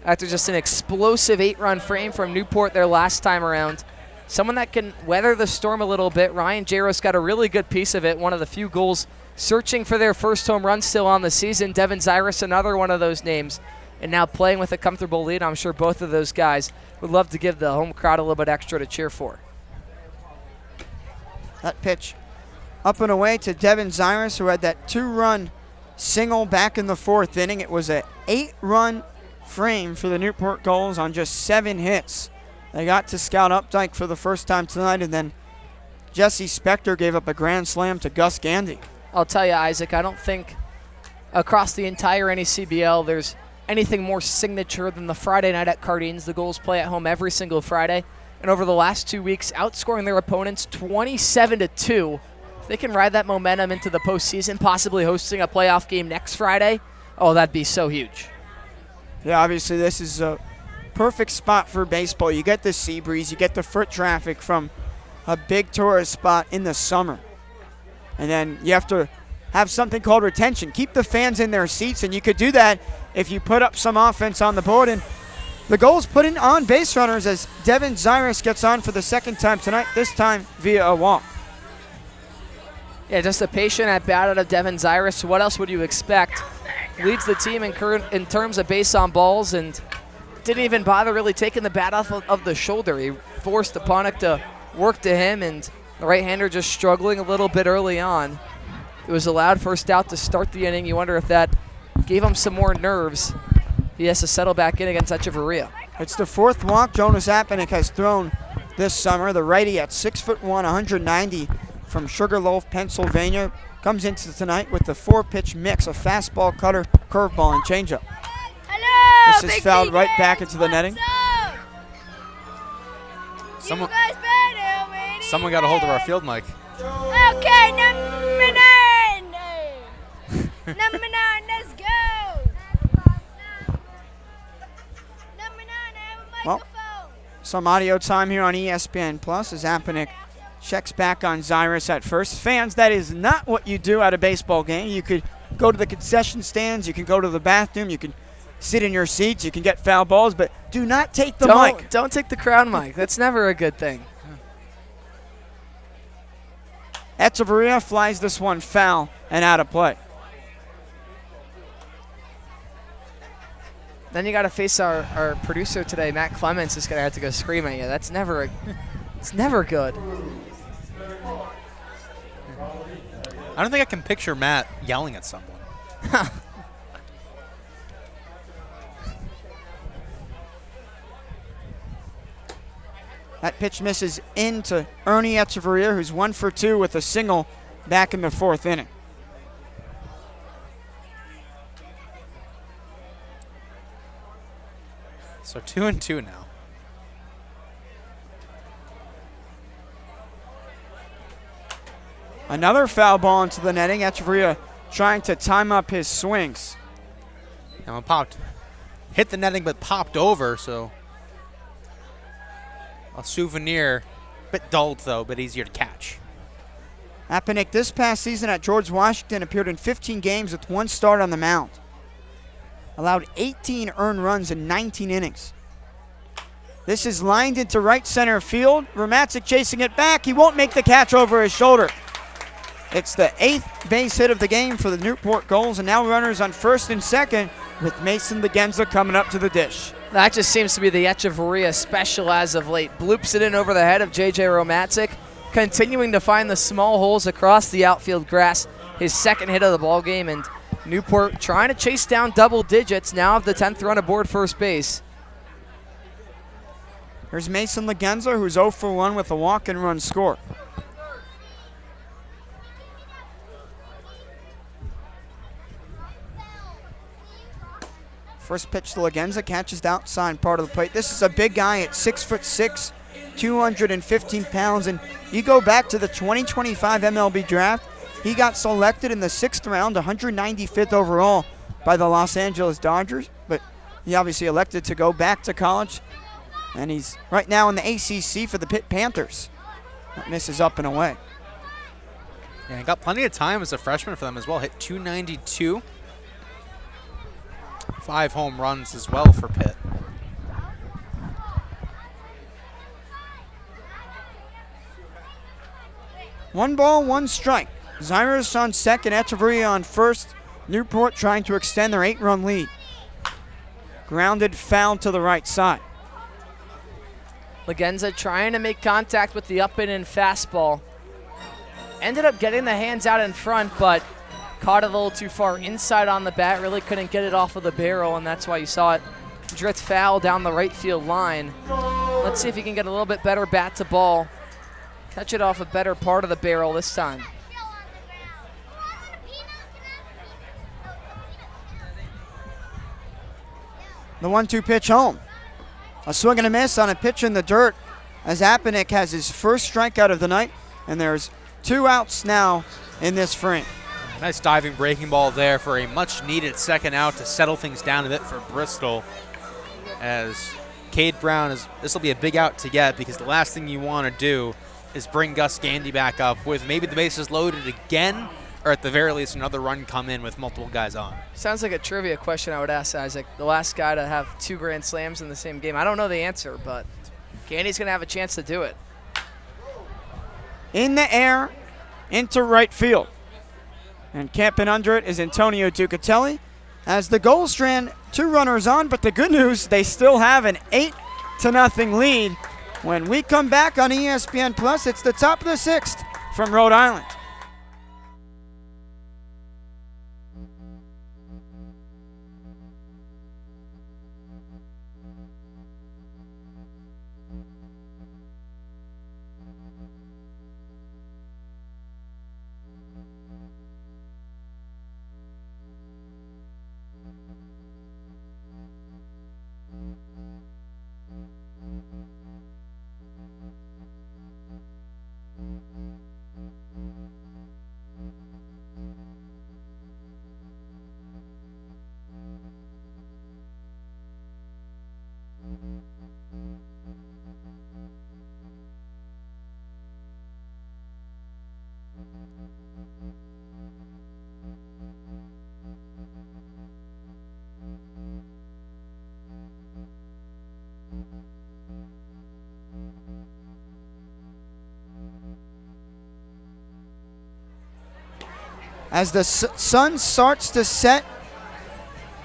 after just an explosive 8-run frame from Newport their last time around. Someone that can weather the storm a little bit. Ryan Jaros got a really good piece of it, one of the few goals searching for their first home run still on the season. Devin Zyrus, another one of those names, and now playing with a comfortable lead. I'm sure both of those guys would love to give the home crowd a little bit extra to cheer for. That pitch up and away to Devin Zyrus, who had that 2-run single back in the 4th inning. It was an 8-run frame for the Newport Gulls on just 7 hits. They got to Scout Updike for the first time tonight, and then Jesse Spector gave up a grand slam to Gus Gandy. I'll tell you, Isaac, I don't think across the entire NECBL there's anything more signature than the Friday night at Cardines. The Gulls play at home every single Friday, and over the last 2 weeks, outscoring their opponents 27-2. If they can ride that momentum into the postseason, possibly hosting a playoff game next Friday, oh, that'd be so huge. Yeah, obviously this is a perfect spot for baseball. You get the sea breeze, you get the foot traffic from a big tourist spot in the summer. And then you have to have something called retention. Keep the fans in their seats, and you could do that if you put up some offense on the board. And the Gulls put in on base runners as Devin Zyrus gets on for the 2nd time tonight, this time via a walk. Yeah, just a patient at bat out of Devin Zyrus. What else would you expect? Leads the team in terms of base on balls and didn't even bother really taking the bat off of the shoulder. He forced Aponic to work to him, and the right-hander just struggling a little bit early on. It was a loud first out to start the inning. You wonder if that gave him some more nerves. He has to settle back in against Echeverria. It's the 4th walk Jonas Apenick has thrown this summer. The righty at 6'1", 190 from Sugarloaf, Pennsylvania, comes into tonight with the 4-pitch mix of fastball, cutter, curveball, and changeup. Hello, this is fouled right back into the netting. Someone got a hold of our field mic. Okay, number 9. Number 9, let's go. Number 9, I have a microphone. Well, some audio time here on ESPN Plus as Apenick checks back on Zyrus at first. Fans, that is not what you do at a baseball game. You could go to the concession stands, you can go to the bathroom, you can sit in your seats, you can get foul balls, but do not take the mic. Don't take the crowd mic. That's never a good thing. Echeverria flies this one foul and out of play. Then you got to face our producer today, Matt Clements, is going to have to go scream at you. That's never, it's never good. I don't think I can picture Matt yelling at someone. That pitch misses into Ernie Echeverria, who's 1 for 2 with a single back in the 4th inning. So 2-2 now. Another foul ball into the netting. Echeverria trying to time up his swings. And one popped. Hit the netting but popped over, so a souvenir. Bit dulled though, but easier to catch. Apenick this past season at George Washington appeared in 15 games with 1 start on the mound. Allowed 18 earned runs in 19 innings. This is lined into right center field. Romancic chasing it back. He won't make the catch over his shoulder. It's the 8th base hit of the game for the Newport Gulls, and now runners on first and second with Mason Legenza coming up to the dish. That just seems to be the Echeverria special as of late. Bloops it in over the head of J.J. Romancic, continuing to find the small holes across the outfield grass. His second hit of the ball game, and Newport trying to chase down double digits, now have the 10th run aboard first base. Here's Mason Legenza, who's 0 for 1 with a walk and run score. First pitch to Legenza, catches the outside part of the plate. This is a big guy at 6'6", 215 pounds, and you go back to the 2025 MLB draft, he got selected in the 6th round, 195th overall by the Los Angeles Dodgers, but he obviously elected to go back to college, and he's right now in the ACC for the Pitt Panthers. That misses up and away. Yeah, he got plenty of time as a freshman for them as well. Hit 292. 5 home runs as well for Pitt. One ball, one strike. Zyrus on second, Echeverria on first. Newport trying to extend their 8-run lead. Grounded foul to the right side. Legenza trying to make contact with the up and in fastball. Ended up getting the hands out in front, but caught it a little too far inside on the bat. Really couldn't get it off of the barrel, and that's why you saw it drift foul down the right field line. Let's see if he can get a little bit better bat to ball. Catch it off a better part of the barrel this time. The 1-2 pitch home. A swing and a miss on a pitch in the dirt as Apenick has his first strikeout of the night, and there's 2 outs now in this frame. Nice diving breaking ball there for a much-needed second out to settle things down a bit for Bristol. As Cade Brown this will be a big out to get, because the last thing you want to do is bring Gus Gandy back up with maybe the bases loaded again, or at the very least another run come in with multiple guys on. Sounds like a trivia question I would ask Isaac. The last guy to have 2 grand slams in the same game. I don't know the answer, but Gandy's going to have a chance to do it. In the air, into right field. And camping under it is Antonio Ducatelli. As the Gulls strand 2 runners on, but the good news, they still have an 8-0 lead. When we come back on ESPN Plus, it's the top of the 6th from Rhode Island. as the sun starts to set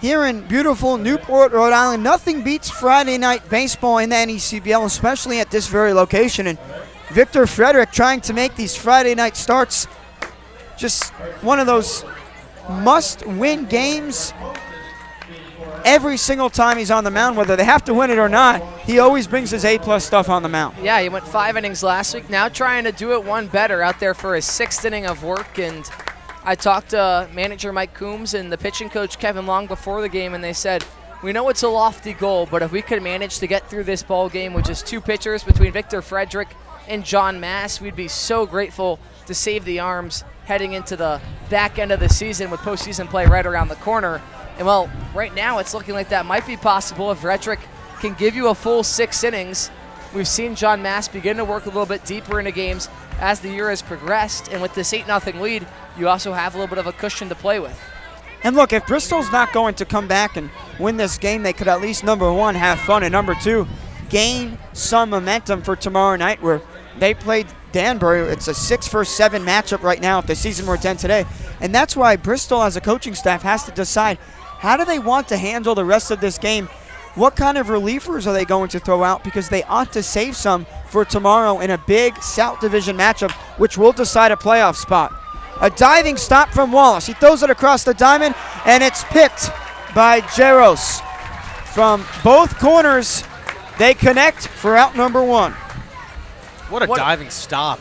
here in beautiful Newport, Rhode Island. Nothing beats Friday night baseball in the NECBL, especially at this very location. And Victor Frederick trying to make these Friday night starts just one of those must-win games. Every single time he's on the mound, whether they have to win it or not, he always brings his A-plus stuff on the mound. Yeah, he went 5 innings last week, now trying to do it one better out there for his 6th inning of work. And I talked to manager Mike Coombs and the pitching coach Kevin Long before the game, and they said, we know it's a lofty goal, but if we could manage to get through this ball game with just 2 pitchers between Victor Frederick and John Mass, we'd be so grateful to save the arms heading into the back end of the season with postseason play right around the corner. And well, right now it's looking like that might be possible if Frederick can give you a full 6 innings. We've seen John Mass begin to work a little bit deeper into games as the year has progressed, and with this 8-0 lead, you also have a little bit of a cushion to play with. And look, if Bristol's not going to come back and win this game, they could at least, number 1, have fun, and number 2, gain some momentum for tomorrow night where they played Danbury. It's a 6-7 matchup right now if the season were to end today. And that's why Bristol as a coaching staff has to decide, how do they want to handle the rest of this game? What kind of relievers are they going to throw out? Because they ought to save some for tomorrow in a big South Division matchup, which will decide a playoff spot. A diving stop from Wallace. He throws it across the diamond, and it's picked by Jaros. From both corners, they connect for out number 1. What a diving stop.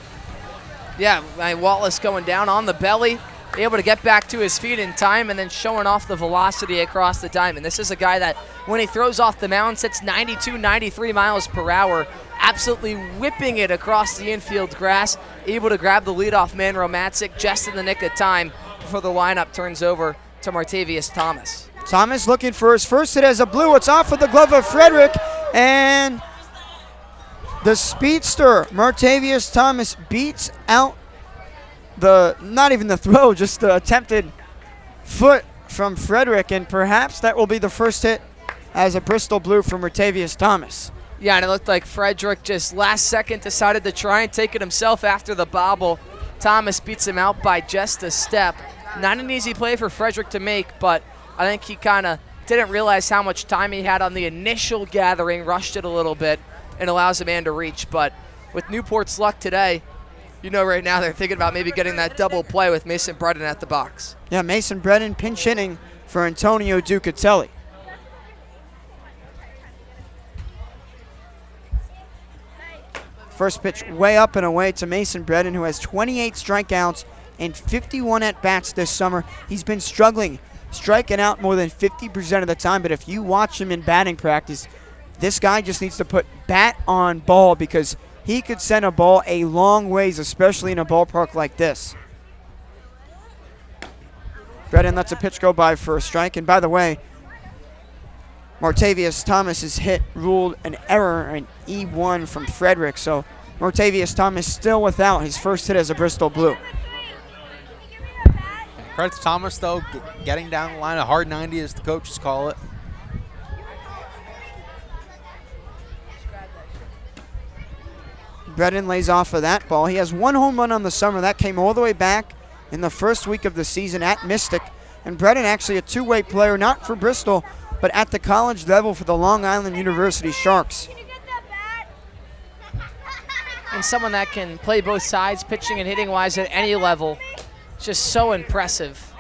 Yeah, Wallace going down on the belly, able to get back to his feet in time, and then showing off the velocity across the diamond. This is a guy that, when he throws off the mound, sits 92, 93 miles per hour, absolutely whipping it across the infield grass, able to grab the leadoff man, Romatzik, just in the nick of time before the lineup turns over to Martavius Thomas. Thomas looking for his first hit as a blue. It's off with the glove of Frederick, and the speedster, Martavius Thomas, beats out not even the throw, just the attempted foot from Frederick, and perhaps that will be the first hit as a Bristol Blue from Martavius Thomas. Yeah, and it looked like Frederick just last second decided to try and take it himself after the bobble. Thomas beats him out by just a step. Not an easy play for Frederick to make, but I think he kind of didn't realize how much time he had on the initial gathering, rushed it a little bit, and allows a man to reach. But with Newport's luck today, you know right now they're thinking about maybe getting that double play with Mason Bredin at the box. Yeah, Mason Bredin pinch hitting for Antonio Ducatelli. First pitch way up and away to Mason Bredin, who has 28 strikeouts and 51 at-bats this summer. He's been struggling, striking out more than 50% of the time, but if you watch him in batting practice, this guy just needs to put bat on ball because he could send a ball a long ways, especially in a ballpark like this. Bredin lets a pitch go by for a strike, and by the way, Martavius Thomas's hit ruled an error, an E1 from Frederick, so Martavius Thomas still without his first hit as a Bristol Blue. Credit to Thomas, though, getting down the line, a hard 90 as the coaches call it. Bredin lays off of that ball. He has 1 home run on the summer. That came all the way back in the first week of the season at Mystic. And Bredin actually a two-way player, not for Bristol, but at the college level for the Long Island University Sharks. And someone that can play both sides, pitching and hitting-wise at any level. Just so impressive.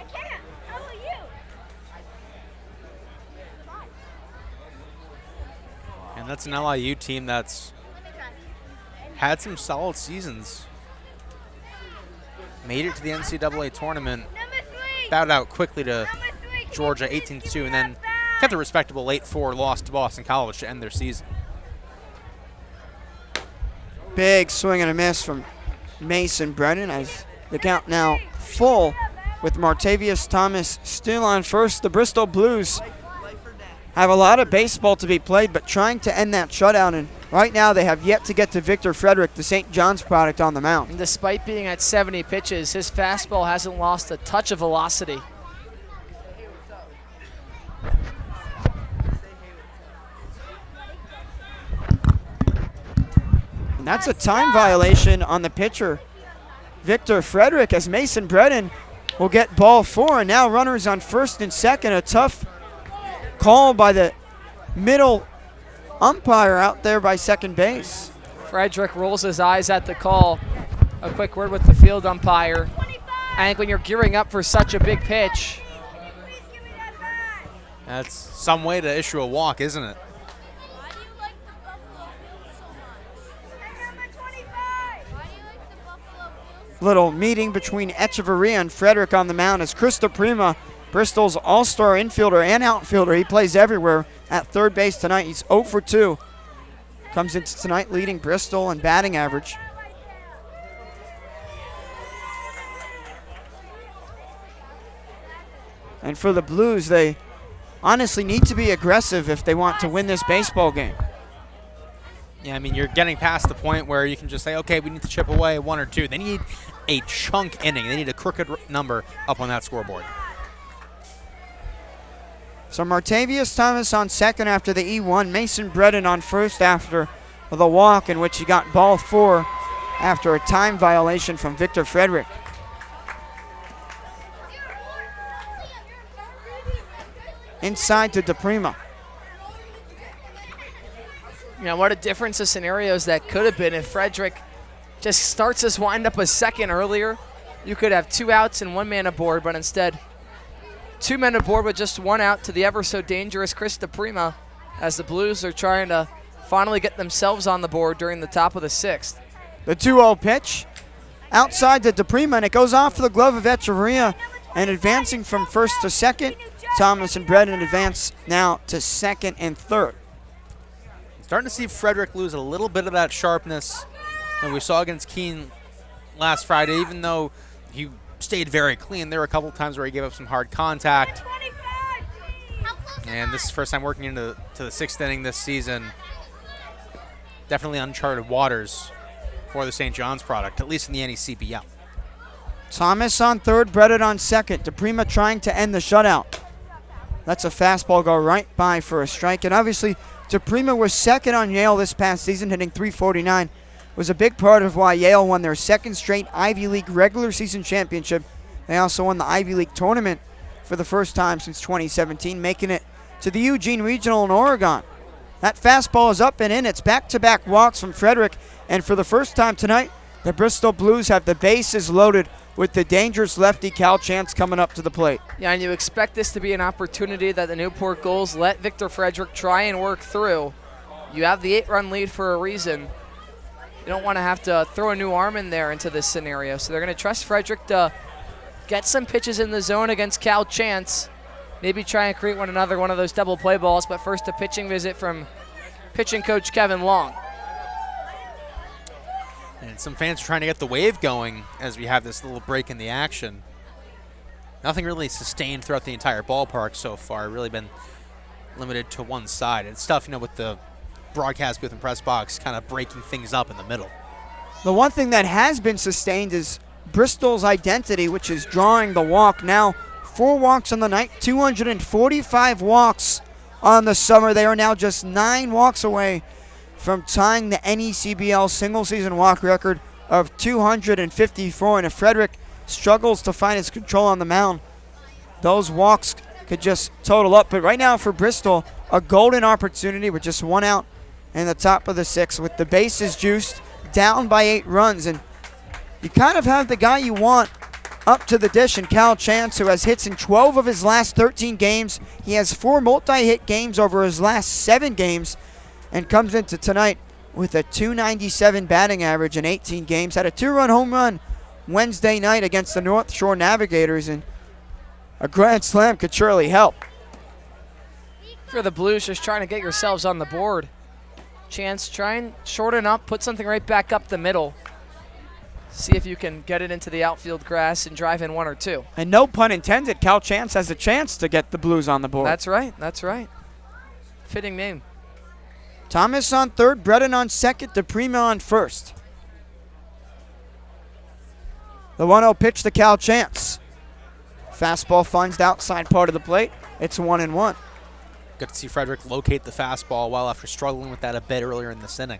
And that's an LIU team that's had some solid seasons. Made it to the NCAA tournament. Bowed out quickly to Georgia 18-2, and then kept a respectable 8-4 loss to Boston College to end their season. Big swing and a miss from Mason Bredin as the count now full with Martavius Thomas still on first. The Bristol Blues have a lot of baseball to be played, but trying to end that shutout, and right now they have yet to get to Victor Frederick, the St. John's product, on the mound. And despite being at 70 pitches, his fastball hasn't lost a touch of velocity. And that's a time violation on the pitcher, Victor Frederick, as Mason Bredin will get ball 4, and now runners on first and second. A tough call by the middle umpire out there by second base. Frederick rolls his eyes at the call. A quick word with the field umpire. I think when you're gearing up for such a big pitch, That's some way to issue a walk, isn't it? Little meeting between Echeverria and Frederick on the mound as Krista Prima, Bristol's all-star infielder and outfielder. He plays everywhere at third base tonight. He's 0 for 2. Comes into tonight leading Bristol in batting average. And for the Blues, they honestly need to be aggressive if they want to win this baseball game. Yeah, I mean, you're getting past the point where you can just say, okay, we need to chip away 1 or 2. They need a chunk inning. They need a crooked number up on that scoreboard. So Martavius Thomas on second after the E1. Mason Bredin on first after the walk in which he got ball 4 after a time violation from Victor Frederick. Inside to DePrima. you know, what a difference of scenarios that could have been if Frederick just starts his windup a second earlier. You could have 2 outs and 1 man aboard, but instead 2 men aboard with just 1 out to the ever so dangerous Chris DePrima as the Blues are trying to finally get themselves on the board during the top of the 6th. The 2-0 pitch outside to DePrima, and it goes off the glove of Echeverria, and advancing from first to second, Thomas and Bredin advance now to second and third. Starting to see Frederick lose a little bit of that sharpness that we saw against Keene last Friday, even though he stayed very clean. There were a couple times where he gave up some hard contact. And this is the first time working into the 6th inning this season. Definitely uncharted waters for the St. John's product, at least in the NECBL. Thomas on third, Bredin on second. DePrima trying to end the shutout. That's a fastball go right by for a strike. And obviously, DePrima was second on Yale this past season, hitting .349. Was a big part of why Yale won their 2nd straight Ivy League regular season championship. They also won the Ivy League tournament for the first time since 2017, making it to the Eugene Regional in Oregon. That fastball is up and in. It's back-to-back walks from Frederick. And for the first time tonight, the Bristol Blues have the bases loaded with the dangerous lefty Cal Chance coming up to the plate. Yeah, and you expect this to be an opportunity that the Newport Gulls let Victor Frederick try and work through. You have the 8-run lead for a reason. You don't want to have to throw a new arm in there into this scenario. So they're going to trust Frederick to get some pitches in the zone against Cal Chance. Maybe try and create another one of those double play balls, but first a pitching visit from pitching coach Kevin Long. And some fans are trying to get the wave going as we have this little break in the action. Nothing really sustained throughout the entire ballpark so far. Really been limited to one side. It's tough, you know, with the broadcast booth and press box kind of breaking things up in the middle. The one thing that has been sustained is Bristol's identity, which is drawing the walk. Now 4 walks on the night, 245 walks on the summer. They are now just 9 walks away from tying the NECBL single-season walk record of 254. And if Frederick struggles to find his control on the mound, those walks could just total up. But right now for Bristol, a golden opportunity with just 1 out in the top of the 6th with the bases juiced, down by 8 runs. And you kind of have the guy you want up to the dish in Cal Chance, who has hits in 12 of his last 13 games. He has 4 multi-hit games over his last 7 games and comes into tonight with a .297 batting average in 18 games. Had a 2-run home run Wednesday night against the North Shore Navigators, and a grand slam could surely help. For the Blues, just trying to get yourselves on the board. Chance, try and shorten up, put something right back up the middle. See if you can get it into the outfield grass and drive in 1 or 2. And no pun intended, Cal Chance has a chance to get the Blues on the board. That's right, that's right. Fitting name. Thomas on third, Bredin on second, DePrima on first. The 1-0 pitch to Cal Chance. Fastball finds the outside part of the plate. It's 1-1. Good to see Frederick locate the fastball well after struggling with that a bit earlier in this inning.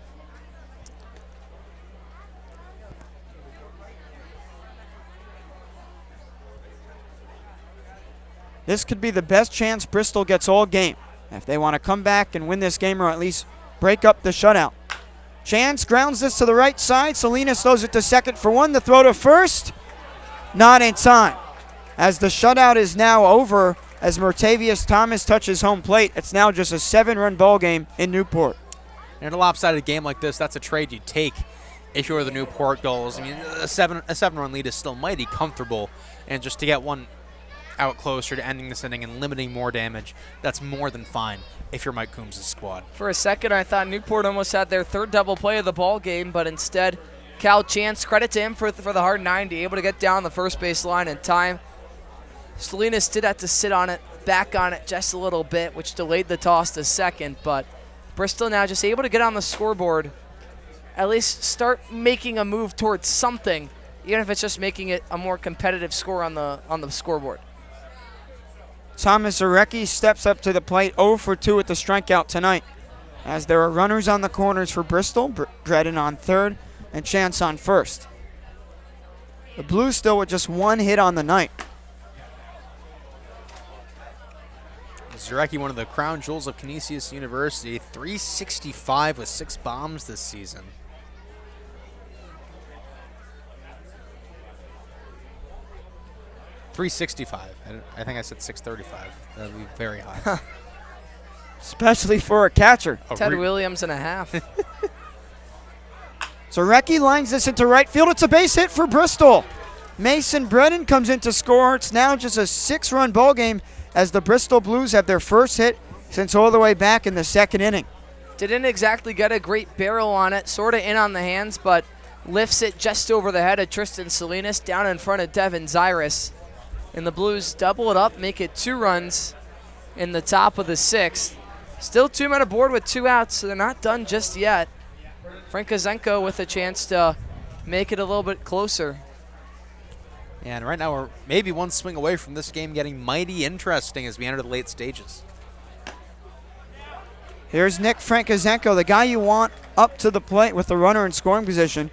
This could be the best chance Bristol gets all game if they want to come back and win this game or at least break up the shutout. Chance grounds this to the right side. Salinas throws it to second for one. The throw to first, not in time. As the shutout is now over, as Mertavius Thomas touches home plate, it's now just a 7-run ball game in Newport. In a lopsided game like this, that's a trade you take if you're the Newport Gulls. I mean, a 7-run lead is still mighty comfortable, and just to get one out closer to ending this inning and limiting more damage, that's more than fine if you're Mike Coombs' squad. For a second, I thought Newport almost had their third double play of the ball game, but instead, Cal Chance, credit to him for the hard 90, able to get down the first base line in time. Salinas did have to sit on it, back on it just a little bit, which delayed the toss to second, but Bristol now just able to get on the scoreboard, at least start making a move towards something, even if it's just making it a more competitive score on the scoreboard. Thomas Arecki steps up to the plate, 0 for 2 at the strikeout tonight. As there are runners on the corners for Bristol, Dredden on third and Chance on first. The Blues still with just 1 hit on the night. Zarecki, one of the crown jewels of Canisius University, 365 with 6 bombs this season. .365. I think I said 635. That would be very high. Especially for a catcher. Ted Williams and a half. Zarecki lines this into right field. It's a base hit for Bristol. Mason Brennan comes in to score. It's now just a 6-run ball game as the Bristol Blues have their first hit since all the way back in the second inning. Didn't exactly get a great barrel on it, sort of in on the hands, but lifts it just over the head of Tristan Salinas down in front of Devin Zyrus. And the Blues double it up, make it 2 runs in the top of the 6th. Still 2 men aboard with 2 outs, so they're not done just yet. Frankozenko with a chance to make it a little bit closer. Yeah, and right now we're maybe one swing away from this game getting mighty interesting as we enter the late stages. Here's Nick Frankozenko, the guy you want up to the plate with the runner in scoring position.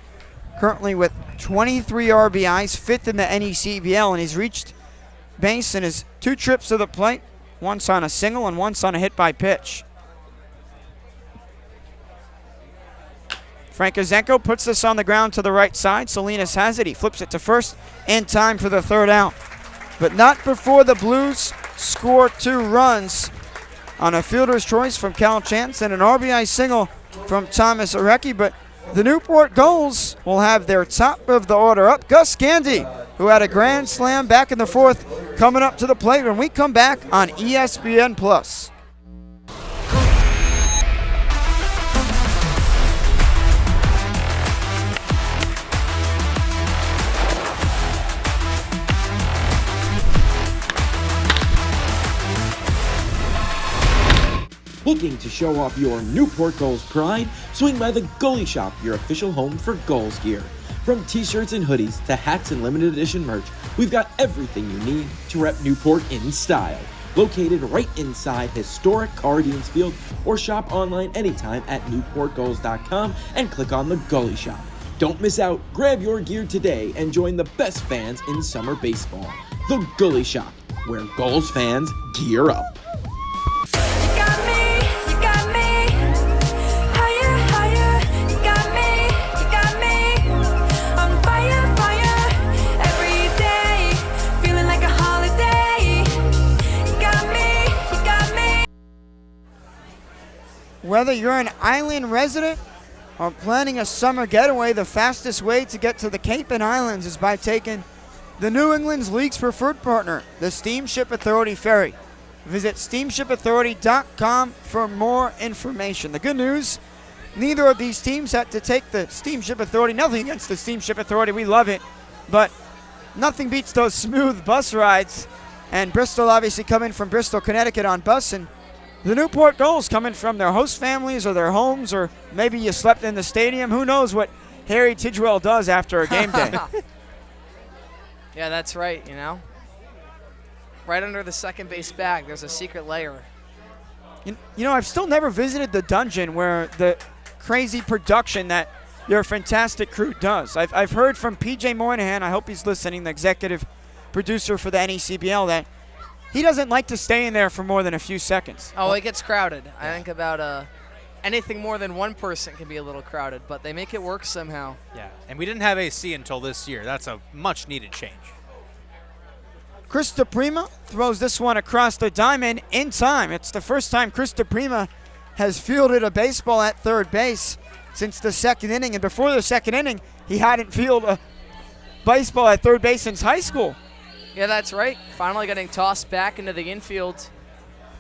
Currently with 23 RBIs, 5th in the NECBL, and he's reached base in his 2 trips to the plate, once on a single and once on a hit by pitch. Frankozenko puts this on the ground to the right side. Salinas has it. He flips it to first in time for the 3rd out. But not before the Blues score 2 runs on a fielder's choice from Cal Chance and an RBI single from Thomas Arecki. But the Newport Gulls will have their top of the order up. Gus Gandy, who had a grand slam back in the 4th, coming up to the plate when we come back on ESPN+. Looking to show off your Newport Gulls pride? Swing by the Goalie Shop, your official home for Gulls gear. From t-shirts and hoodies to hats and limited edition merch, we've got everything you need to rep Newport in style. Located right inside historic Cardines Field, or shop online anytime at newportgulls.com and click on the Goalie Shop. Don't miss out, grab your gear today and join the best fans in summer baseball. The Goalie Shop, where Gulls fans gear up. Whether you're an island resident or planning a summer getaway, the fastest way to get to the Cape and Islands is by taking the New England's League's preferred partner, the Steamship Authority Ferry. Visit steamshipauthority.com for more information. The good news, neither of these teams had to take the Steamship Authority. Nothing against the Steamship Authority, we love it, but nothing beats those smooth bus rides. And Bristol obviously coming from Bristol, Connecticut on bus, and the Newport Gulls coming from their host families or their homes, or maybe you slept in the stadium. Who knows what Harry Tidgwell does after a game day. Yeah, that's right, you know. Right under the second base bag, there's a secret layer. You know, I've still never visited the dungeon where the crazy production that your fantastic crew does. I've heard from PJ Moynihan, I hope he's listening, the executive producer for the NECBL, that he doesn't like to stay in there for more than a few seconds. Oh, it gets crowded. I think about anything more than one person can be a little crowded, but they make it work somehow. Yeah, and we didn't have AC until this year. That's a much-needed change. Krista Prima throws this one across the diamond in time. It's the first time Krista Prima has fielded a baseball at third base since the second inning, and before the second inning, he hadn't fielded a baseball at third base since high school. Yeah, that's right. Finally getting tossed back into the infield,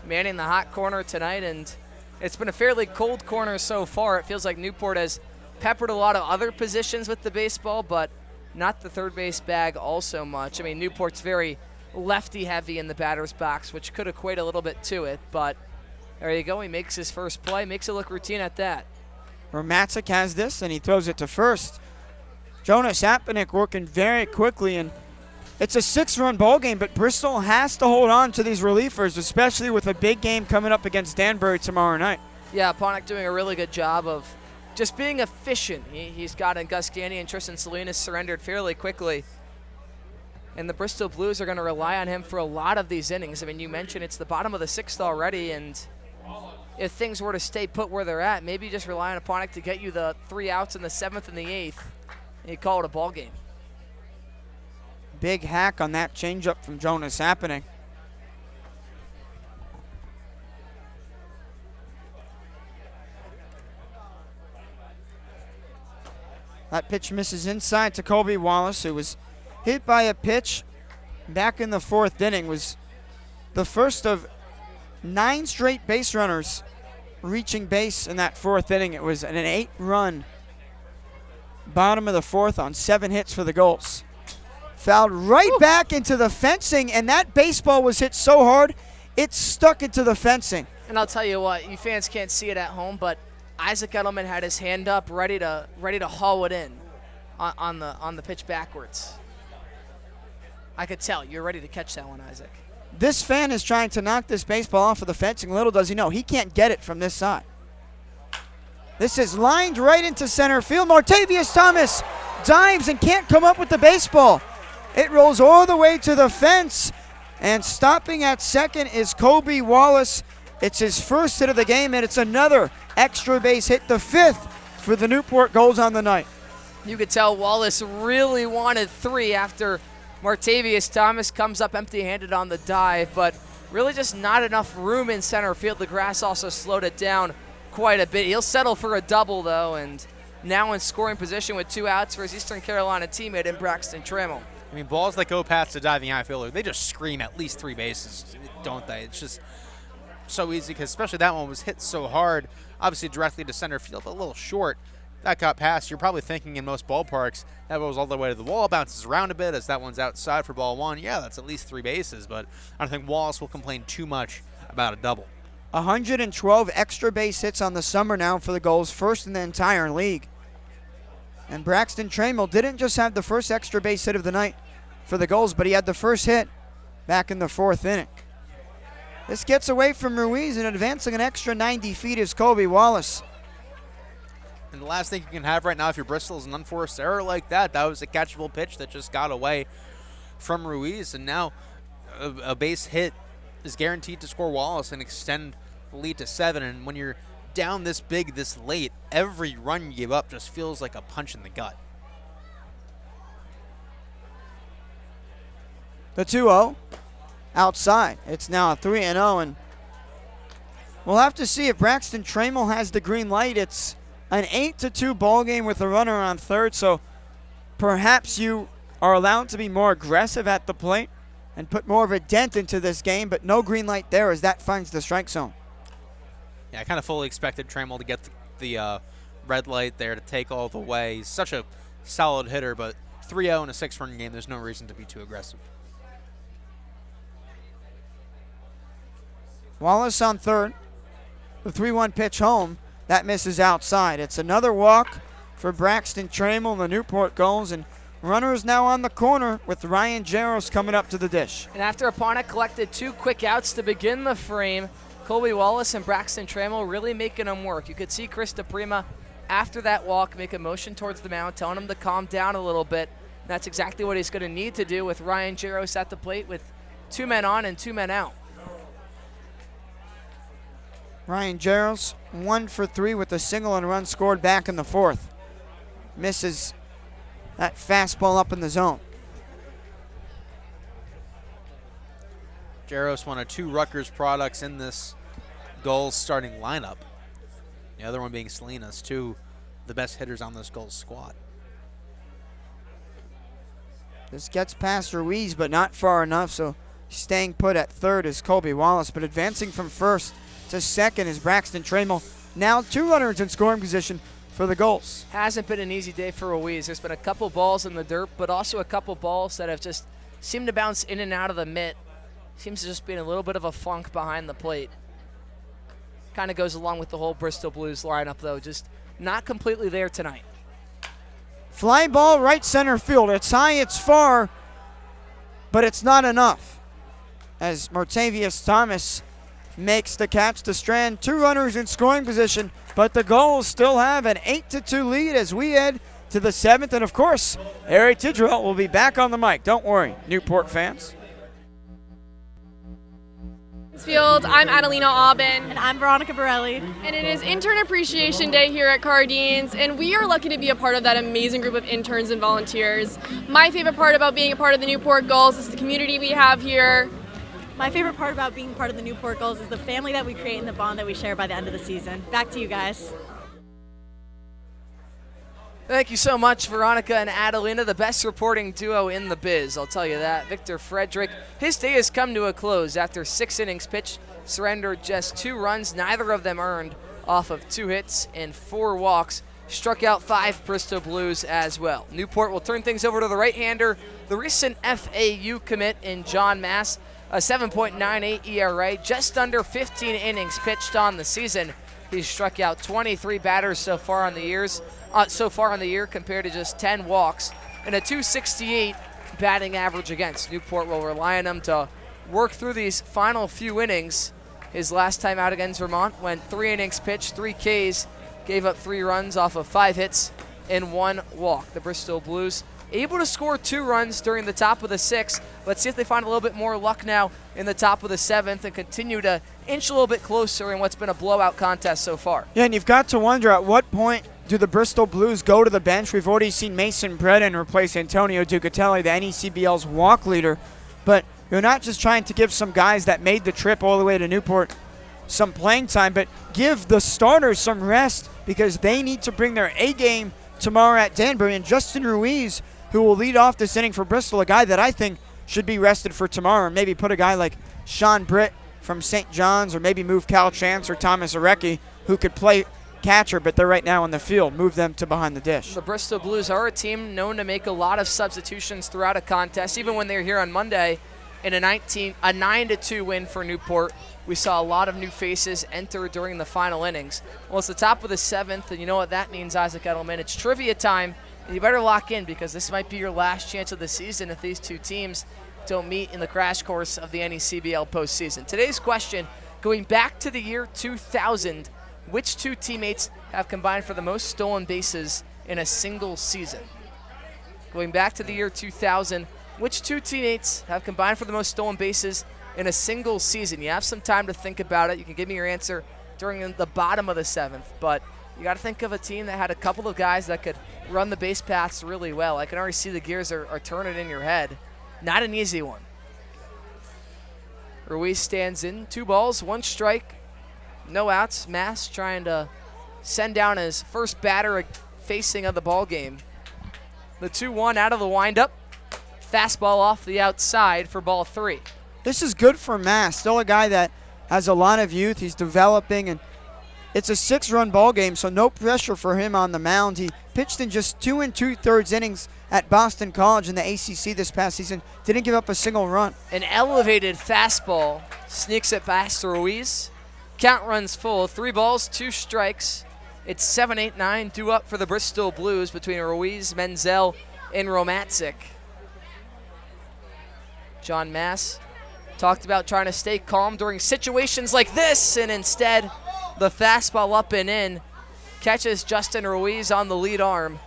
manning the hot corner tonight, and it's been a fairly cold corner so far. It feels like Newport has peppered a lot of other positions with the baseball, but not the third base bag all so much. I mean, Newport's very lefty heavy in the batter's box, which could equate a little bit to it, but there you go. He makes his first play, makes it look routine at that. Romancic has this, and he throws it to first. Jonas Apenick working very quickly, and it's a 6-run ball game, but Bristol has to hold on to these relievers, especially with a big game coming up against Danbury tomorrow night. Yeah, Ponick doing a really good job of just being efficient. He's gotten Gus Gandy and Tristan Salinas surrendered fairly quickly. And the Bristol Blues are going to rely on him for a lot of these innings. I mean, you mentioned it's the bottom of the 6th already, and if things were to stay put where they're at, maybe just rely on Ponick to get you the 3 outs in the 7th and the 8th, and you call it a ball game. Big hack on that changeup from Jonas Apenick. That pitch misses inside to Colby Wallace, who was hit by a pitch back in the 4th inning. Was the first of 9 straight base runners reaching base in that 4th inning. It was an 8-run bottom of the 4th on 7 hits for the Gulls. Fouled right back into the fencing, and that baseball was hit so hard, it stuck into the fencing. And I'll tell you what, you fans can't see it at home, but Isaac Edelman had his hand up, ready to haul it in on the pitch backwards. I could tell you're ready to catch that one, Isaac. This fan is trying to knock this baseball off of the fencing. Little does he know, he can't get it from this side. This is lined right into center field. Martavius Thomas dives and can't come up with the baseball. It rolls all the way to the fence, and stopping at second is Colby Wallace. It's his first hit of the game, and it's another extra base hit, the 5th for the Newport Gulls on the night. You could tell Wallace really wanted 3 after Martavius Thomas comes up empty-handed on the dive, but really just not enough room in center field. The grass also slowed it down quite a bit. He'll settle for a double, though, and now in scoring position with 2 outs for his Eastern Carolina teammate in Braxton Trammell. I mean, balls that go past the diving outfielder, they just scream at least 3 bases, don't they? It's just so easy, because especially that one was hit so hard, obviously directly to center field, a little short. That got past. You're probably thinking in most ballparks that goes all the way to the wall, bounces around a bit as that one's outside for ball 1. Yeah, that's at least 3 bases, but I don't think Wallace will complain too much about a double. 112 extra base hits on the summer now for the Gulls, first in the entire league. And Braxton Trammell didn't just have the first extra base hit of the night for the Gulls, but he had the first hit back in the 4th inning. This gets away from Ruiz, and advancing an extra 90 feet is Colby Wallace. And the last thing you can have right now if you're Bristol is an unforced error like that. That was a catchable pitch that just got away from Ruiz, and now a base hit is guaranteed to score Wallace and extend the lead to 7. And when you're down this big this late, every run you give up just feels like a punch in the gut. The 2-0 outside. It's now a 3-0, and we'll have to see if Braxton Trammell has the green light. It's an 8-2 ball game with a runner on third, so perhaps you are allowed to be more aggressive at the plate and put more of a dent into this game, but no green light there as that finds the strike zone. Yeah, I kind of fully expected Trammell to get the red light there to take all the way. He's such a solid hitter, but 3-0 in a 6-run game, there's no reason to be too aggressive. Wallace on third. The 3-1 pitch home. That misses outside. It's another walk for Braxton Trammell and the Newport Gulls, and runners now on the corner with Ryan Jaros coming up to the dish. And after Aponic collected 2 quick outs to begin the frame, Colby Wallace and Braxton Trammell really making them work. You could see Krista Prima after that walk make a motion towards the mound, telling him to calm down a little bit. And that's exactly what he's going to need to do with Ryan Jaros at the plate with 2 men on and 2 men out. Ryan Jarros 1 for 3 with a single and run scored back in the 4th. Misses that fastball up in the zone. Jarros, one of 2 Rutgers products in this Gulls starting lineup. The other one being Salinas, 2 of the best hitters on this Gulls squad. This gets past Ruiz, but not far enough, so staying put at third is Colby Wallace, but advancing from first to second is Braxton Trammell. Now 2 runners in scoring position for the Gulls. Hasn't been an easy day for Ruiz. There's been a couple balls in the dirt, but also a couple balls that have just seemed to bounce in and out of the mitt. Seems to just be in a little bit of a funk behind the plate. Kind of goes along with the whole Bristol Blues lineup, though. Just not completely there tonight. Fly ball right center field. It's high, it's far, but it's not enough. As Martavius Thomas makes the catch to strand. 2 runners in scoring position, but the Gulls still have an 8-2 lead as we head to the 7th. And of course, Harry Tidwell will be back on the mic. Don't worry, Newport fans. Field. I'm Adelina Aubin. And I'm Veronica Borelli. And it is Intern Appreciation Day here at Cardines, and we are lucky to be a part of that amazing group of interns and volunteers. My favorite part about being a part of the Newport Gulls is the community we have here. My favorite part about being part of the Newport Gulls is the family that we create and the bond that we share by the end of the season. Back to you guys. Thank you so much, Veronica and Adelina, the best reporting duo in the biz, I'll tell you that. Victor Frederick, his day has come to a close after 6 innings pitched, surrendered just 2 runs, neither of them earned, off of 2 hits and 4 walks. Struck out 5 Bristol Blues as well. Newport will turn things over to the right-hander, the recent FAU commit in John Mass, a 7.98 ERA, just under 15 innings pitched on the season. He's struck out 23 batters so far in the year compared to just 10 walks and a .268 batting average against. Newport will rely on him to work through these final few innings. His last time out against Vermont went 3 innings pitched, 3 Ks, gave up 3 runs off of 5 hits and 1 walk. The Bristol Blues able to score 2 runs during the top of the 6th. Let's see if they find a little bit more luck now in the top of the 7th and continue to inch a little bit closer in what's been a blowout contest so far. Yeah, and you've got to wonder at what point do the Bristol Blues go to the bench? We've already seen Mason Bredin replace Antonio Ducatelli, the NECBL's walk leader. But you're not just trying to give some guys that made the trip all the way to Newport some playing time, but give the starters some rest because they need to bring their A game tomorrow at Danbury. And Justin Ruiz, who will lead off this inning for Bristol, a guy that I think should be rested for tomorrow, and maybe put a guy like Sean Britt from St. John's, or maybe move Cal Chance or Thomas Arecki, who could play catcher, but they're right now in the field. Move them to behind the dish. The Bristol Blues are a team known to make a lot of substitutions throughout a contest. Even when they were here on Monday in a 9-2 win for Newport, we saw a lot of new faces enter during the final innings. Well, it's the top of the 7th, and you know what that means, Isaac Edelman. It's trivia time, and you better lock in because this might be your last chance of the season if these 2 teams don't meet in the crash course of the NECBL postseason. Today's question, going back to the year 2000, which 2 teammates have combined for the most stolen bases in a single season? Going back to the year 2000, which 2 teammates have combined for the most stolen bases in a single season? You have some time to think about it. You can give me your answer during the bottom of the 7th, but you got to think of a team that had a couple of guys that could run the base paths really well. I can already see the gears are turning in your head. Not an easy one. Ruiz stands in, 2 balls, 1 strike, no outs. Mass trying to send down his first batter facing of the ball game. The 2-1 out of the windup. Fastball off the outside for ball 3. This is good for Mass. Still a guy that has a lot of youth. He's developing, and it's a 6-run ball game, so no pressure for him on the mound. He pitched in just 2 2/3 innings at Boston College in the ACC this past season. Didn't give up a single run. An elevated fastball sneaks it past Ruiz. Count runs full. 3 balls, 2 strikes. It's 7-8-9 due up for the Bristol Blues between Ruiz, Menzel, and Romatzik. John Mass talked about trying to stay calm during situations like this, and instead the fastball up and in catches Justin Ruiz on the lead arm.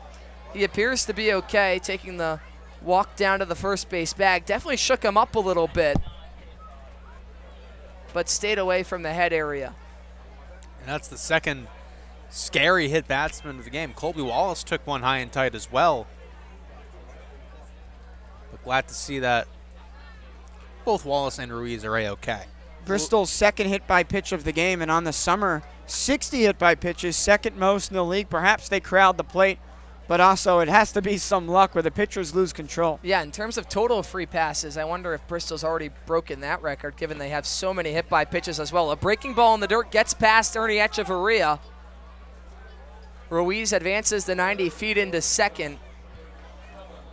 He appears to be okay, taking the walk down to the first base bag. Definitely shook him up a little bit. but stayed away from the head area. And that's the second scary hit batsman of the game. Colby Wallace took one high and tight as well. But glad to see that both Wallace and Ruiz are A-okay. Bristol's second hit by pitch of the game, and on the summer, 60 hit by pitches, second most in the league. Perhaps they crowd the plate, but also it has to be some luck where the pitchers lose control. Yeah, in terms of total free passes, I wonder if Bristol's already broken that record, given they have so many hit by pitches as well. A breaking ball in the dirt gets past Ernie Echeverria. Ruiz advances the 90 feet into second.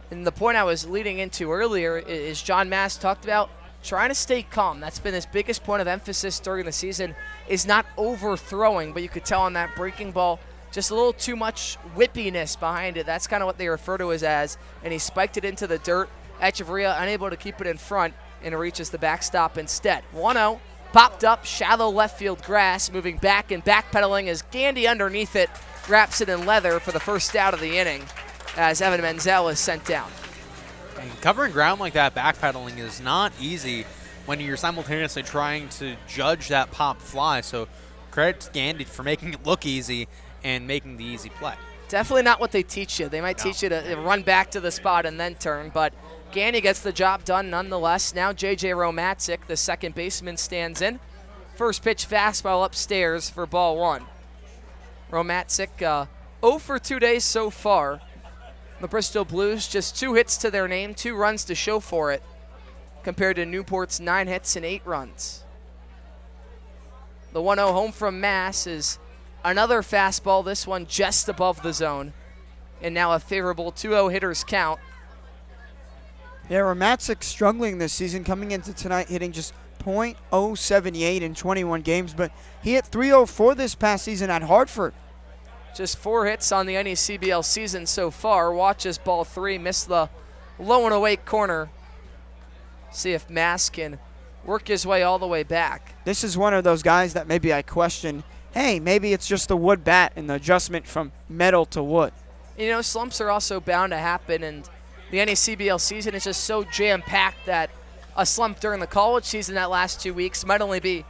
And the point I was leading into earlier is John Mass talked about trying to stay calm. That's been his biggest point of emphasis during the season, is not overthrowing, but you could tell on that breaking ball, just a little too much whippiness behind it. That's kind of what they refer to it as, and he spiked it into the dirt. Echeverria unable to keep it in front, and it reaches the backstop instead. 1-0, popped up, shallow left field grass, moving back and backpedaling as Gandy underneath it wraps it in leather for the first out of the inning as Evan Menzel is sent down. And covering ground like that, backpedaling, is not easy when you're simultaneously trying to judge that pop fly. So credit to Gandy for making it look easy and making the easy play. Definitely not what they teach you. They might teach you to run back to the spot and then turn, but Gandy gets the job done nonetheless. Now J.J. Romatzik, the second baseman, stands in. First pitch fastball upstairs for ball one. Romatzik 0 for 2 days so far. The Bristol Blues just 2 hits to their name, 2 runs to show for it, compared to Newport's 9 hits and 8 runs. The 1-0 home from Mass is another fastball, this one just above the zone, and now a favorable 2-0 hitters count. Yeah, Romatzik struggling this season, coming into tonight hitting just .078 in 21 games, but he hit .304 this past season at Hartford. Just 4 hits on the NECBL season so far. Watches ball 3, missed the low and away corner. See if Mass can work his way all the way back. This is one of those guys that maybe I question, hey, maybe it's just the wood bat and the adjustment from metal to wood. You know, slumps are also bound to happen, and the NECBL season is just so jam-packed that a slump during the college season that last 2 weeks might only be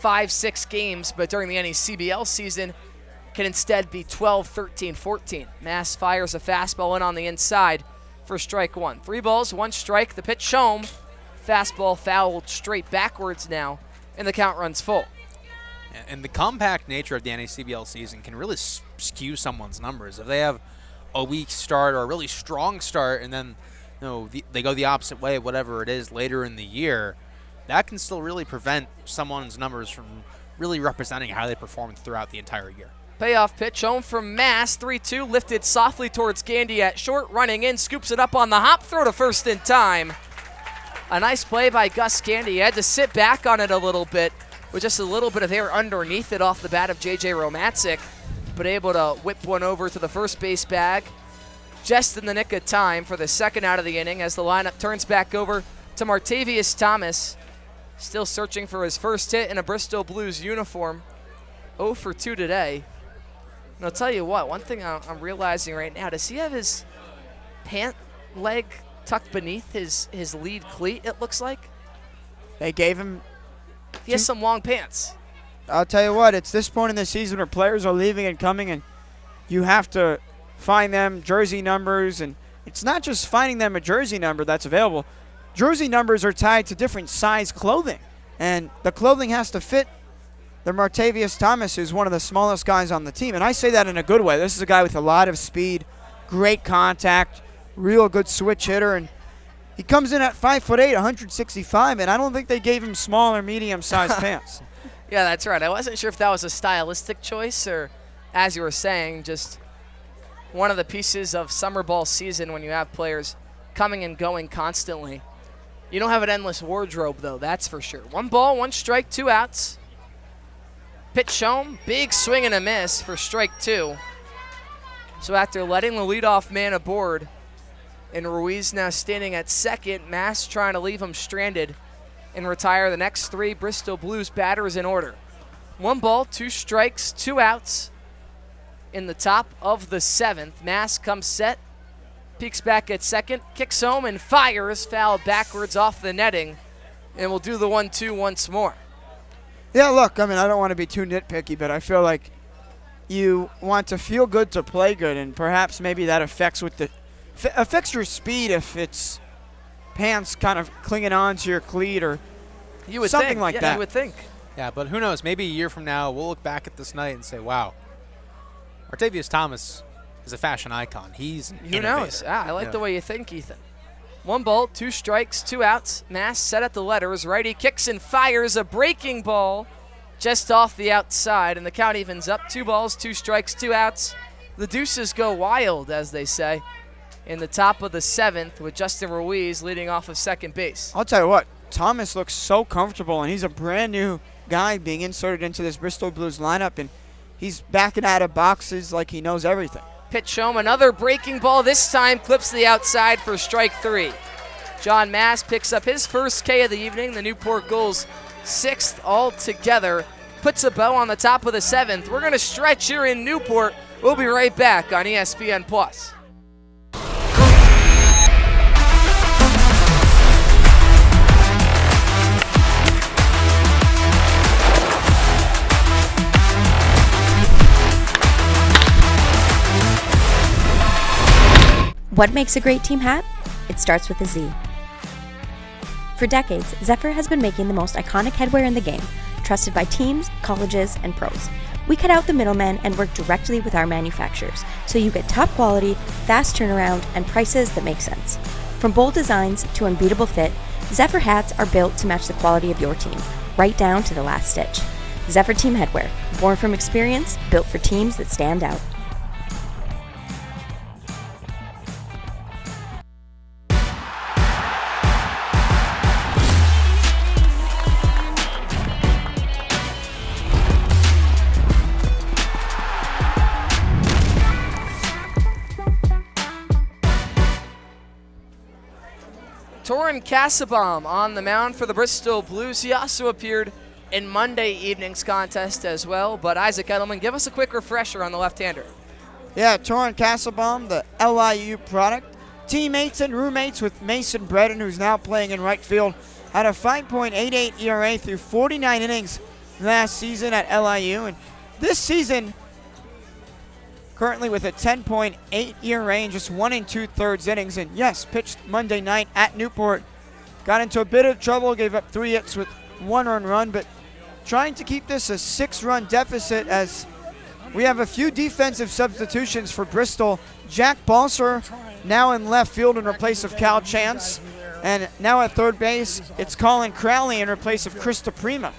5-6 games, but during the NECBL season can instead be 12, 13, 14. Mass fires a fastball in on the inside for strike one. 3 balls, 1 strike, the pitch home. Fastball fouled straight backwards now, and the count runs full. And the compact nature of the NACBL season can really skew someone's numbers. If they have a weak start or a really strong start, and then they go the opposite way, whatever it is, later in the year, that can still really prevent someone's numbers from really representing how they performed throughout the entire year. Payoff pitch home from Mass, 3-2, lifted softly towards Gandy at short, running in, scoops it up on the hop, throw to first in time. A nice play by Gus Gandy. He had to sit back on it a little bit with just a little bit of air underneath it off the bat of J.J. Romatzik, but able to whip one over to the first base bag just in the nick of time for the second out of the inning as the lineup turns back over to Martavius Thomas, still searching for his first hit in a Bristol Blues uniform. 0 for 2 today. And I'll tell you what, one thing I'm realizing right now, does he have his pant leg tucked beneath his lead cleat, it looks like? They gave him... He has some long pants. I'll tell you what, it's this point in the season where players are leaving and coming, and you have to find them jersey numbers, and it's not just finding them a jersey number that's available. Jersey numbers are tied to different size clothing, and the clothing has to fit the Martavius Thomas, who's one of the smallest guys on the team, and I say that in a good way. This is a guy with a lot of speed, great contact, real good switch hitter, and he comes in at 5'8", 165, and I don't think they gave him small or medium-sized pants. Yeah, that's right. I wasn't sure if that was a stylistic choice or, as you were saying, just one of the pieces of summer ball season when you have players coming and going constantly. You don't have an endless wardrobe, though, that's for sure. 1 ball, 1 strike, 2 outs. Pitch home, big swing and a miss for strike 2. So after letting the leadoff man aboard, and Ruiz now standing at second, Mass trying to leave him stranded and retire the next 3 Bristol Blues batters in order. 1 ball, 2 strikes, 2 outs in the top of the 7th. Mass comes set, peeks back at second, kicks home and fires, fouled backwards off the netting, and will do the 1-2 once more. Yeah, look, I mean, I don't want to be too nitpicky, but I feel like you want to feel good to play good, and perhaps maybe that affects your speed if it's pants kind of clinging on to your cleat or You would something think. like Yeah, that. you would think. Yeah, but who knows? Maybe a year from now, we'll look back at this night and say, wow, Artavius Thomas is a fashion icon. He's an Who knows? I like the way you think, Ethan. 1 ball, 2 strikes, 2 outs. Mass set at the letters. Righty kicks and fires a breaking ball just off the outside, and the count evens up. 2 balls, 2 strikes, 2 outs. The deuces go wild, as they say, in the top of the 7th with Justin Ruiz leading off of second base. I'll tell you what, Thomas looks so comfortable, and he's a brand new guy being inserted into this Bristol Blues lineup, and he's backing out of boxes like he knows everything. Pitch home, another breaking ball, this time clips the outside for strike 3. John Mass picks up his first K of the evening. The Newport Gulls 6th altogether, puts a bow on the top of the 7th. We're going to stretch here in Newport. We'll be right back on ESPN+. What makes a great team hat? It starts with a Z. For decades, Zephyr has been making the most iconic headwear in the game, trusted by teams, colleges, and pros. We cut out the middlemen and work directly with our manufacturers, so you get top quality, fast turnaround, and prices that make sense. From bold designs to unbeatable fit, Zephyr hats are built to match the quality of your team, right down to the last stitch. Zephyr Team Headwear, born from experience, built for teams that stand out. Torin Kassabaum on the mound for the Bristol Blues. He also appeared in Monday evening's contest as well. But Isaac Edelman, give us a quick refresher on the left-hander. Yeah, Torin Kassabaum, the LIU product. Teammates and roommates with Mason Bredin, who's now playing in right field, had a 5.88 ERA through 49 innings last season at LIU. And this season, currently with a 10.8 ERA in just 1 2/3 innings. And yes, pitched Monday night at Newport. Got into a bit of trouble, gave up 3 hits with 1 earned run, but trying to keep this a 6-run deficit as we have a few defensive substitutions for Bristol. Jack Balser now in left field in replace of Cal Chance. And now at third base, it's Colin Crowley in replace of Krista Prima.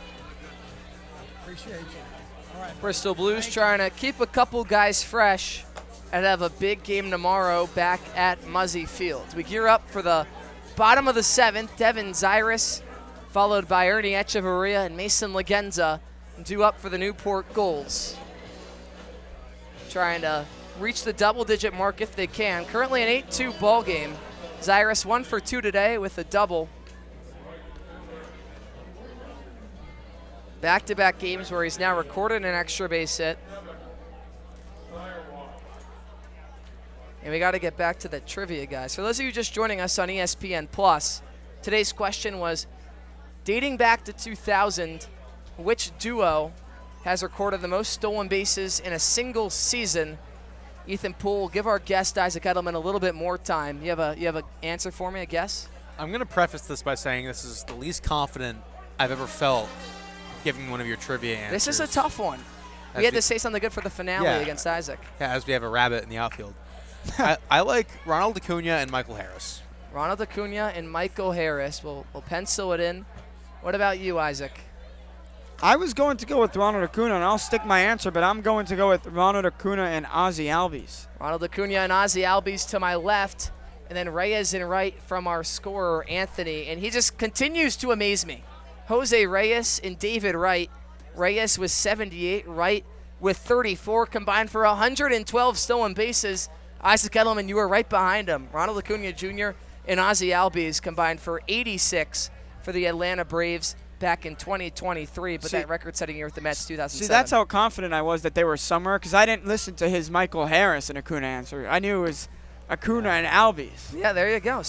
Bristol Blues trying to keep a couple guys fresh and have a big game tomorrow back at Muzzy Field. We gear up for the bottom of the 7th. Devin Zyrus, followed by Ernie Echeverria and Mason Legenza, due up for the Newport Gulls. Trying to reach the double-digit mark if they can. Currently an 8-2 ball game. Zyrus 1 for 2 today with a double. Back-to-back games where he's now recorded an extra base hit. And we got to get back to the trivia, guys. For those of you just joining us on ESPN+, today's question was, dating back to 2000, which duo has recorded the most stolen bases in a single season? Ethan Poole, give our guest Isaac Edelman a little bit more time. You have an answer for me, a guess? I'm going to preface this by saying this is the least confident I've ever felt giving one of your trivia answers. This is a tough one. We had to say something good for the finale against Isaac. Yeah, as we have a rabbit in the outfield. I like Ronald Acuna and Michael Harris. Ronald Acuna and Michael Harris. We'll pencil it in. What about you, Isaac? I was going to go with Ronald Acuna, and I'll stick my answer, but I'm going to go with Ronald Acuna and Ozzie Albies. Ronald Acuna and Ozzie Albies to my left, and then Reyes in right from our scorer, Anthony. And he just continues to amaze me. Jose Reyes and David Wright. Reyes with 78, Wright with 34, combined for 112 stolen bases. Isaac Edelman, you were right behind him. Ronald Acuna Jr. and Ozzie Albies combined for 86 for the Atlanta Braves back in 2023, but that record-setting year with the Mets, 2007. See, that's how confident I was that they were somewhere, because I didn't listen to his Michael Harris and Acuna answer. I knew it was Acuna and Albies. Yeah, there you go.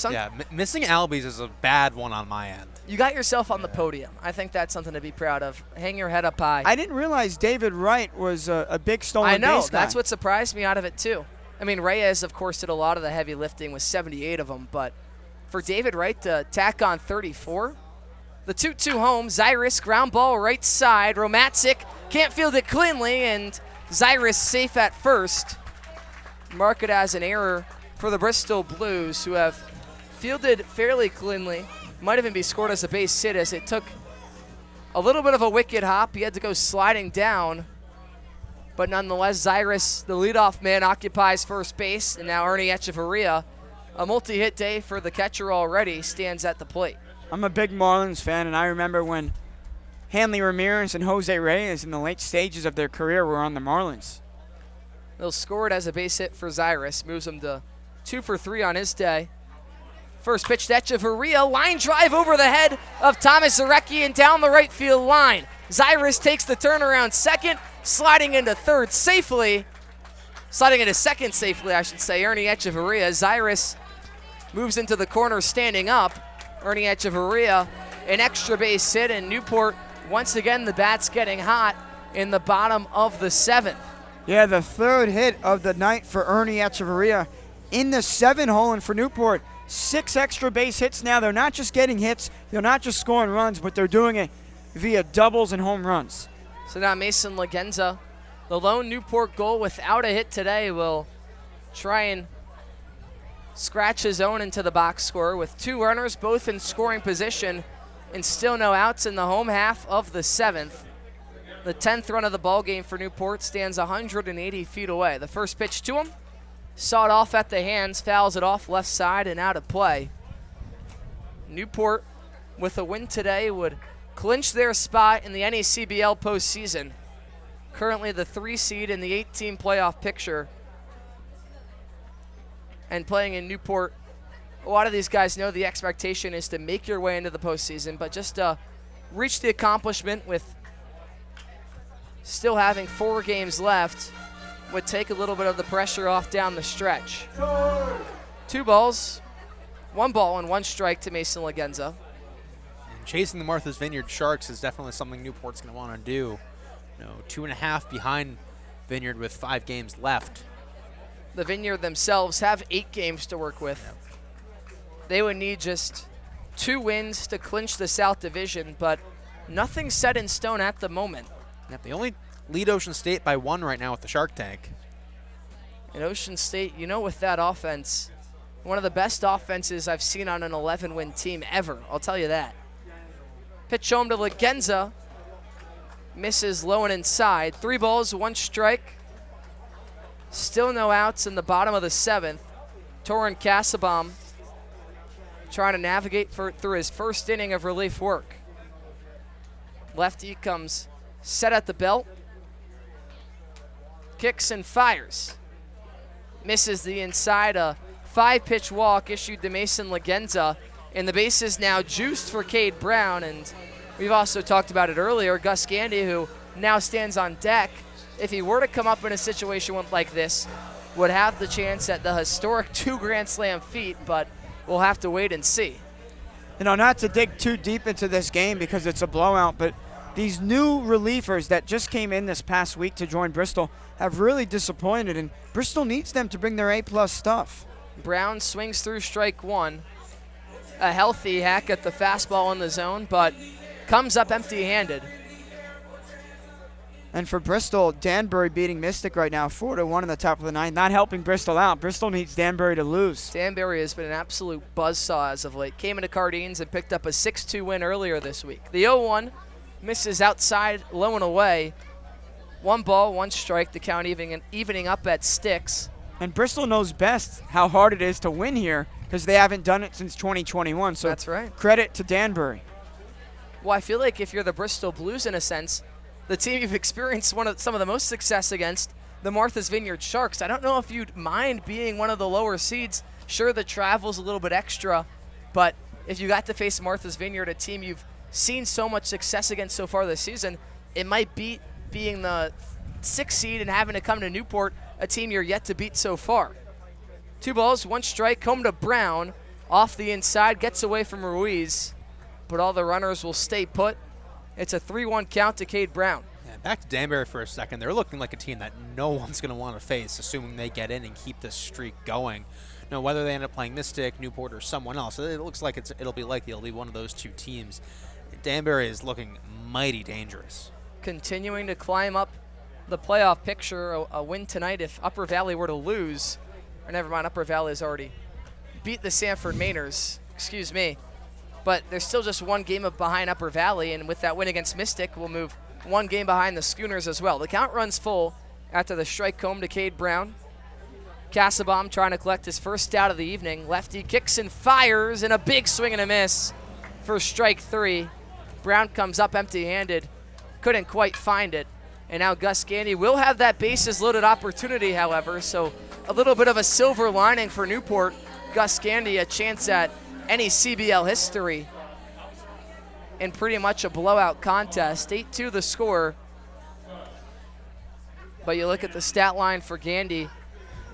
Missing Albies is a bad one on my end. you got yourself on the podium. I think that's something to be proud of. Hang your head up high. I didn't realize David Wright was a big stolen base guy. I know. That's what surprised me out of it, too. I mean, Reyes, of course, did a lot of the heavy lifting with 78 of them, but for David Wright to tack on 34, the 2-2 home, Zyrus ground ball right side. Romatzik can't field it cleanly, and Zyrus safe at first. Mark it as an error for the Bristol Blues, who have fielded fairly cleanly. Might even be scored as a base hit, as it took a little bit of a wicked hop. He had to go sliding down. But nonetheless, Zyrus, the leadoff man, occupies first base. And now Ernie Echeverria, a multi-hit day for the catcher already, stands at the plate. I'm a big Marlins fan, and I remember when Hanley Ramirez and Jose Reyes in the late stages of their career were on the Marlins. They'll score it as a base hit for Zyrus. Moves him to 2 for 3 on his day. First pitch to Echeverria, line drive over the head of Thomas Zarecki and down the right field line. Zyrus takes the turnaround second, sliding into third safely. Sliding into second safely, I should say, Ernie Echeverria. Zyrus moves into the corner standing up. Ernie Echeverria, an extra base hit, and Newport, once again, the bat's getting hot in the bottom of the 7th. Yeah, the third hit of the night for Ernie Echeverria in the 7-hole, and for Newport, 6 extra base hits now. They're not just getting hits, they're not just scoring runs, but they're doing it via doubles and home runs. So now Mason Legenza, the lone Newport goal without a hit today, will try and scratch his own into the box score with 2 runners, both in scoring position, and still no outs in the home half of the 7th. The 10th run of the ball game for Newport stands 180 feet away. The first pitch to him, sawed off at the hands, fouls it off left side and out of play. Newport, with a win today, would clinch their spot in the NACBL postseason. Currently the 3 seed in the 8-team playoff picture. And playing in Newport, a lot of these guys know the expectation is to make your way into the postseason, but just reach the accomplishment with still having 4 games left would take a little bit of the pressure off down the stretch. 2 balls, 1 ball and 1 strike to Mason Legenza. And chasing the Martha's Vineyard Sharks is definitely something Newport's going to want to do. 2.5 behind Vineyard with 5 games left. The Vineyard themselves have 8 games to work with. Yep. They would need just 2 wins to clinch the South Division, but nothing set in stone at the moment. Yep, they only lead Ocean State by 1 right now with the Shark Tank. And Ocean State, with that offense, one of the best offenses I've seen on an 11-win team ever. I'll tell you that. Pitch home to Legenza. Misses low and inside. 3 balls, 1 strike. Still no outs in the bottom of the 7th. Torin Kassabaum trying to navigate through his first inning of relief work. Lefty comes set at the belt. Kicks and fires. Misses the inside. A 5-pitch walk issued to Mason Legenza. And the base is now juiced for Cade Brown. And we've also talked about it earlier. Gus Gandy, who now stands on deck, if he were to come up in a situation like this, would have the chance at the historic 2 Grand Slam feat, but we'll have to wait and see. Not to dig too deep into this game because it's a blowout, but these new relievers that just came in this past week to join Bristol have really disappointed, and Bristol needs them to bring their A-plus stuff. Brown swings through strike 1. A healthy hack at the fastball in the zone, but comes up empty-handed. And for Bristol, Danbury beating Mystic right now, 4-1 in the top of the 9th, not helping Bristol out. Bristol needs Danbury to lose. Danbury has been an absolute buzzsaw as of late. Came into Cardines and picked up a 6-2 win earlier this week. The 0-1 misses outside, low and away. 1 ball, 1 strike, the count evening up at sticks. And Bristol knows best how hard it is to win here because they haven't done it since 2021. So that's right. Credit to Danbury. Well, I feel like if you're the Bristol Blues in a sense, the team you've experienced some of the most success against, the Martha's Vineyard Sharks, I don't know if you'd mind being one of the lower seeds. Sure, the travel's a little bit extra, but if you got to face Martha's Vineyard, a team you've seen so much success against so far this season, it might beat being the 6th seed and having to come to Newport, a team you're yet to beat so far. 2 balls, 1 strike, home to Brown, off the inside, gets away from Ruiz. but all the runners will stay put. It's a 3-1 count to Cade Brown. Yeah, back to Danbury for a second. They're looking like a team that no one's going to want to face, assuming they get in and keep this streak going. Now, whether they end up playing Mystic, Newport, or someone else, it looks like it'll be one of those two teams. Danbury is looking mighty dangerous. Continuing to climb up the playoff picture. A win tonight if Upper Valley were to lose, or never mind, Upper Valley has already beat the Sanford Mainers, excuse me. But there's still just one game behind Upper Valley, and with that win against Mystic, we'll move one game behind the Schooners as well. The count runs full after the strike home to Cade Brown. Casabom trying to collect his first out of the evening. Lefty kicks and fires, and a big swing and a miss for strike 3. Brown comes up empty-handed, couldn't quite find it. And now Gus Gandy will have that bases-loaded opportunity, however, so a little bit of a silver lining for Newport. Gus Gandy a chance at any CBL history in pretty much a blowout contest. 8-2 the score. But you look at the stat line for Gandy,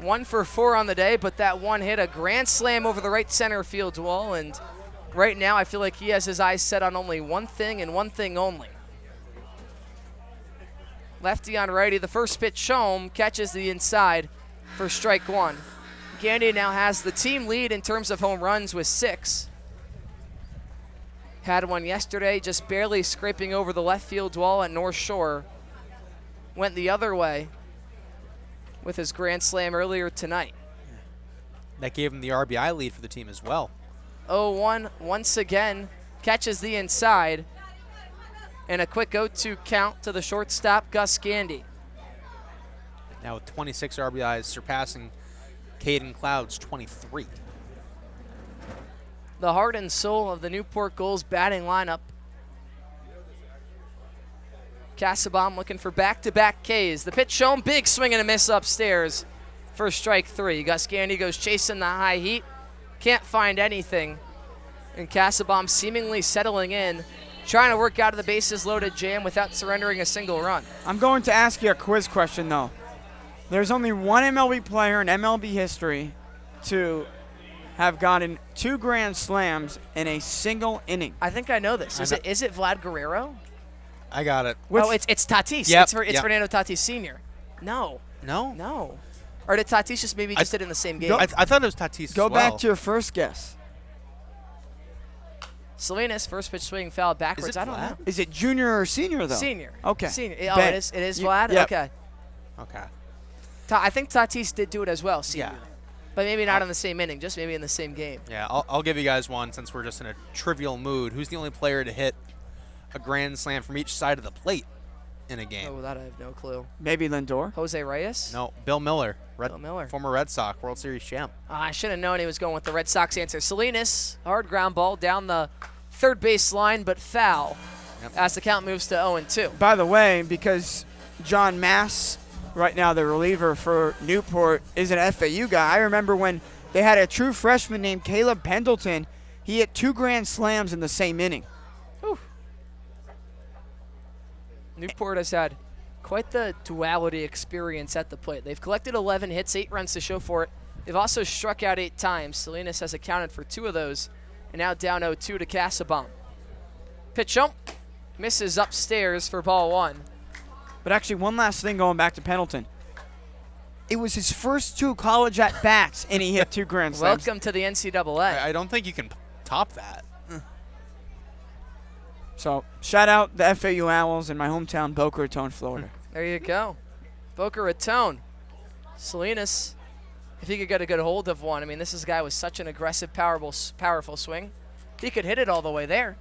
1 for 4 on the day, but that one hit a grand slam over the right center field wall, and right now I feel like he has his eyes set on only one thing and one thing only. Lefty on righty, the first pitch home, catches the inside for strike 1. Gandy now has the team lead in terms of home runs with 6. Had one yesterday, just barely scraping over the left field wall at North Shore. Went the other way with his grand slam earlier tonight. That gave him the RBI lead for the team as well. 0-1 once again, catches the inside. And a quick 0-2 count to the shortstop, Gus Gandy. Now with 26 RBIs, surpassing Caden Cloud's 23. The heart and soul of the Newport Gulls batting lineup. Casabom looking for back-to-back Ks. The pitch shown, big swing and a miss upstairs for strike 3. Gus Gandy goes chasing the high heat, can't find anything. And Casabom seemingly settling in, trying to work out of the bases-loaded jam without surrendering a single run. I'm going to ask you a quiz question, though. There's only one MLB player in MLB history to have gotten 2 grand slams in a single inning. I think I know this. Is it Vlad Guerrero? I got it. It's Tatis. Yep, It's Fernando Tatis Sr. No. No? No. Or did Tatis just maybe just did it in the same game? I thought it was Tatis Go as well. back to your first guess. Salinas, first pitch swing foul backwards. I don't know. Is it junior or senior, though? Senior. Okay. Senior. Oh, it is Vlad? Yep. Okay. Okay. I think Tatis did do it as well, senior. Yeah. But maybe not in the same inning, just maybe in the same game. Yeah, I'll give you guys one since we're just in a trivial mood. Who's the only player to hit a grand slam from each side of the plate in a game? Oh, that I have no clue. Maybe Lindor? Jose Reyes? No, Bill Miller. Bill Miller. Former Red Sox World Series champ. I should have known he was going with the Red Sox answer. Salinas, hard ground ball down the third base line, but foul as the count moves to 0-2. By the way, because John Mass, right now the reliever for Newport, is an FAU guy. I remember when they had a true freshman named Caleb Pendleton. He hit 2 grand slams in the same inning. Whew. Newport has had quite the duality experience at the plate. They've collected 11 hits, 8 runs to show for it. They've also struck out 8 times. Salinas has accounted for 2 of those, and now down 0-2 to Casabom. Pitch jump, misses upstairs for ball 1. But actually, one last thing going back to Pendleton. It was his first 2 college at-bats, and he hit 2 grand slams. Welcome to the NCAA. I don't think you can top that. So, shout out the FAU Owls in my hometown, Boca Raton, Florida. There you go. Boca Raton. Salinas, if he could get a good hold of one. I mean, this is a guy with such an aggressive, powerful swing. He could hit it all the way there.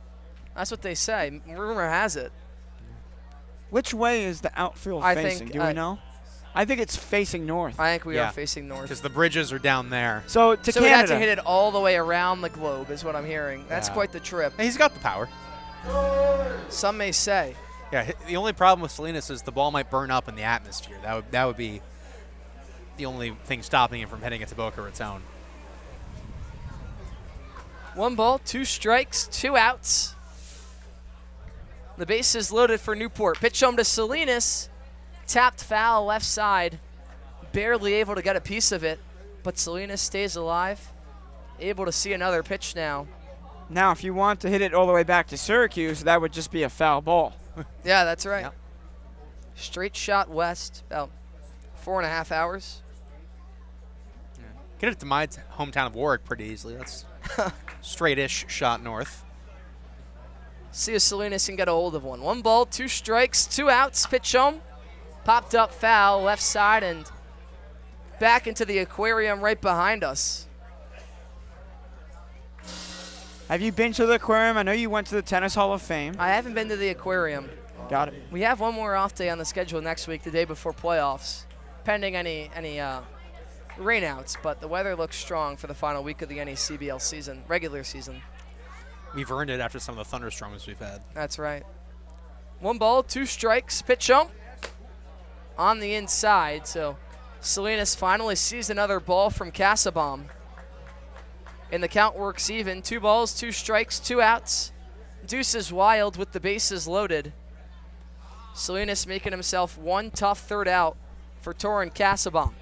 That's what they say. Rumor has it. Which way is the outfield facing? Do we know? I think it's facing north. I think we are facing north. Because the bridges are down there. So Canada. We'd have to hit it all the way around the globe is what I'm hearing. That's quite the trip. And he's got the power. Some may say. Yeah, the only problem with Salinas is the ball might burn up in the atmosphere. That would be the only thing stopping him from hitting it to Boca Raton. 1 ball, 2 strikes, 2 outs. The base is loaded for Newport. Pitch home to Salinas. Tapped foul left side. Barely able to get a piece of it, but Salinas stays alive. Able to see another pitch now. Now, if you want to hit it all the way back to Syracuse, that would just be a foul ball. Yeah, that's right. Straight shot west, about 4.5 hours. Get it to my hometown of Warwick pretty easily. That's straight-ish shot north. See if Salinas can get a hold of one. 1 ball, 2 strikes, 2 outs. Pitch home. Popped up foul, left side, and back into the aquarium right behind us. Have you been to the aquarium? I know you went to the Tennis Hall of Fame. I haven't been to the aquarium. Got it. We have one more off day on the schedule next week, the day before playoffs, pending any rainouts, but the weather looks strong for the final week of the NECBL season, regular season. We've earned it after some of the thunderstorms we've had. That's right. 1 ball, 2 strikes, pitch home on the inside. So Salinas finally sees another ball from Casabom. And the count works even. 2 balls, 2 strikes, 2 outs. Deuce is wild with the bases loaded. Salinas making himself one tough third out for Torin Casabom.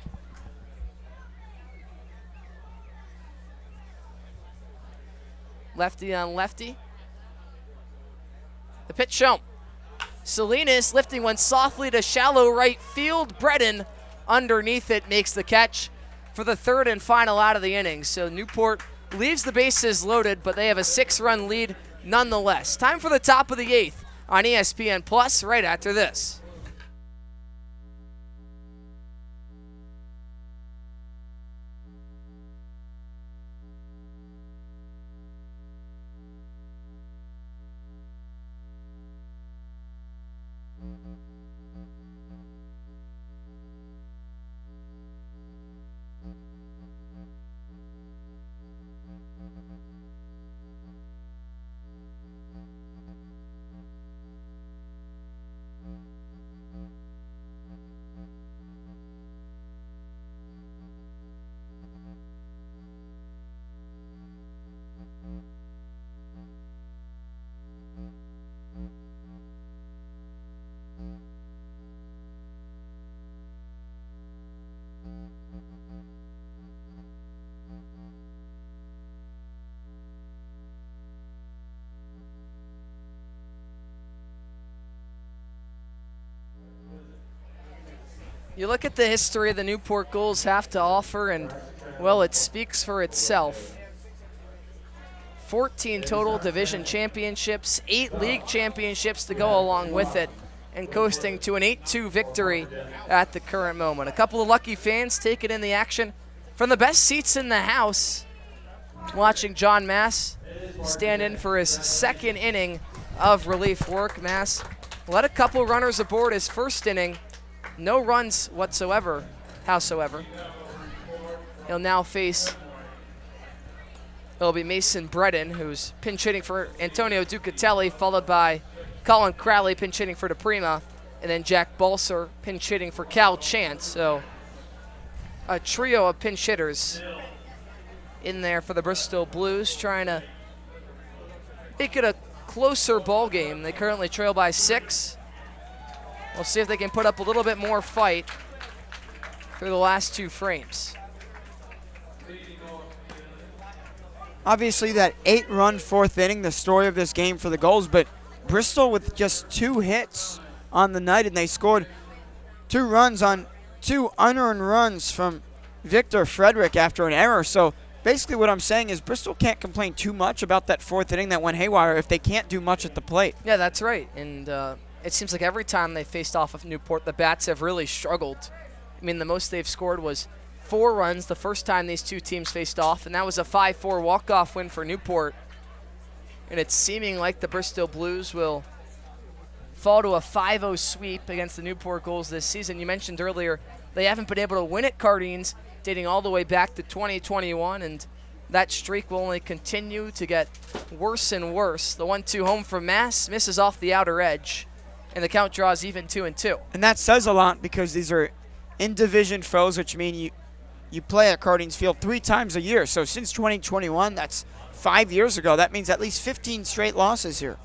Lefty on lefty. The pitch shown. Salinas lifting one softly to shallow right field. Bredin underneath it makes the catch for the third and final out of the inning. So Newport leaves the bases loaded, but they have a 6-run lead nonetheless. Time for the top of the 8th on ESPN Plus right after this. You look at the history the Newport Gulls have to offer, and, well, it speaks for itself. 14 total division championships, 8 league championships to go along with it, and coasting to an 8-2 victory at the current moment. A couple of lucky fans taking in the action from the best seats in the house, watching John Mass stand in for his 2nd inning of relief work. Mass led a couple runners aboard his 1st inning. No runs whatsoever, howsoever. He'll now face, it'll be Mason Bredin, who's pinch hitting for Antonio Ducatelli, followed by Colin Crowley pinch hitting for DePrima, and then Jack Balser pinch hitting for Cal Chance. So a trio of pinch hitters in there for the Bristol Blues, trying to make it a closer ball game. They currently trail by 6. We'll see if they can put up a little bit more fight through the last 2 frames. Obviously, that 8-run 4th inning, the story of this game for the Gulls, but Bristol with just 2 hits on the night, and they scored 2 runs on 2 unearned runs from Victor Frederick after an error. So basically what I'm saying is Bristol can't complain too much about that 4th inning that went haywire if they can't do much at the plate. Yeah, that's right. And it seems like every time they faced off of Newport, the bats have really struggled. I mean, the most they've scored was 4 runs the first time these 2 teams faced off, and that was a 5-4 walk-off win for Newport. And it's seeming like the Bristol Blues will fall to a 5-0 sweep against the Newport Gulls this season. You mentioned earlier they haven't been able to win at Cardines dating all the way back to 2021, and that streak will only continue to get worse and worse. The 1-2 home from Mass misses off the outer edge, and the count draws even 2-2. And that says a lot because these are in-division foes, which mean you play at Cardines Field 3 times a year. So since 2021, that's 5 years ago. That means at least 15 straight losses here.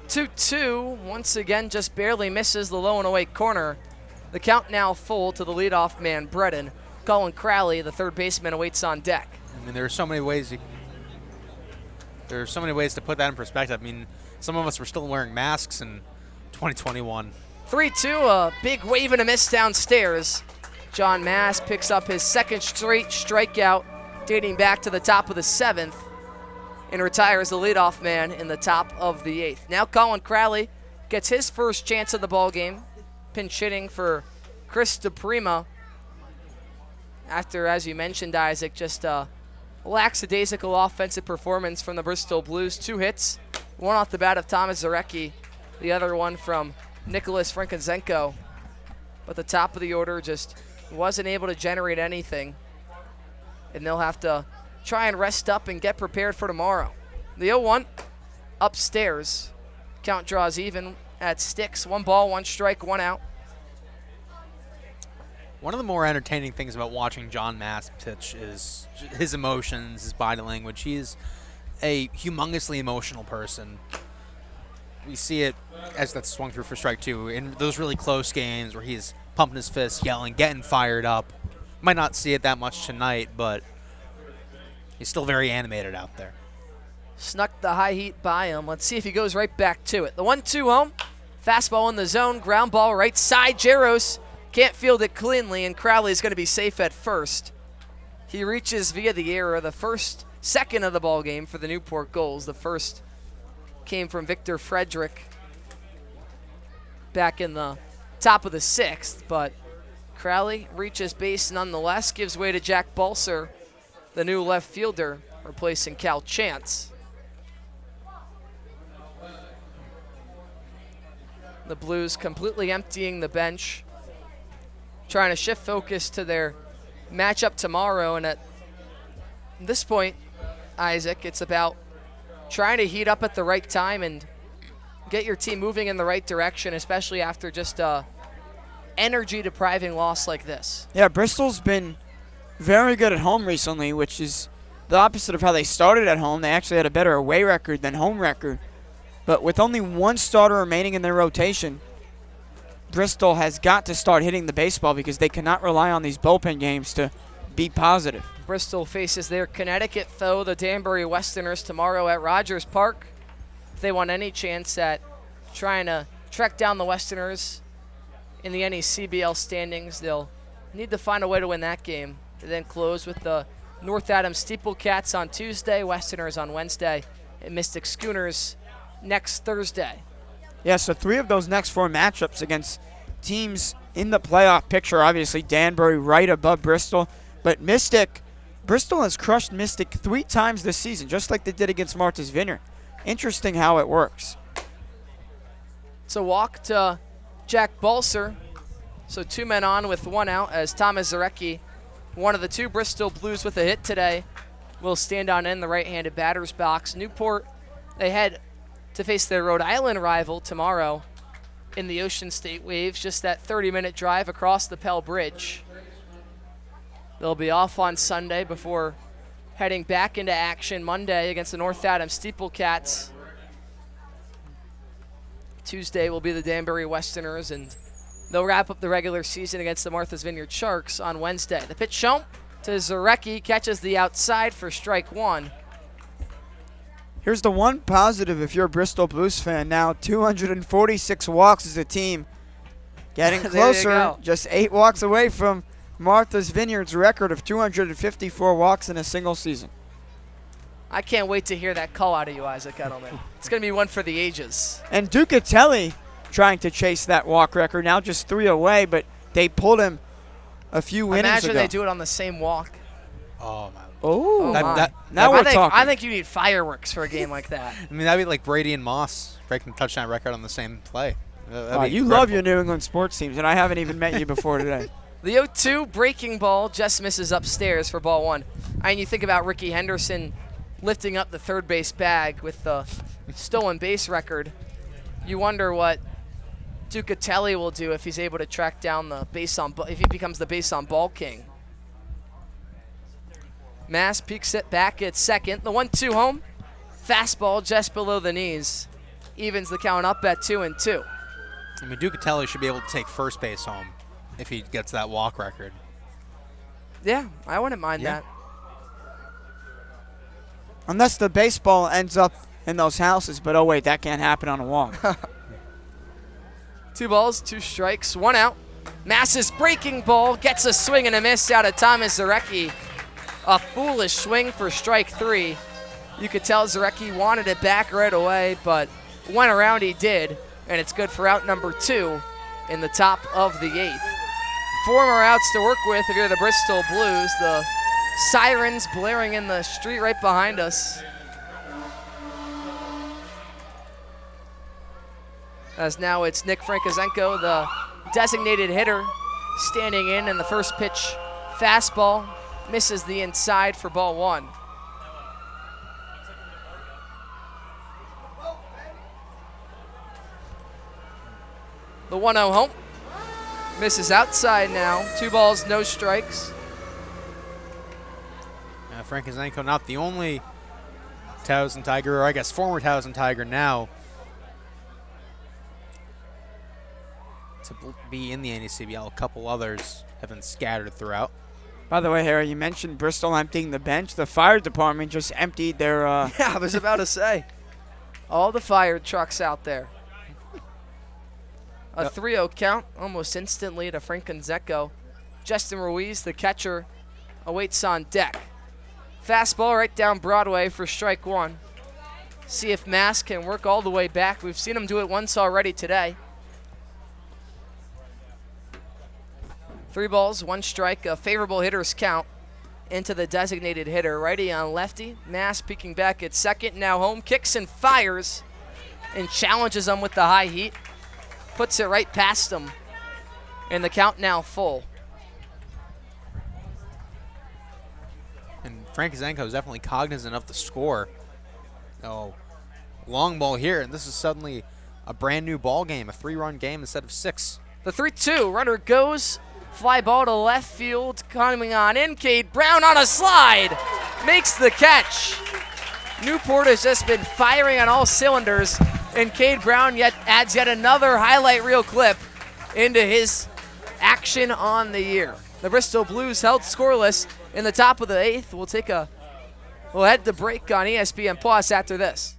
2-2, once again, just barely misses the low and away corner. The count now full to the leadoff man, Bredin. Colin Crowley, the third baseman, awaits on deck. I mean, there are so many ways There's so many ways to put that in perspective. I mean, some of us were still wearing masks in 2021. 3-2, a big wave and a miss downstairs. John Mass picks up his second straight strikeout dating back to the top of the 7th and retires the leadoff man in the top of the 8th. Now Colin Crowley gets his first chance of the ball game, pinch hitting for Chris DePrima after, as you mentioned, Isaac, just a lackadaisical offensive performance from the Bristol Blues. 2 hits, one off the bat of Thomas Zarecki, the other one from Nicholas Frankenzenko. But the top of the order just wasn't able to generate anything, and they'll have to try and rest up and get prepared for tomorrow. The 0-1 upstairs. Count draws even at sticks. 1 ball, 1 strike, 1 out. One of the more entertaining things about watching John Mass pitch is his emotions, his body language. He's a humongously emotional person. We see it as that's swung through for strike 2 in those really close games where he's pumping his fists, yelling, getting fired up. Might not see it that much tonight, but he's still very animated out there. Snuck the high heat by him. Let's see if he goes right back to it. The 1-2 home. Fastball in the zone. Ground ball right side. Jaros can't field it cleanly, and Crowley's going to be safe at first. He reaches via the error, the second of the ball game for the Newport Gulls. The first came from Victor Frederick back in the top of the 6th, but Crowley reaches base nonetheless, gives way to Jack Balser, the new left fielder, replacing Cal Chance. The Blues completely emptying the bench, trying to shift focus to their matchup tomorrow. And at this point, Isaac, it's about trying to heat up at the right time and get your team moving in the right direction, especially after just a energy-depriving loss like this. Yeah, Bristol's been very good at home recently, which is the opposite of how they started at home. They actually had a better away record than home record. But with only 1 starter remaining in their rotation, Bristol has got to start hitting the baseball because they cannot rely on these bullpen games to be positive. Bristol faces their Connecticut foe, the Danbury Westerners, tomorrow at Rogers Park. If they want any chance at trying to track down the Westerners in the NECBL standings, they'll need to find a way to win that game. They then close with the North Adams Steeple Cats on Tuesday, Westerners on Wednesday, and Mystic Schooners next Thursday. Yeah, so 3 of those next 4 matchups against teams in the playoff picture. Obviously, Danbury right above Bristol. But Bristol has crushed Mystic 3 times this season, just like they did against Martha's Vineyard. Interesting how it works. It's a walk to Jack Balser. So 2 men on with 1 out as Thomas Zarecki, one of the 2 Bristol Blues with a hit today, will stand on in the right-handed batter's box. Newport, they head to face their Rhode Island rival tomorrow in the Ocean State Waves, just that 30-minute drive across the Pell Bridge. They'll be off on Sunday before heading back into action Monday against the North Adams Steeple Cats. Tuesday will be the Danbury Westerners, and they'll wrap up the regular season against the Martha's Vineyard Sharks on Wednesday. The pitch shown to Zarecki, catches the outside for strike 1. Here's the one positive if you're a Bristol Blues fan now. 246 walks as a team. Getting closer, just 8 walks away from Martha's Vineyard's record of 254 walks in a single season. I can't wait to hear that call out of you, Isaac Edelman. It's going to be one for the ages. And Ducatelli trying to chase that walk record, now just 3 away, but they pulled him a few innings ago. Imagine they do it on the same walk. Oh, my. Oh, now we're talking. I think you need fireworks for a game like that. I mean, that'd be like Brady and Moss breaking the touchdown record on the same play. You love your New England sports teams, and I haven't even met you before today. The 0-2 breaking ball just misses upstairs for ball 1. And you think about Ricky Henderson lifting up the third base bag with the stolen base record. You wonder what Ducatelli will do if he's able to track down the base on, if he becomes the base on ball king. Mass peeks it back at second. The 1-2 home. Fastball just below the knees. Evens the count up at 2-2. I mean, Ducatelli should be able to take first base home if he gets that walk record. Yeah, I wouldn't mind that. Unless the baseball ends up in those houses, but oh wait, that can't happen on a walk. 2 balls, 2 strikes, 1 out. Mass's breaking ball gets a swing and a miss out of Thomas Zarecki. A foolish swing for strike 3. You could tell Zarecki wanted it back right away, but went around he did, and it's good for out number 2 in the top of the 8th. 4 more outs to work with if you're the Bristol Blues. The sirens blaring in the street right behind us. As now it's Nick Frankozenko, the designated hitter, standing in the first pitch fastball misses the inside for ball 1. The 1-0 home. Misses outside now. 2 balls, no strikes. Frankozenko not the only Towson Tiger, or I guess former Towson Tiger now, to be in the NECBL. A couple others have been scattered throughout. By the way, Harry, you mentioned Bristol emptying the bench. The fire department just emptied their... Yeah, I was about to say. All the fire trucks out there. A 3-0 count almost instantly to Frankozenko. Justin Ruiz, the catcher, awaits on deck. Fastball right down Broadway for strike 1. See if Mass can work all the way back. We've seen him do it once already today. 3 balls, 1 strike, a favorable hitter's count into the designated hitter. Righty on lefty. Mass peeking back at second. Now home, kicks and fires and challenges him with the high heat. Puts it right past him. And the count now full. And Frankozenko is definitely cognizant of the score. Oh, long ball here, and this is suddenly a brand new ball game, a 3-run game instead of 6. The 3-2, runner goes, fly ball to left field, coming on in, Cade Brown on a slide, makes the catch. Newport has just been firing on all cylinders, and Cade Brown adds yet another highlight reel clip into his action on the year. The Bristol Blues held scoreless in the top of the 8th. We'll head to break on ESPN Plus after this.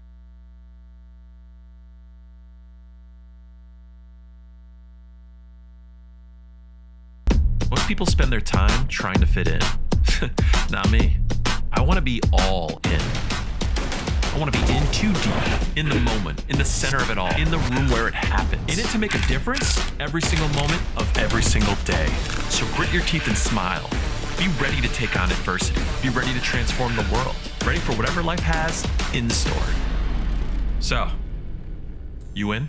Most people spend their time trying to fit in. Not me. I want to be all in. I want to be in too deep, in the moment, in the center of it all, in the room where it happens. In it to make a difference every single moment of every single day. So grit your teeth and smile. Be ready to take on adversity. Be ready to transform the world. Ready for whatever life has in store. So, you in?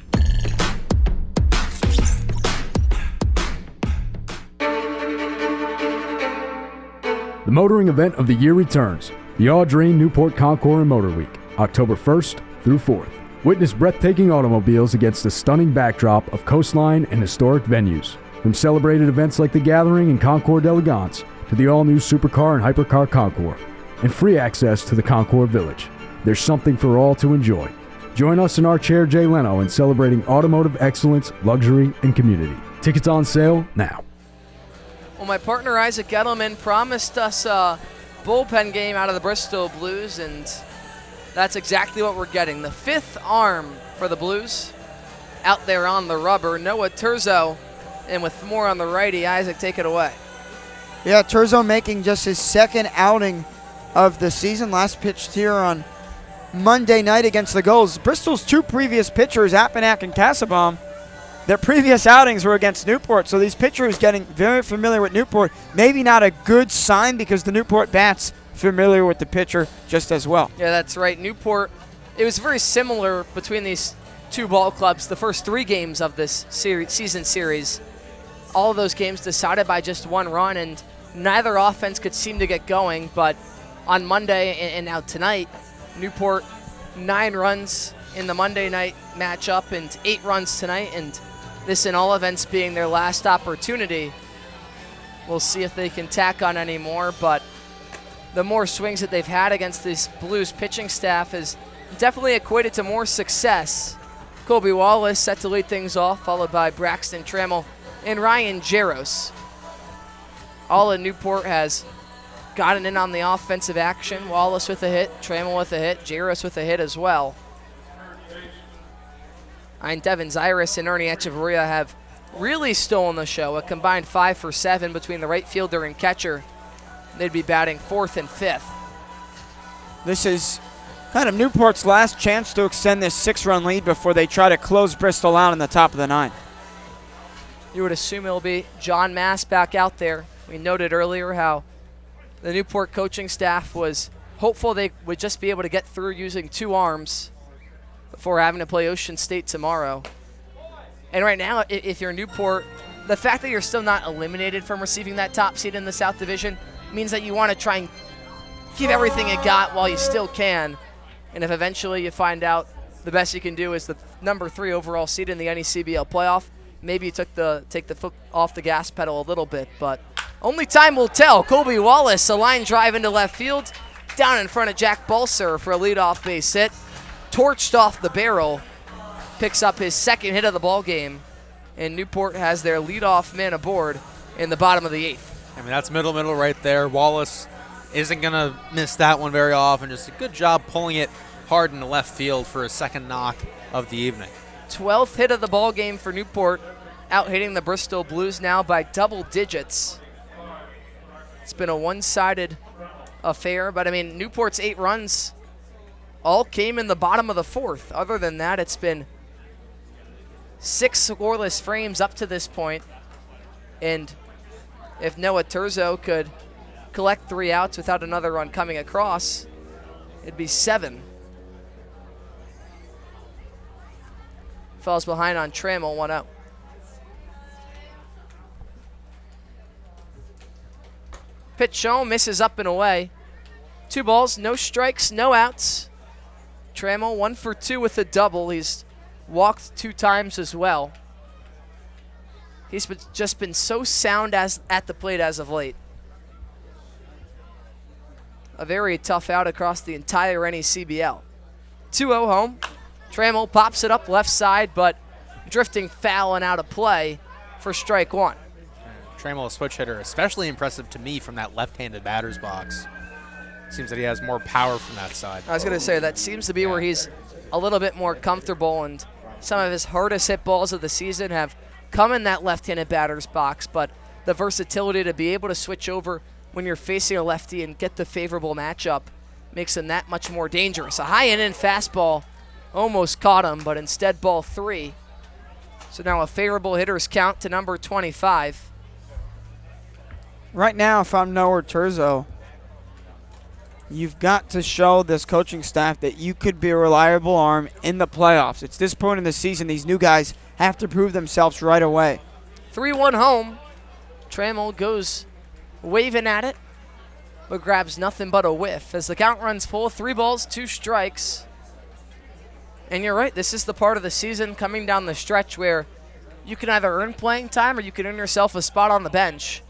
The motoring event of the year returns. The All Dream Newport Concours and Motor Week, October 1st through 4th. Witness breathtaking automobiles against a stunning backdrop of coastline and historic venues. From celebrated events like the Gathering and Concours d'Elegance to the all-new Supercar and Hypercar Concours, and free access to the Concours Village. There's something for all to enjoy. Join us in our chair Jay Leno in celebrating automotive excellence, luxury, and community. Tickets on sale now. Well, my partner Isaac Gettleman promised us a bullpen game out of the Bristol Blues, and that's exactly what we're getting. The 5th arm for the Blues out there on the rubber. Noah Turzo, and with more on the righty, Isaac, take it away. Yeah, Turzo making just his 2nd outing of the season. Last pitched here on Monday night against the Gulls. Bristol's 2 previous pitchers, Appanak and Cassabaum, their previous outings were against Newport, so these pitchers getting very familiar with Newport. Maybe not a good sign because the Newport bats familiar with the pitcher just as well. Yeah, that's right. Newport, it was very similar between these 2 ball clubs. The first 3 games of this season series, all of those games decided by just 1 run, and neither offense could seem to get going. But on Monday and now tonight, Newport 9 runs in the Monday night matchup and 8 runs tonight, and this in all events being their last opportunity. We'll see if they can tack on any more, but the more swings that they've had against this Blues pitching staff has definitely equated to more success. Colby Wallace set to lead things off, followed by Braxton Trammell and Ryan Jaros. All in Newport has gotten in on the offensive action. Wallace with a hit, Trammell with a hit, Jaros with a hit as well. Devin Zyrus and Ernie Echeverria have really stolen the show. A combined 5 for 7 between the right fielder and catcher. They'd be batting 4th and 5th. This is kind of Newport's last chance to extend this 6-run lead before they try to close Bristol out in the top of the 9th. You would assume it'll be John Mass back out there. We noted earlier how the Newport coaching staff was hopeful they would just be able to get through using 2 arms before having to play Ocean State tomorrow. And right now, if you're Newport, the fact that you're still not eliminated from receiving that top seed in the South Division means that you want to try and give everything you got while you still can. And if eventually you find out the best you can do is the number 3 overall seed in the NECBL playoff, maybe you take the foot off the gas pedal a little bit, but only time will tell. Colby Wallace, a line drive into left field, down in front of Jack Balser for a leadoff base hit. Torched off the barrel, picks up his 2nd hit of the ball game, and Newport has their leadoff man aboard in the bottom of the 8th. I mean, that's middle right there. Wallace isn't going to miss that one very often. Just a good job pulling it hard into left field for his 2nd knock of the evening. 12th hit of the ball game for Newport, out hitting the Bristol Blues now by double digits. It's been a one-sided affair, but I mean, Newport's 8 runs all came in the bottom of the 4th. Other than that, it's been 6 scoreless frames up to this point. And if Noah Turzo could collect 3 outs without another run coming across, it'd be 7. Falls behind on Trammell, 1-0. Pitch shown, misses up and away. 2 balls, no strikes, no outs. Trammell 1 for 2 with a double. He's walked 2 times as well. He's just been so sound at the plate as of late. A very tough out across the entire NECBL. 2-0 home. Trammell pops it up left side, but drifting foul and out of play for strike 1. Trammell, a switch hitter, especially impressive to me from that left-handed batter's box. Seems that he has more power from that side. I was going to say, that seems to be where he's a little bit more comfortable, and some of his hardest hit balls of the season have come in that left-handed batter's box, but the versatility to be able to switch over when you're facing a lefty and get the favorable matchup makes him that much more dangerous. A high end fastball almost caught him, but instead ball 3. So now a favorable hitter's count to number 25. Right now, if I'm Noah Turzo, you've got to show this coaching staff that you could be a reliable arm in the playoffs. It's this point in the season, these new guys have to prove themselves right away. 3-1 home. Trammell goes waving at it, but grabs nothing but a whiff as the count runs full. 3 balls, 2 strikes. And you're right, this is the part of the season coming down the stretch where you can either earn playing time or you can earn yourself a spot on the bench.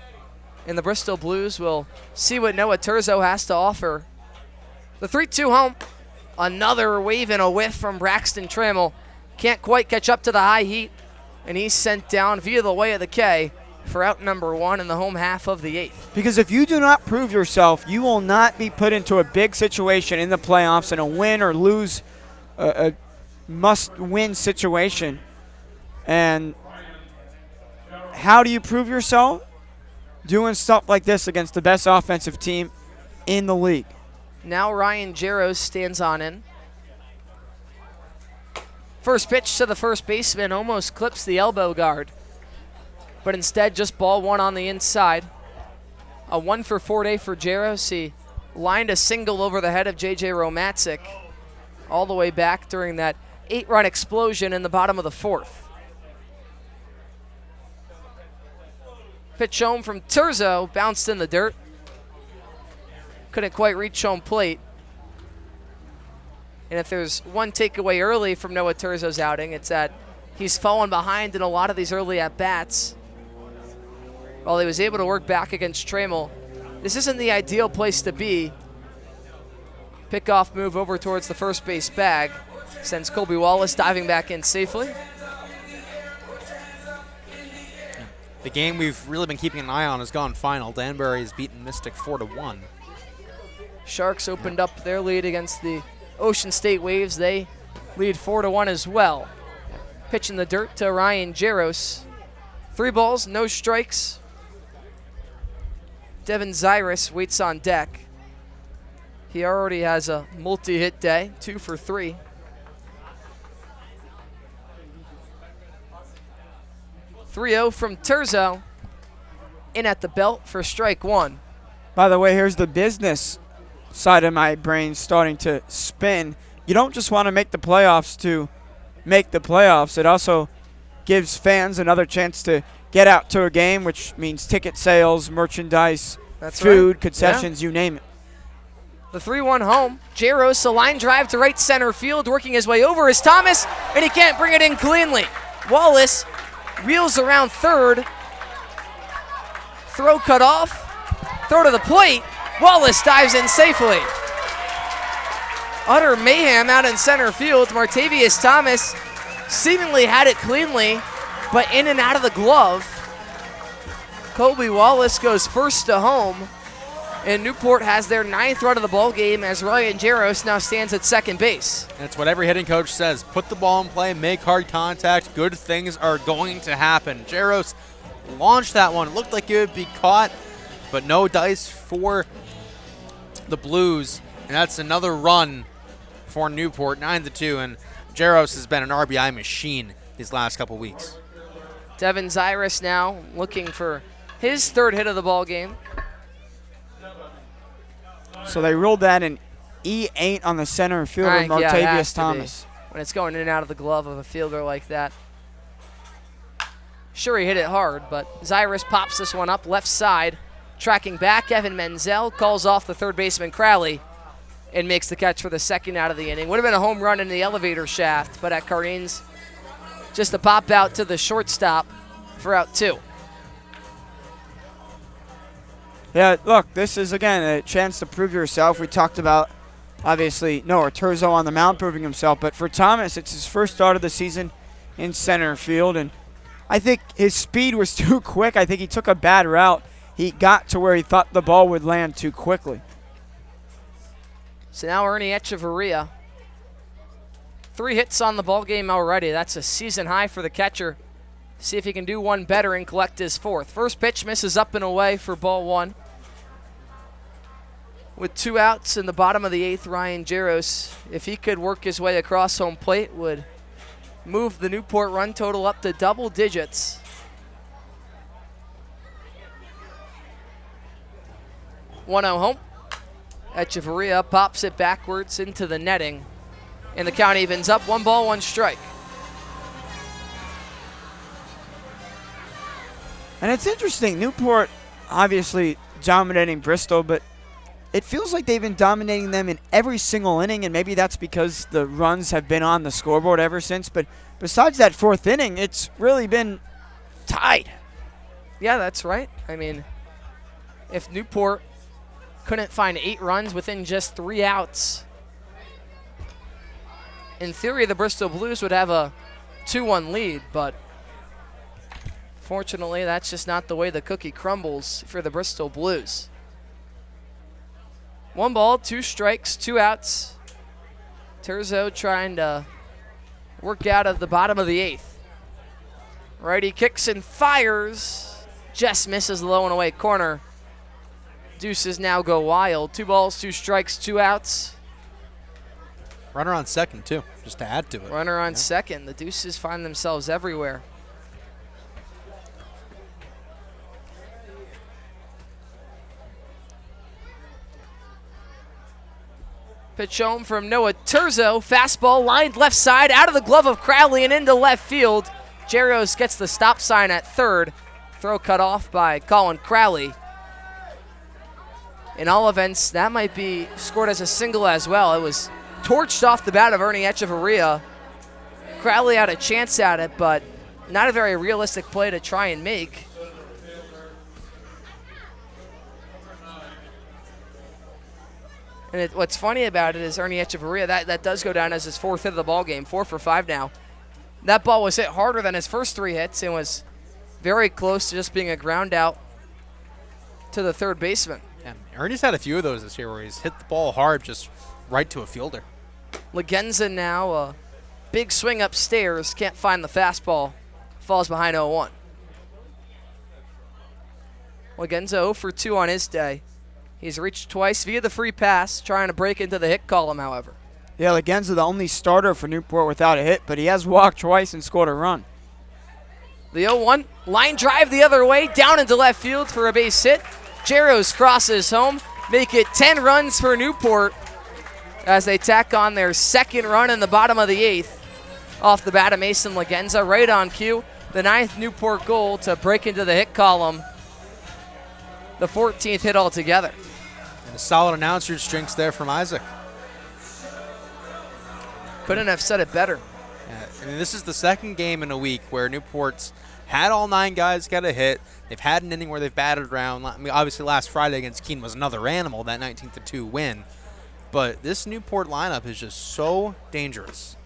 And the Bristol Blues will see what Noah Turzo has to offer. The 3-2 home. Another wave and a whiff from Braxton Trammell. Can't quite catch up to the high heat, and he's sent down via the way of the K for out number 1 in the home half of the 8th. Because if you do not prove yourself, you will not be put into a big situation in the playoffs in a win or lose, a must-win situation. And how do you prove yourself? Doing stuff like this against the best offensive team in the league. Now Ryan Jaros stands on in. First pitch to the first baseman almost clips the elbow guard, but instead just ball 1 on the inside. A 1 for 4 day for Jaros. He lined a single over the head of J.J. Romatzik all the way back during that 8-run explosion in the bottom of the 4th. Pitch home from Turzo, bounced in the dirt. Couldn't quite reach home plate. And if there's one takeaway early from Noah Turzo's outing, it's that he's fallen behind in a lot of these early at-bats. While he was able to work back against Trammell, this isn't the ideal place to be. Pickoff move over towards the first base bag. Sends Colby Wallace diving back in safely. The game we've really been keeping an eye on has gone final. Danbury has beaten Mystic 4-1. Sharks opened up their lead against the Ocean State Waves. They lead 4-1 as well. Pitch in the dirt to Ryan Jaros. 3 balls, no strikes. Devin Zyrus waits on deck. He already has a multi-hit day, 2 for 3. .3-0 from Terzo. In at the belt for strike 1. By the way, here's the business side of my brain starting to spin. You don't just want to make the playoffs to make the playoffs. It also gives fans another chance to get out to a game, which means ticket sales, merchandise, food, concessions, you name it. The 3-1 home. Jaros, a line drive to right center field, working his way over is Thomas, and he can't bring it in cleanly. Wallace wheels around third. Throw cut off. Throw to the plate. Wallace dives in safely. Utter mayhem out in center field. Martavius Thomas seemingly had it cleanly, but in and out of the glove. Colby Wallace goes first to home, and Newport has their 9th run of the ball game as Ryan Jaros now stands at second base. That's what every hitting coach says. Put the ball in play, make hard contact. Good things are going to happen. Jaros launched that one. It looked like it would be caught, but no dice for the Blues. And that's another run for Newport, 9-2. And Jaros has been an RBI machine these last couple weeks. Devin Zyrus now looking for his 3rd hit of the ball game. So they ruled that an E8 on the center fielder, Martavius Thomas. When it's going in and out of the glove of a fielder like that. Sure, he hit it hard, but Zyrus pops this one up left side. Tracking back, Evan Menzel calls off the third baseman Crowley and makes the catch for the 2nd out of the inning. Would have been a home run in the elevator shaft, but at Cardines, just a pop out to the shortstop for out 2. Yeah, look, this is, again, a chance to prove yourself. We talked about, obviously, Noah Terzo on the mound proving himself, but for Thomas, it's his first start of the season in center field, and I think his speed was too quick. I think he took a bad route. He got to where he thought the ball would land too quickly. So now Ernie Echeverria. 3 hits on the ball game already. That's a season high for the catcher. See if he can do one better and collect his 4th. First pitch misses up and away for ball 1. With 2 outs in the bottom of the 8th, Ryan Jaros, if he could work his way across home plate, would move the Newport run total up to double digits. 1-0 home. Echeverria pops it backwards into the netting, and the count evens up. 1 ball, 1 strike. And it's interesting, Newport obviously dominating Bristol, but it feels like they've been dominating them in every single inning, and maybe that's because the runs have been on the scoreboard ever since. But besides that 4th inning, it's really been tied. Yeah, that's right. I mean, if Newport couldn't find 8 runs within just 3 outs, in theory, the Bristol Blues would have a 2-1 lead, but fortunately, that's just not the way the cookie crumbles for the Bristol Blues. 1 ball, 2 strikes, 2 outs. Terzo trying to work out of the bottom of the 8th. Righty kicks and fires. Just misses the low and away corner. Deuces now go wild. 2 balls, 2 strikes, 2 outs. Runner on second, too, just to add to it. Runner on second. The Deuces find themselves everywhere. Pitch home from Noah Terzo. Fastball lined left side, out of the glove of Crowley and into left field. Jaros gets the stop sign at third. Throw cut off by Colin Crowley. In all events, that might be scored as a single as well. It was torched off the bat of Ernie Echeverria. Crowley had a chance at it, but not a very realistic play to try and make. And what's funny about it is Ernie Echeverria, that does go down as his 4th hit of the ball game, 4 for 5 now. That ball was hit harder than his first 3 hits and was very close to just being a ground out to the third baseman. And Ernie's had a few of those this year where he's hit the ball hard, just right to a fielder. Legenza now, a big swing upstairs, can't find the fastball, falls behind 0-1. Legenza 0 for 2 on his day. He's reached twice via the free pass, trying to break into the hit column, however. Yeah, Legenza the only starter for Newport without a hit, but he has walked twice and scored a run. The 0-1, line drive the other way, down into left field for a base hit. Jaros crosses home, make it 10 runs for Newport as they tack on their second run in the bottom of the 8th. Off the bat of Mason Legenza, right on cue. The 9th Newport goal to break into the hit column. The 14th hit altogether. And a solid announcer's drinks there from Isaac. Couldn't have said it better. Yeah, I mean, this is the second game in a week where Newport's had all 9 guys get a hit. They've had an inning where they've batted around. I mean, obviously last Friday against Keene was another animal, that 19-2 win. But this Newport lineup is just so dangerous.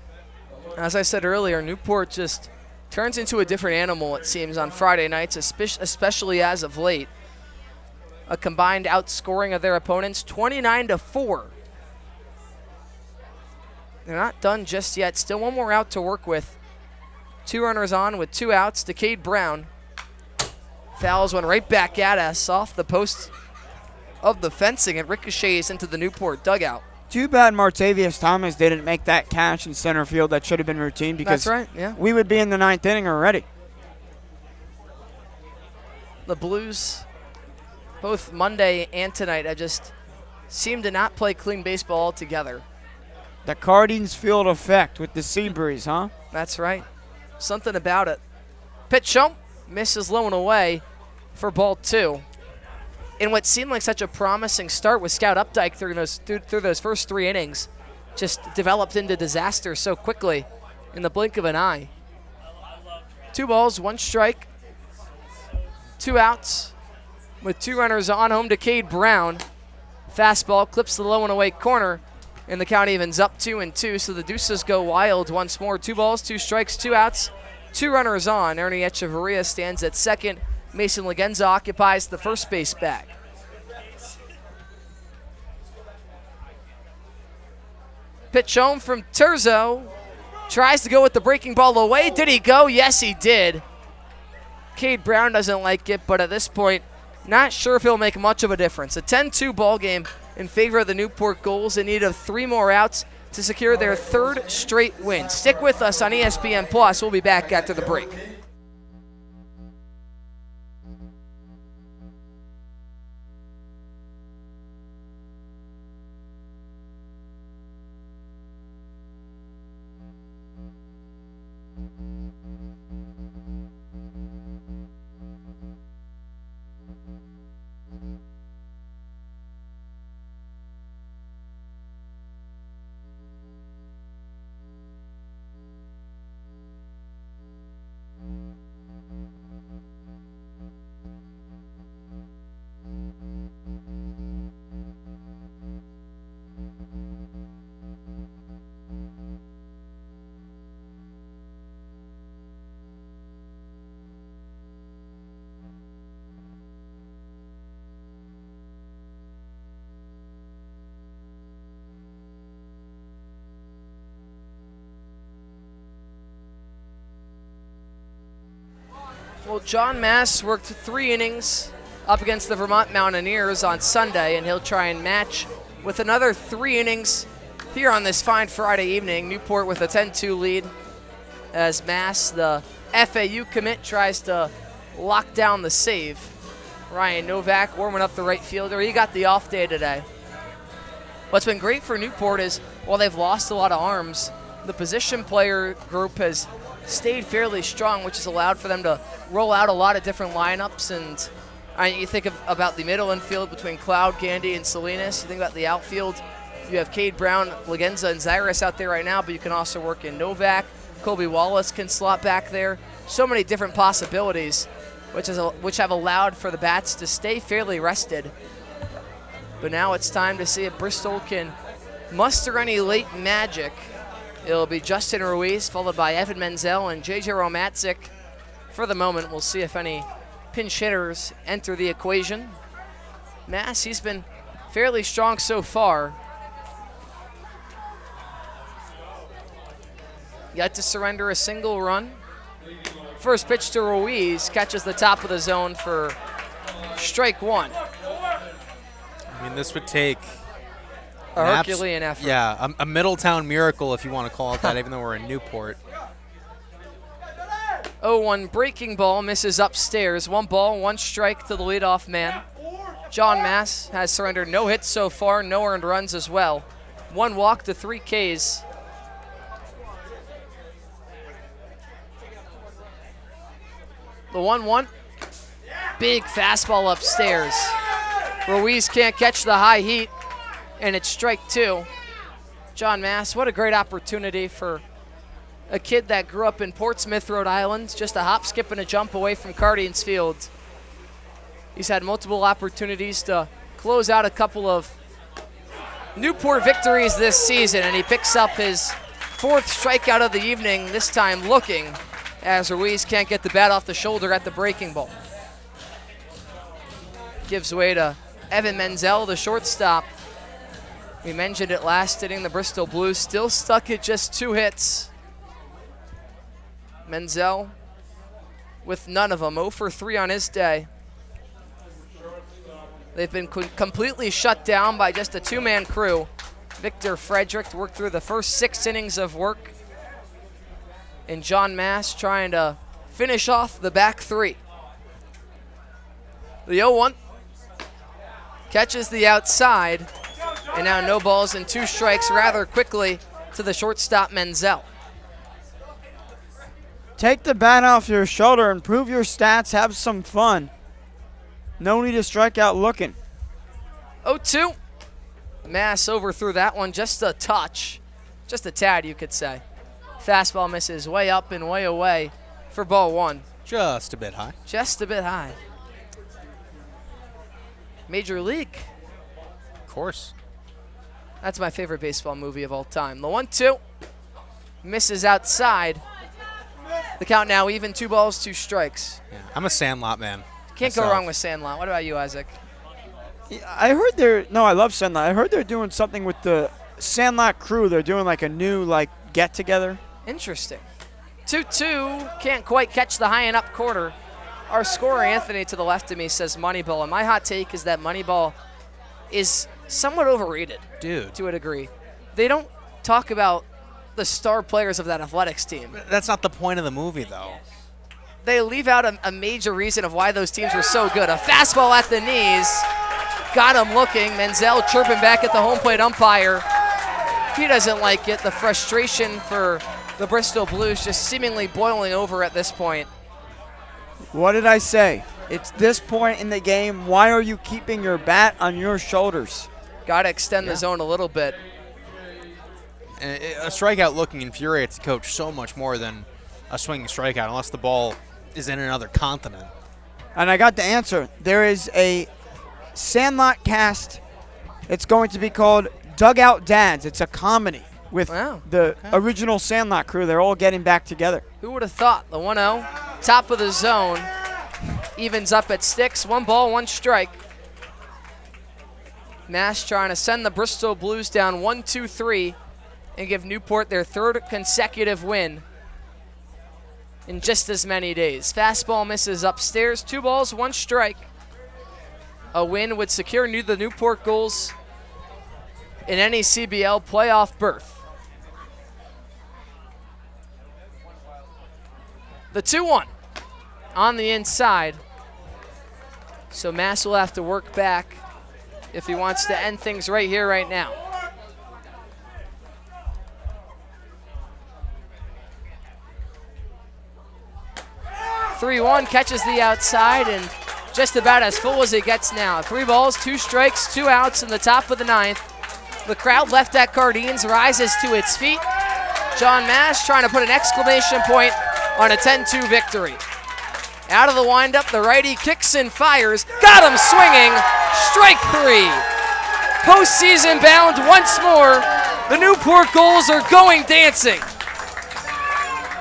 As I said earlier, Newport just turns into a different animal, it seems, on Friday nights, especially as of late. A combined outscoring of their opponents, 29-4. They're not done just yet. Still one more out to work with. 2 runners on with 2 outs. Decade Brown fouls one right back at us off the post of the fencing and ricochets into the Newport dugout. Too bad Martavius Thomas didn't make that catch in center field. That should have been routine because that's right, yeah. We would be in the 9th inning already. The Blues, both Monday and tonight, have just seemed to not play clean baseball altogether. The Cardines Field effect with the sea breeze, huh? That's right. Something about it. Pitch home, misses low and away for ball 2. In what seemed like such a promising start with Scout Updike through those first 3 innings, just developed into disaster so quickly in the blink of an eye. 2 balls, 1 strike, 2 outs with 2 runners on home. Decade Brown, fastball clips the low and away corner, and the count evens up 2-2. So the Deuces go wild once more. 2 balls, 2 strikes, 2 outs, 2 runners on. Ernie Echeverria stands at second. Mason Legenza occupies the first base bag. Pitch home from Terzo. Tries to go with the breaking ball away. Did he go? Yes, he did. Cade Brown doesn't like it, but at this point, not sure if he'll make much of a difference. A 10-2 ball game in favor of the Newport Gulls in need of 3 more outs to secure their 3rd straight win. Stick with us on ESPN Plus. We'll be back after the break. Well, John Mass worked 3 innings up against the Vermont Mountaineers on Sunday, and he'll try and match with another 3 innings here on this fine Friday evening. Newport with a 10-2 lead as Mass, the FAU commit, tries to lock down the save. Ryan Novak warming up the right fielder. He got the off day today. What's been great for Newport is, while they've lost a lot of arms, the position player group has stayed fairly strong, which has allowed for them to roll out a lot of different lineups. And you think about the middle infield between Cloud, Gandy, and Salinas. You think about the outfield. You have Cade Brown, Legenza, and Zyrus out there right now, but you can also work in Novak. Colby Wallace can slot back there. So many different possibilities, which have allowed for the bats to stay fairly rested. But now it's time to see if Bristol can muster any late magic. It'll be Justin Ruiz, followed by Evan Menzel and J.J. Romatzik. For the moment, we'll see if any pinch hitters enter the equation. Mass, he's been fairly strong so far. Yet to surrender a single run. First pitch to Ruiz, catches the top of the zone for strike one. I mean, this would take A Herculean effort. Yeah, a Middletown miracle, if you want to call it that, even though we're in Newport. 0-1 breaking ball misses upstairs. 1 ball, 1 strike to the leadoff man. John Mass has surrendered no hits so far, no earned runs as well. 1 walk to 3 Ks. The 1-1, big fastball upstairs. Ruiz can't catch the high heat, and it's strike 2. John Mass, what a great opportunity for a kid that grew up in Portsmouth, Rhode Island, just a hop, skip, and a jump away from Cardians Field. He's had multiple opportunities to close out a couple of Newport victories this season, and he picks up his 4th strikeout of the evening, this time looking, as Ruiz can't get the bat off the shoulder at the breaking ball. Gives way to Evan Menzel, the shortstop. We mentioned it last inning, the Bristol Blues still stuck at just 2 hits. Menzel with none of them, 0 for 3 on his day. They've been completely shut down by just a 2-man crew. Victor Frederick worked through the first 6 innings of work. And John Mass trying to finish off the back 3. The 0-1 catches the outside, and now no balls and 2 strikes rather quickly to the shortstop Menzel. Take the bat off your shoulder, improve your stats, have some fun. No need to strike out looking. 0-2. Mass overthrew that one just a touch, just a tad you could say. Fastball misses way up and way away for ball 1. Just a bit high. Just a bit high. Major League. Of course. That's my favorite baseball movie of all time. The 1-2 misses outside. The count now even, 2 balls, 2 strikes. Yeah, I'm a Sandlot man. Can't go wrong with Sandlot. What about you, Isaac? I heard I love Sandlot. I heard they're doing something with the Sandlot crew. They're doing like a new get together. Interesting. 2-2, can't quite catch the high and up corner. Our scorer, Anthony, to the left of me says Moneyball, and my hot take is that Moneyball is somewhat overrated. Dude. To a degree. They don't talk about the star players of that athletics team. That's not the point of the movie, though. They leave out a major reason of why those teams were so good. A fastball at the knees, got him looking. Menzel chirping back at the home plate umpire. He doesn't like it. The frustration for the Bristol Blues just seemingly boiling over at this point. What did I say? It's this point in the game. Why are you keeping your bat on your shoulders? Got to extend the zone a little bit. And a strikeout looking infuriates the coach so much more than a swinging strikeout, unless the ball is in another continent. And I got the answer. There is a Sandlot cast. It's going to be called Dugout Dads. It's a comedy with the original Sandlot crew. They're all getting back together. Who would have thought? The 1-0, top of the zone, evens up at 6. 1 ball, 1 strike. Mass trying to send the Bristol Blues down 1-2-3 and give Newport their 3rd consecutive win in just as many days. Fastball misses upstairs, 2 balls, 1 strike. A win would secure the Newport Gulls in any CBL playoff berth. The 2-1 on the inside. So Mass will have to work back if he wants to end things right here, right now. (3-1) catches the outside and just about as full as it gets now. 3 balls, 2 strikes, 2 outs in the top of the 9th. The crowd left at Cardines rises to its feet. John Mass trying to put an exclamation point on a 10-2 victory. Out of the windup, the righty kicks and fires. Got him swinging. Strike 3. Postseason bound once more. The Newport Gulls are going dancing.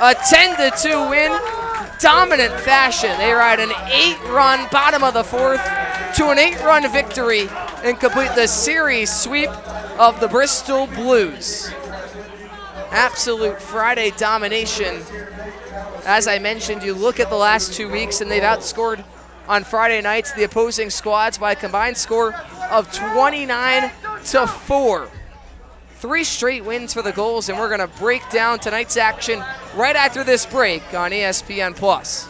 A 10-2 win. Dominant fashion. They ride an 8-run bottom of the 4th, to an 8-run victory and complete the series sweep of the Bristol Blues. Absolute Friday domination. As I mentioned, you look at the last 2 weeks and they've outscored on Friday nights the opposing squads by a combined score of 29-4. 3 straight wins for the Gulls, and we're going to break down tonight's action right after this break on ESPN+.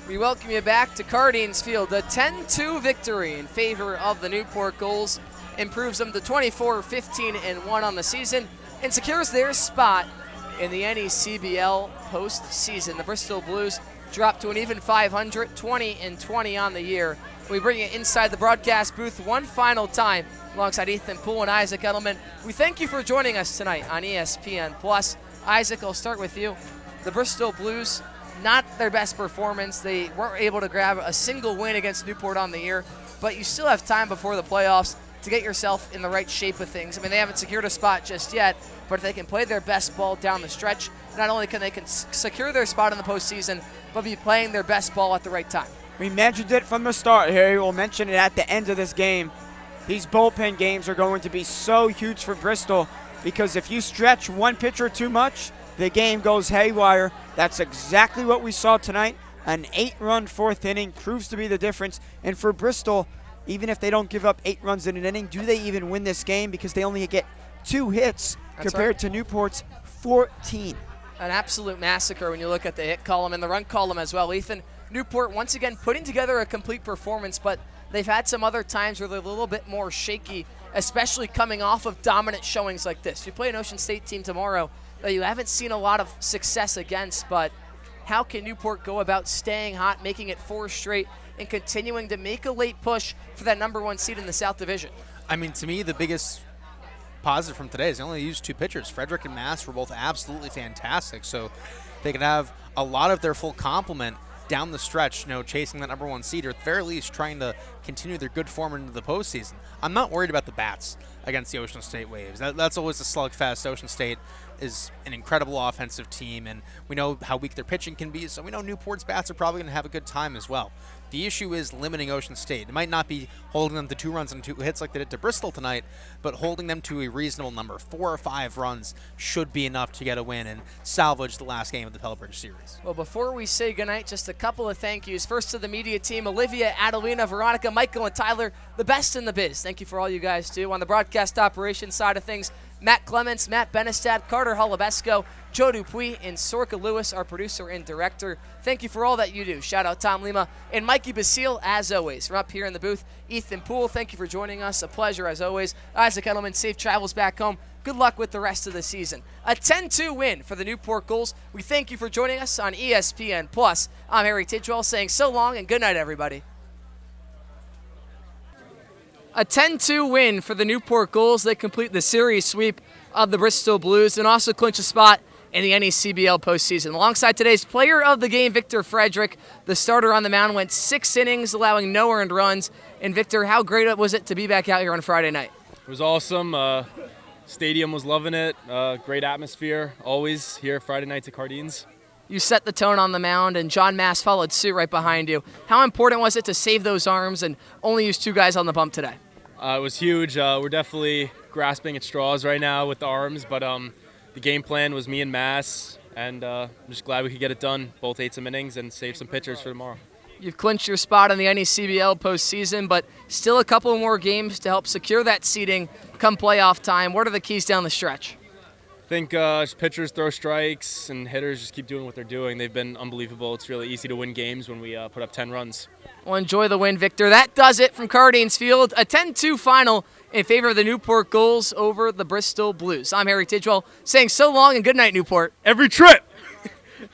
We welcome you back to Cardines Field. A 10-2 victory in favor of the Newport Gulls improves them to 24-15-1 on the season and secures their spot in the NECBL postseason. The Bristol Blues drop to an even 500, 20-20 on the year. We bring you inside the broadcast booth one final time alongside Ethan Poole and Isaac Edelman. We thank you for joining us tonight on ESPN+. Isaac, I'll start with you. The Bristol Blues, not their best performance. They weren't able to grab a single win against Newport on the year, but you still have time before the playoffs to get yourself in the right shape of things. I mean, they haven't secured a spot just yet, but if they can play their best ball down the stretch, not only can they secure their spot in the postseason, but be playing their best ball at the right time. We mentioned it from the start here. We'll mention it at the end of this game. These bullpen games are going to be so huge for Bristol because if you stretch one pitcher too much, the game goes haywire. That's exactly what we saw tonight. An 8-run fourth inning proves to be the difference. And for Bristol, even if they don't give up 8 runs in an inning, do they even win this game? Because they only get 2 hits compared to Newport's 14. An absolute massacre when you look at the hit column and the run column as well. Ethan, Newport once again putting together a complete performance, but they've had some other times where they're a little bit more shaky, especially coming off of dominant showings like this. You play an Ocean State team tomorrow that you haven't seen a lot of success against, but how can Newport go about staying hot, making it 4 straight, and continuing to make a late push for that #1 seed in the South Division? I mean, to me, the biggest positive from today is they only used 2 pitchers. Frederick and Mass were both absolutely fantastic, so they can have a lot of their full complement down the stretch, chasing that #1 seed, or at the very least trying to continue their good form into the postseason. I'm not worried about the bats against the Ocean State Waves. That's always a slugfest. Ocean State is an incredible offensive team, and we know how weak their pitching can be, so we know Newport's bats are probably going to have a good time as well. The issue is limiting Ocean State. It might not be holding them to 2 runs and 2 hits like they did to Bristol tonight, but holding them to a reasonable number. 4 or 5 runs should be enough to get a win and salvage the last game of the Pell Bridge Series. Well, before we say goodnight, just a couple of thank yous. First to the media team, Olivia, Adelina, Veronica, Michael, and Tyler, the best in the biz. Thank you for all you guys do. On the broadcast operations side of things, Matt Clements, Matt Benestad, Carter Holubesco, Joe Dupuis, and Sorka Lewis, our producer and director. Thank you for all that you do. Shout out Tom Lima and Mikey Basile, as always. From up here in the booth, Ethan Poole, thank you for joining us. A pleasure, as always. Isaac Edelman, safe travels back home. Good luck with the rest of the season. A 10-2 win for the Newport Gulls. We thank you for joining us on ESPN+. I'm Harry Tidwell saying so long and good night, everybody. A 10-2 win for the Newport Gulls. They complete the series sweep of the Bristol Blues and also clinch a spot in the NECBL postseason. Alongside today's player of the game, Victor Frederick, the starter on the mound, went 6 innings, allowing no earned runs. And Victor, how great was it to be back out here on Friday night? It was awesome. Stadium was loving it. Great atmosphere, always here Friday nights at Cardines. You set the tone on the mound, and John Mass followed suit right behind you. How important was it to save those arms and only use 2 guys on the bump today? It was huge. We're definitely grasping at straws right now with the arms, but the game plan was me and Mass, and I'm just glad we could get it done, both 8 some innings, and save some pitchers for tomorrow. You've clinched your spot in the NECBL postseason, but still a couple more games to help secure that seeding come playoff time. What are the keys down the stretch? I think pitchers throw strikes and hitters just keep doing what they're doing. They've been unbelievable. It's really easy to win games when we put up 10 runs. Well, enjoy the win, Victor. That does it from Cardines Field. A 10-2 final in favor of the Newport Gulls over the Bristol Blues. I'm Harry Tidwell saying so long and good night, Newport. Every trip!